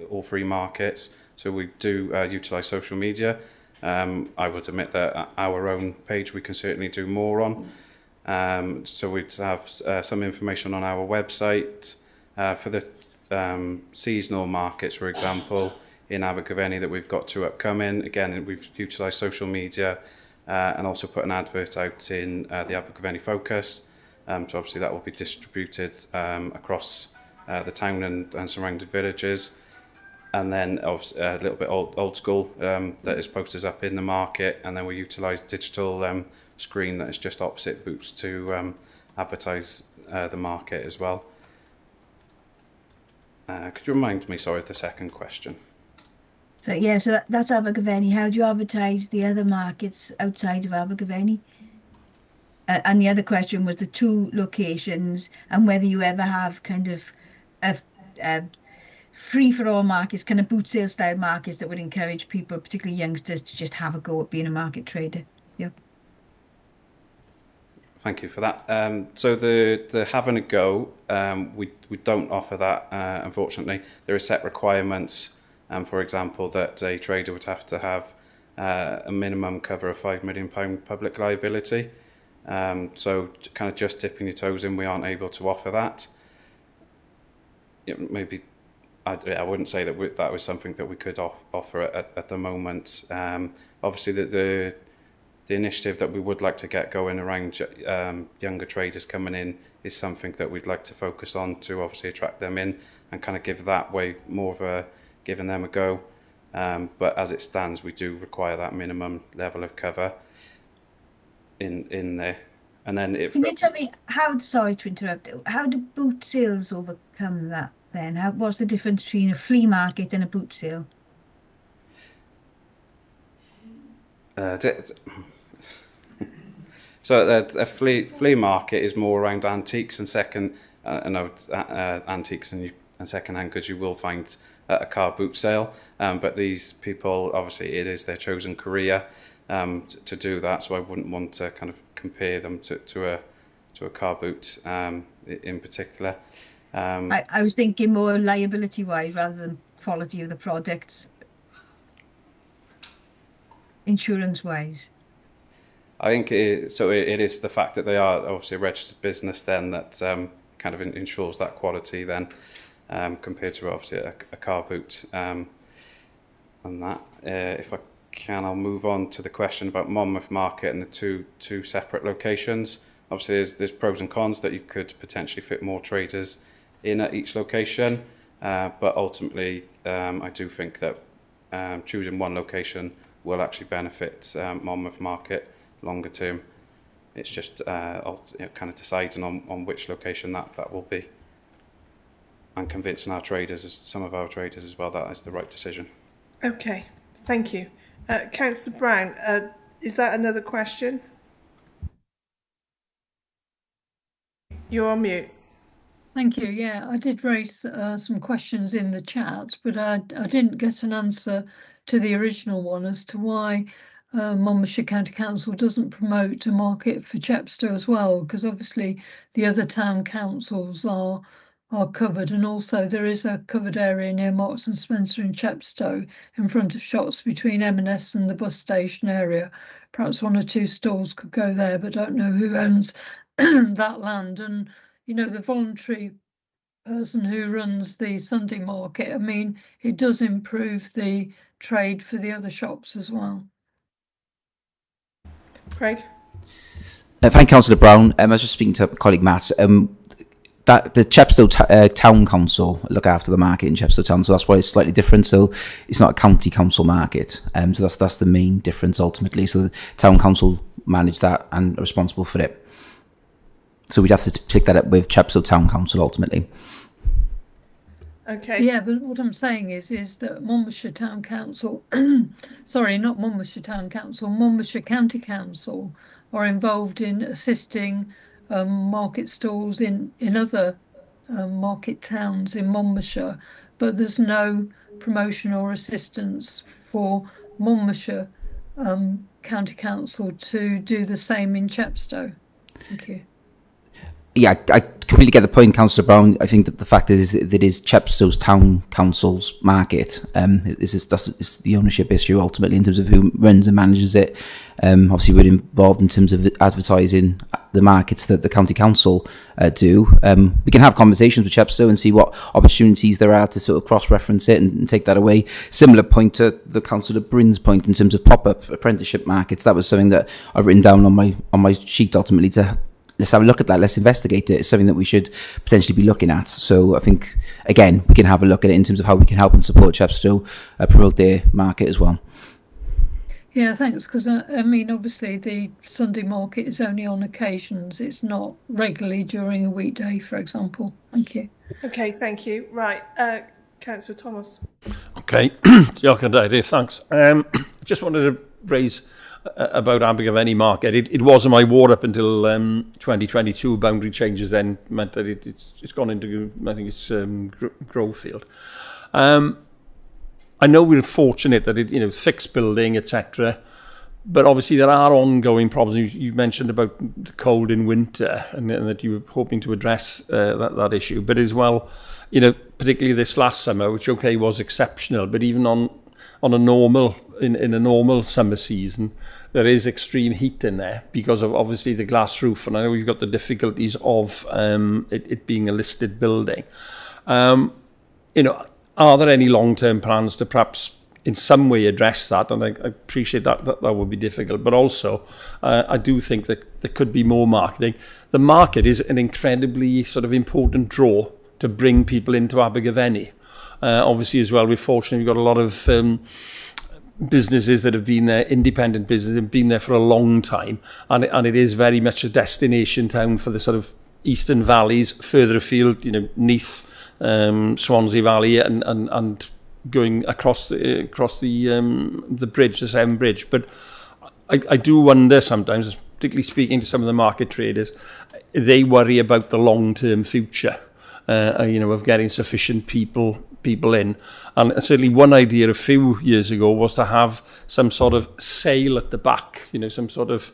all three markets. So we do utilise social media. I would admit that our own page we can certainly do more on. So we'd have some information on our website for the seasonal markets, for example, in Abergavenny that we've got two upcoming. Again, we've utilised social media and also put an advert out in the Abergavenny Focus. So obviously that will be distributed across the town and surrounding villages. And then obviously a little bit old school, that is posters up in the market, and then we utilise digital screen that is just opposite booths to advertise the market as well. Could you remind me, sorry, of the second question? So yeah, so that's Abergavenny. How do you advertise the other markets outside of Abergavenny? And the other question was the two locations, and whether you ever have kind of a free-for-all markets, kind of boot sale style markets that would encourage people, particularly youngsters, to just have a go at being a market trader. Yeah. Thank you for that. So the having a go, we don't offer that, unfortunately. There are set requirements, for example, that a trader would have to have a minimum cover of £5 million public liability. So kind of just dipping your toes in, we aren't able to offer that. Maybe I wouldn't say that that was something that we could offer at the moment. Obviously, the initiative that we would like to get going around younger traders coming in is something that we'd like to focus on to obviously attract them in and kind of give that way more of a giving them a go. But as it stands, we do require that minimum level of cover in there. And then if Can you tell me how, sorry to interrupt, how do boot sales overcome that then? What's the difference between a flea market and a boot sale? So a flea market is more around antiques and antiques and second-hand goods you will find at a car boot sale. But these people, obviously, it is their chosen career to do that. So I wouldn't want to kind of compare them to a car boot in particular. I was thinking more liability-wise rather than quality of the products, insurance-wise. I think it is the fact that they are obviously a registered business then that kind of ensures that quality then compared to obviously a car boot. And that, if I can, I'll move on to the question about Monmouth Market and the two separate locations. Obviously there's pros and cons that you could potentially fit more traders in at each location, but ultimately I do think that choosing one location will actually benefit Monmouth Market longer term. It's just kind of deciding on which location that will be, and convincing our traders, some of our traders as well, that is the right decision. Okay, thank you. Councillor Brown, is that another question? You're on mute. Thank you. Yeah, I did raise some questions in the chat, but I didn't get an answer to the original one as to why Monmouthshire County Council doesn't promote a market for Chepstow as well, because obviously the other town councils are covered, and also there is a covered area near Marks and Spencer in Chepstow in front of shops between M&S and the bus station area. Perhaps one or two stalls could go there, but don't know who owns that land. And you know, the voluntary person who runs the Sunday market, I mean, it does improve the trade for the other shops as well. Craig? Thank you, Councillor Brown. I was just speaking to colleague Matt. That the Chepstow Town Council look after the market in Chepstow Town, so that's why it's slightly different. So it's not a county council market, so that's the main difference ultimately. So the Town Council manage that and are responsible for it. So we'd have to pick that up with Chepstow Town Council ultimately. Okay. Yeah, but what I'm saying is that Monmouthshire Town Council, sorry, not Monmouthshire Town Council, Monmouthshire County Council are involved in assisting market stalls in other market towns in Monmouthshire, but there's no promotion or assistance for Monmouthshire County Council to do the same in Chepstow. Thank you. Yeah, I completely get the point, Councillor Brown. I think that the fact is that it is Chepstow's Town Council's market. It's the ownership issue ultimately in terms of who runs and manages it. Obviously, we're involved in terms of advertising the markets that the County Council do. We can have conversations with Chepstow and see what opportunities there are to sort of cross-reference it and take that away. Similar point to the Councillor Bryn's point in terms of pop-up apprenticeship markets. That was something that I've written down on my sheet ultimately to. Let's have a look at that. Let's investigate it. It's something that we should potentially be looking at. So I think, again, we can have a look at it in terms of how we can help and support Chepstow promote their market as well. Yeah, thanks. Because I mean, obviously, the Sunday market is only on occasions. It's not regularly during a weekday, for example. Thank you. Okay, thank you. Right, Councillor Thomas. Okay, thanks. I just wanted to raise about Abergavenny Market. It wasn't my ward up until 2022. Boundary changes then meant that it's gone into, I think it's Grovefield. I know we're fortunate that it fixed building, etc. But obviously there are ongoing problems. You mentioned about the cold in winter and that you were hoping to address that issue. But as well, particularly this last summer, which was exceptional, but even on a normal in a normal summer season, there is extreme heat in there because of obviously the glass roof, and I know you've got the difficulties of it being a listed building. Are there any long-term plans to perhaps in some way address that? And I appreciate that would be difficult, but also I do think that there could be more marketing. The market is an incredibly sort of important draw to bring people into Abergavenny. Obviously, as well, we're fortunate we've got a lot of businesses that have been there, independent businesses, have been there for a long time, and it is very much a destination town for the sort of eastern valleys, further afield, you know, Neath, Swansea Valley, and going across the bridge, the Severn Bridge. But I do wonder sometimes, particularly speaking to some of the market traders, they worry about the long-term future, you know, of getting sufficient people in. And certainly one idea a few years ago was to have some sort of sail at the back, you know, some sort of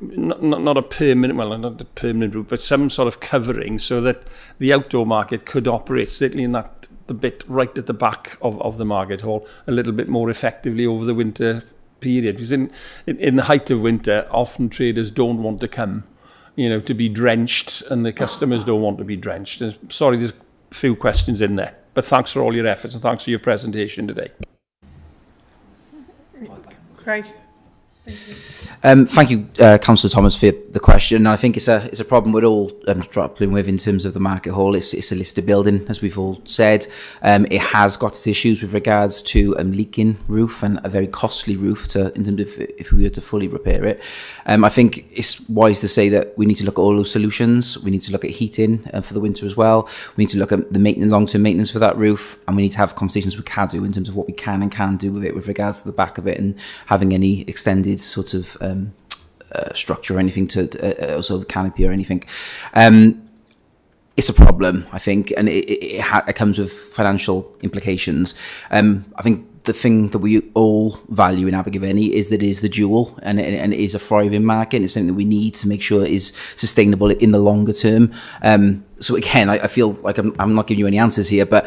not a permanent, well, not a permanent route, but some sort of covering so that the outdoor market could operate, certainly in the bit right at the back of the market hall, a little bit more effectively over the winter period. Because in the height of winter, often traders don't want to come, you know, to be drenched, and the customers don't want to be drenched. And sorry, there's a few questions in there, but thanks for all your efforts and thanks for your presentation today. Craig. Thank you, Councillor Thomas, for the question. I think it's a problem we're all grappling with in terms of the market hall. It's a listed building, as we've all said. It has got its issues with regards to leaking roof, and a very costly roof in terms of if we were to fully repair it. I think it's wise to say that we need to look at all those solutions. We need to look at heating for the winter as well. We need to look at the long-term maintenance for that roof, and we need to have conversations with CADU in terms of what we can and can't do with it with regards to the back of it, and having any extended sort of structure or anything to sort of canopy or anything. It's a problem, I think, and it comes with financial implications. I think the thing that we all value in Abergavenny is that it is the jewel, and it is a thriving market, and it's something that we need to make sure is sustainable in the longer term. So again, I feel like I'm not giving you any answers here, but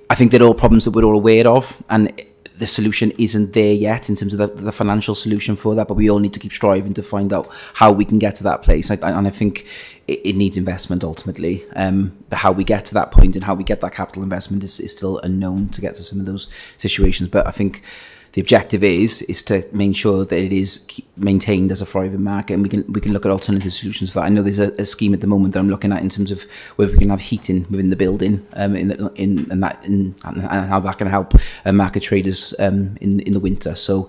I think they're all problems that we're all aware of, and the solution isn't there yet in terms of the financial solution for that, but we all need to keep striving to find out how we can get to that place. And I think it needs investment ultimately. But how we get to that point and how we get that capital investment is still unknown to get to some of those situations. But I think the objective is to make sure that it is maintained as a thriving market, and we can look at alternative solutions for that. I know there's a scheme at the moment that I'm looking at in terms of whether we can have heating within the building, and how that can help market traders in the winter. So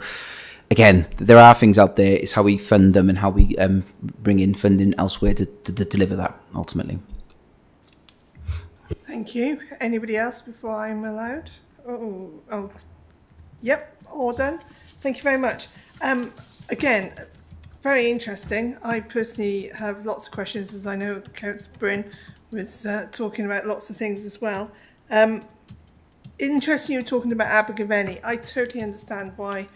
again, there are things out there. It's how we fund them and how we bring in funding elsewhere to deliver that ultimately. Thank you. Anybody else before I'm allowed? Oh. Yep, all done. Thank you very much. Again, very interesting. I personally have lots of questions, as I know Councillor Bryn was talking about lots of things as well. Interesting you were talking about Abergavenny. I totally understand why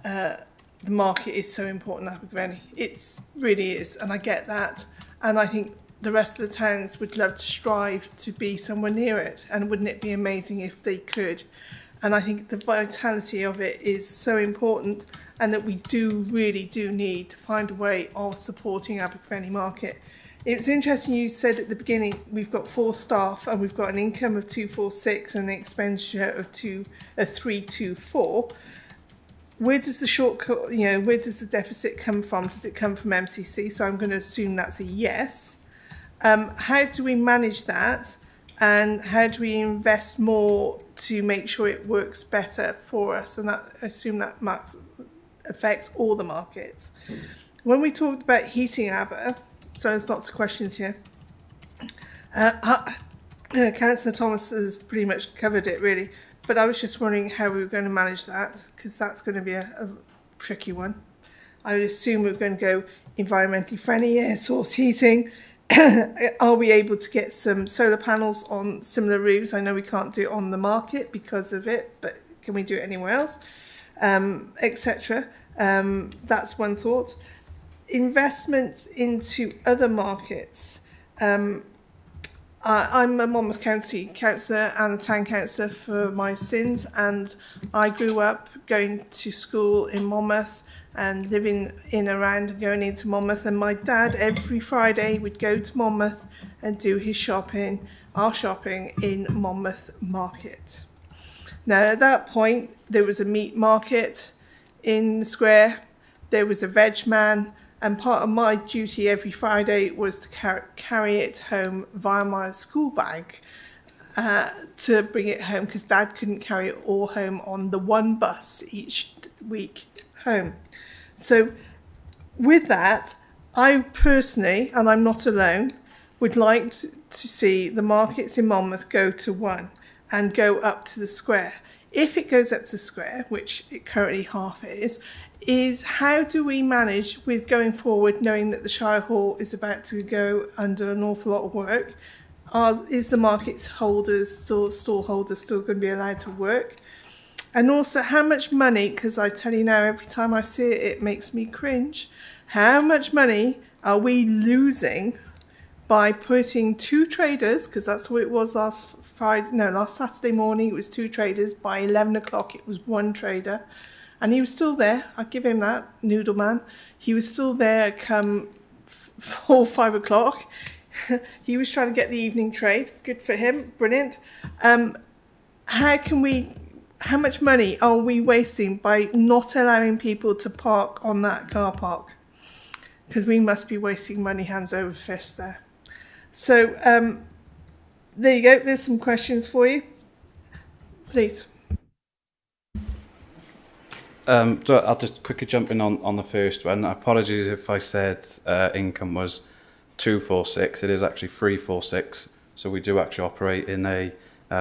the market is so important in Abergavenny. It really is, and I get that. And I think the rest of the towns would love to strive to be somewhere near it. And wouldn't it be amazing if they could? And I think the vitality of it is so important, and that we really do need to find a way of supporting Abergavenny market. It was interesting you said at the beginning, we've got 4 staff and we've got an income of 246 and an expenditure of 324. Where does the shortcut, where does the deficit come from? Does it come from MCC? So I'm going to assume that's a yes. How do we manage that? And how do we invest more to make sure it works better for us? And that, I assume that affects all the markets. When we talked about heating Aber, so there's lots of questions here. Councillor Thomas has pretty much covered it really, but I was just wondering how we were going to manage that, because that's going to be a tricky one. I would assume we're going to go environmentally friendly air source heating. Are we able to get some solar panels on similar roofs? I know we can't do it on the market because of it, but can we do it anywhere else, etc. That's one thought. Investment into other markets. I'm a Monmouth County councillor and a town councillor for my sins, and I grew up going to school in Monmouth and living in around and going into Monmouth, and my dad every Friday would go to Monmouth and do his shopping, our shopping in Monmouth Market. Now at that point there was a meat market in the square, there was a veg man, and part of my duty every Friday was to carry it home via my school bag. to bring it home because Dad couldn't carry it all home on the one bus each week home. So with that, I personally, and I'm not alone, would like to see the markets in Monmouth go to 1 and go up to the square. If it goes up to the square, which it currently half is how do we manage with going forward, knowing that the Shire Hall is about to go under an awful lot of work? Is the markets holders, stall holders, still going to be allowed to work? And also, how much money, because I tell you now, every time I see it, it makes me cringe. How much money are we losing by putting 2 traders, because that's what it was last Saturday morning, it was 2 traders. By 11 o'clock, it was 1 trader. And he was still there. I'll give him that, Noodle Man. He was still there come 4, 5 o'clock. He was trying to get the evening trade. Good for him. Brilliant. How much money are we wasting by not allowing people to park on that car park? Because we must be wasting money hands over fist there. So there you go. There's some questions for you. Please. So I'll just quickly jump in on the first one. Apologies if I said income was 246. It is actually 346. So we do actually operate in a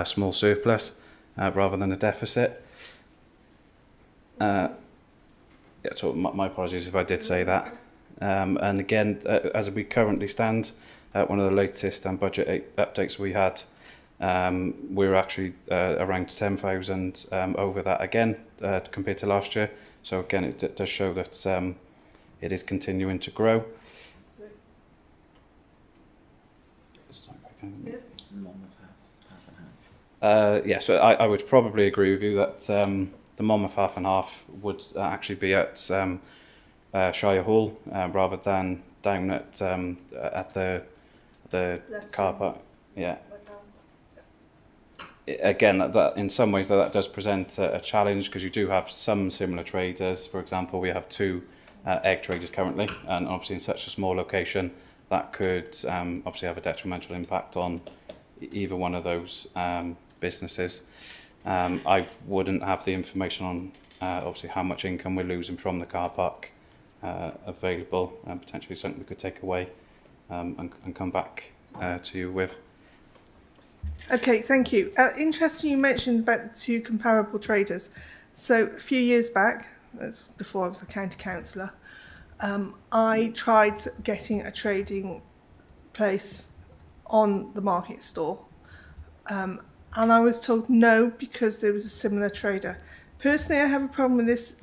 small surplus rather than a deficit. Yeah, so my apologies if I did say that. And again, as we currently stand, one of the latest budget updates we had, we're actually around 10,000 over that again compared to last year. So again, it does show that it is continuing to grow. Yeah, so I would probably agree with you that the Monmouth half and half would actually be at Shire Hall rather than down at the car park. Yeah. Again, that in some ways that does present a challenge because you do have some similar traders. For example, we have 2 egg traders currently, and obviously in such a small location, that could obviously have a detrimental impact on either one of those businesses. I wouldn't have the information on obviously how much income we're losing from the car park available, and potentially something we could take away and come back to you with. Okay, thank you. Interesting you mentioned about the 2 comparable traders. So a few years back, that's before I was a county councillor, I tried getting a trading place on the market stall. And I was told no because there was a similar trader. Personally, I have a problem with this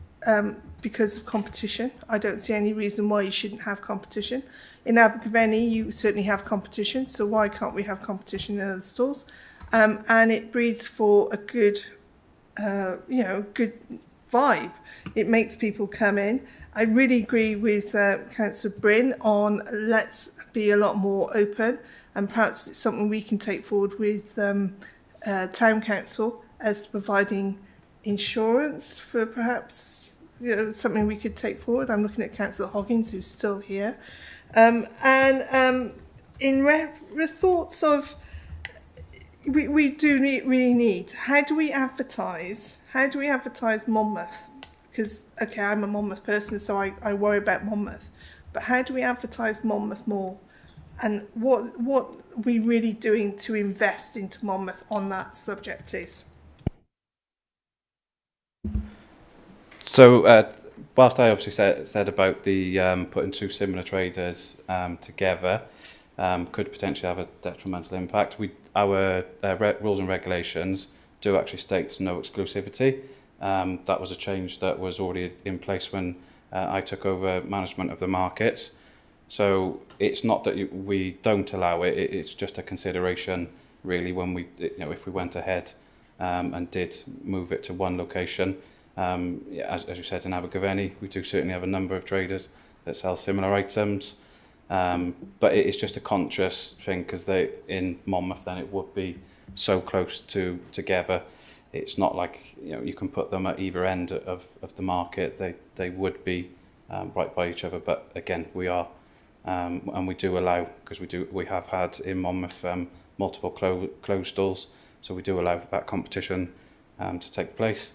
because of competition. I don't see any reason why you shouldn't have competition. In Abergavenny, you certainly have competition, so why can't we have competition in other stores? And it breeds for a good, good vibe. It makes people come in. I really agree with Councillor Bryn on let's be a lot more open, and perhaps it's something we can take forward with Town Council as providing insurance for perhaps something we could take forward. I'm looking at Councillor Hoggins, who's still here. In thoughts of, we do really need, how do we advertise Monmouth? Because, okay, I'm a Monmouth person, so I worry about Monmouth. But how do we advertise Monmouth more? And what are we really doing to invest into Monmouth on that subject, please? So, whilst I obviously said about the putting 2 similar traders together could potentially have a detrimental impact, our rules and regulations do actually state no exclusivity. That was a change that was already in place when I took over management of the markets. So it's not that we don't allow it; it's just a consideration, really, when we, if we went ahead and did move it to one location. As you said, in Abergavenny, we do certainly have a number of traders that sell similar items, but it's just a conscious thing because they in Monmouth, then it would be so close together. It's not like you can put them at either end of the market. They would be right by each other. But again, we are and we do allow, because we have had in Monmouth multiple closed stalls. So we do allow that competition to take place.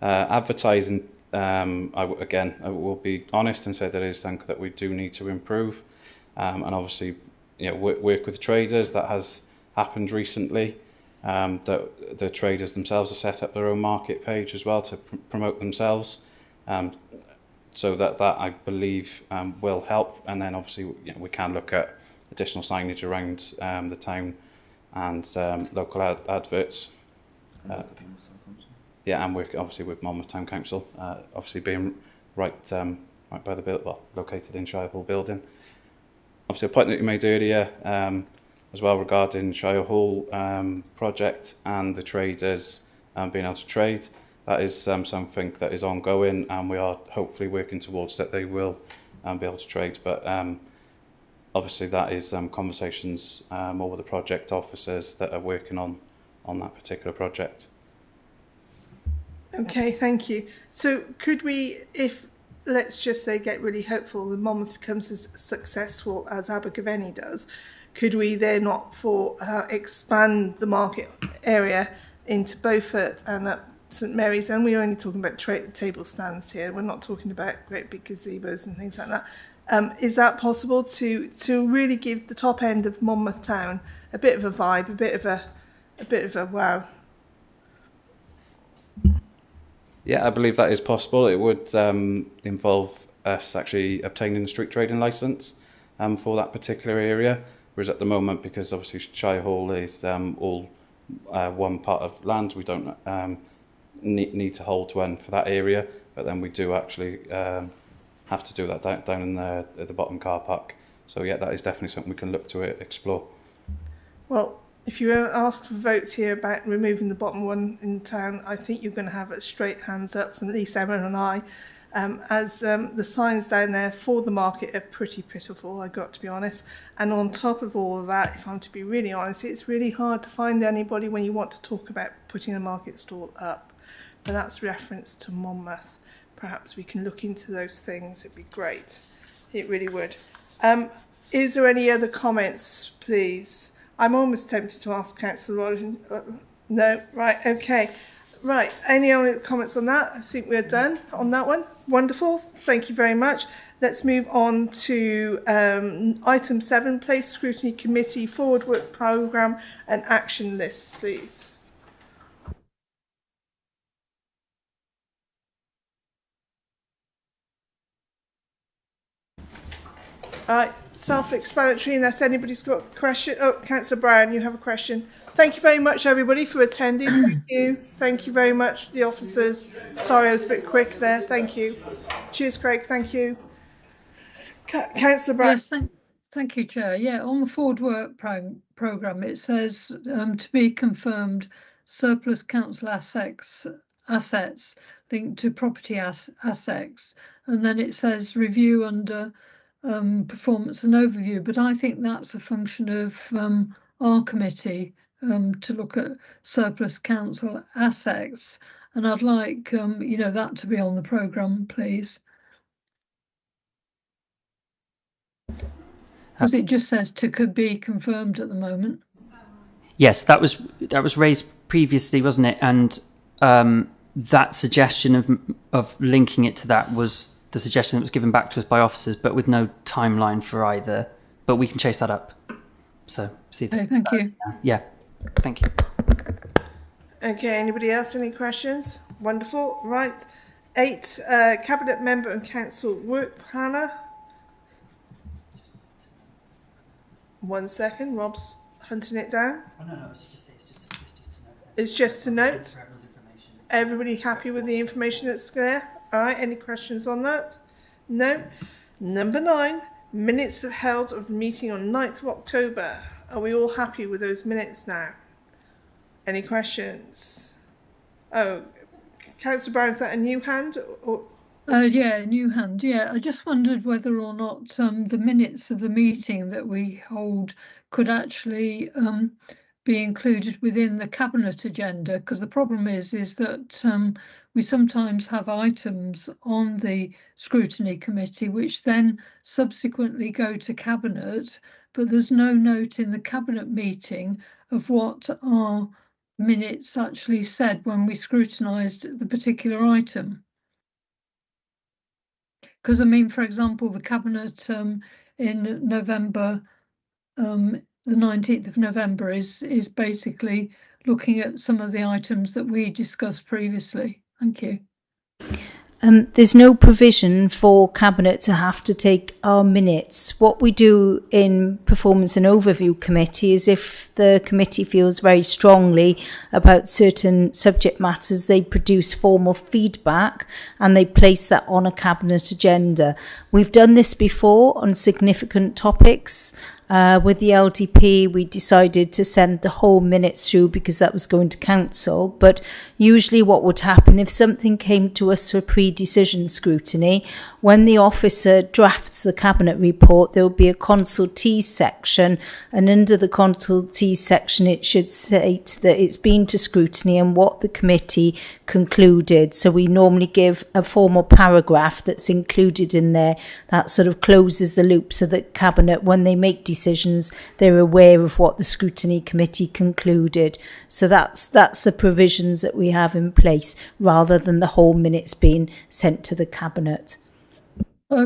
Advertising, I will be honest and say that it is something that we do need to improve, and obviously, work with traders. That has happened recently. That the traders themselves have set up their own market page as well to promote themselves. So that I believe will help, and then obviously we can look at additional signage around the town and local adverts. And work obviously with Monmouth Town Council, obviously being right by the located in Shire Hall building. Obviously, a point that you made earlier as well regarding Shire Hall project and the traders being able to trade. That is something that is ongoing, and we are hopefully working towards that they will be able to trade. But obviously, that is conversations more with the project officers that are working on that particular project. Okay, thank you. So could we, if let's just say get really hopeful and Monmouth becomes as successful as Abergavenny does, could we therefore expand the market area into Beaufort and at St Mary's? And we're only talking about table stands here. We're not talking about great big gazebos and things like that. Is that possible to really give the top end of Monmouth Town a bit of a vibe, a bit of a wow? Yeah, I believe that is possible. It would involve us actually obtaining a street trading licence for that particular area. Whereas at the moment, because obviously Shire Hall is all one part of land, we don't need to hold one for that area. But then we do actually have to do that down in at the bottom car park. So yeah, that is definitely something we can look to explore. Well, if you ask for votes here about removing the bottom one in town, I think you're going to have a straight hands up from at least Emma and I, as the signs down there for the market are pretty pitiful, I've got to be honest. And on top of all of that, if I'm to be really honest, it's really hard to find anybody when you want to talk about putting a market stall up. But that's reference to Monmouth. Perhaps we can look into those things. It'd be great. It really would. Is there any other comments, please? I'm almost tempted to ask Councillor Rodden. No, right, okay. Right, any other comments on that? I think we're done on that one. Wonderful, thank you very much. Let's move on to item 7, Place Scrutiny Committee Forward Work Programme and Action List, please. Self-explanatory unless anybody's got a question. Oh, Councillor Brown, you have a question. Thank you very much, everybody, for attending. Thank you. Thank you very much, the officers. Sorry, I was a bit quick there. Thank you. Cheers, Craig. Thank you. Councillor Brown. Yes, thank you, Chair. Yeah, on the Forward Work programme, it says to be confirmed surplus council assets linked to property assets. And then it says review under performance and overview, but I think that's a function of our committee to look at surplus council assets, and I'd like that to be on the programme, please. Because it just says to could be confirmed at the moment. Yes, that was raised previously, wasn't it? And that suggestion of linking it to that was the suggestion that was given back to us by officers, but with no timeline for either. But we can chase that up. So see if thank you. Yeah, thank you. Okay, anybody else? Any questions? Wonderful. Right. 8, Cabinet Member and Council Work Planner. 1 second, Rob's hunting it down. Oh, no, it's just to note. It's just to note. Everybody happy with the information that's there? All right, any questions on that? No. Number 9, minutes held of the meeting on 9th of October. Are we all happy with those minutes now? Any questions? Oh, Councillor Brown, is that a new hand? Or? Yeah, new hand. Yeah, I just wondered whether or not the minutes of the meeting that we hold could actually be included within the cabinet agenda, because the problem is that we sometimes have items on the scrutiny committee which then subsequently go to cabinet, but there's no note in the Cabinet meeting of what our minutes actually said when we scrutinised the particular item. Because, I mean, for example, the Cabinet in November, the 19th of November, is basically looking at some of the items that we discussed previously. Thank you. There's no provision for Cabinet to have to take our minutes. What we do in Performance and Overview Committee is if the committee feels very strongly about certain subject matters, they produce formal feedback and they place that on a Cabinet agenda. We've done this before on significant topics. With the LDP, we decided to send the whole minutes through because that was going to council. But usually what would happen if something came to us for pre-decision scrutiny, when the officer drafts the Cabinet report, there will be a consultees section, and under the consultees section it should state that it's been to scrutiny and what the committee concluded. So we normally give a formal paragraph that's included in there that sort of closes the loop so that Cabinet, when they make decisions, they're aware of what the scrutiny committee concluded. So that's the provisions that we have in place, rather than the whole minutes being sent to the Cabinet.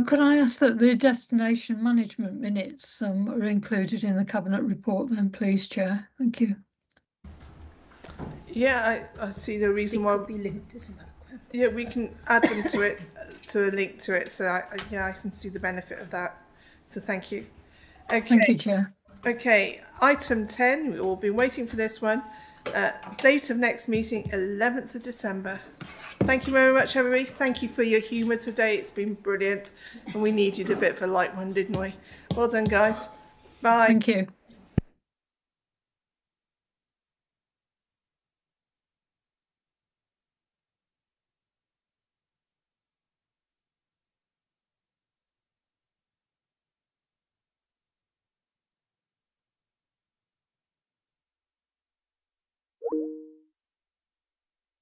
Could I ask that the destination management minutes are included in the Cabinet report then, please, Chair? Thank you. Yeah, I see no reason why. Be linked, isn't it? Yeah, we can add them to it, to the link to it. So I can see the benefit of that. So thank you. Okay. Thank you, Chair. Okay, item 10. We've all been waiting for this one. Date of next meeting, 11th of December. Thank you very much, everybody. Thank you for your humour today. It's been brilliant. And we needed a bit of a light one, didn't we? Well done, guys. Bye. Thank you.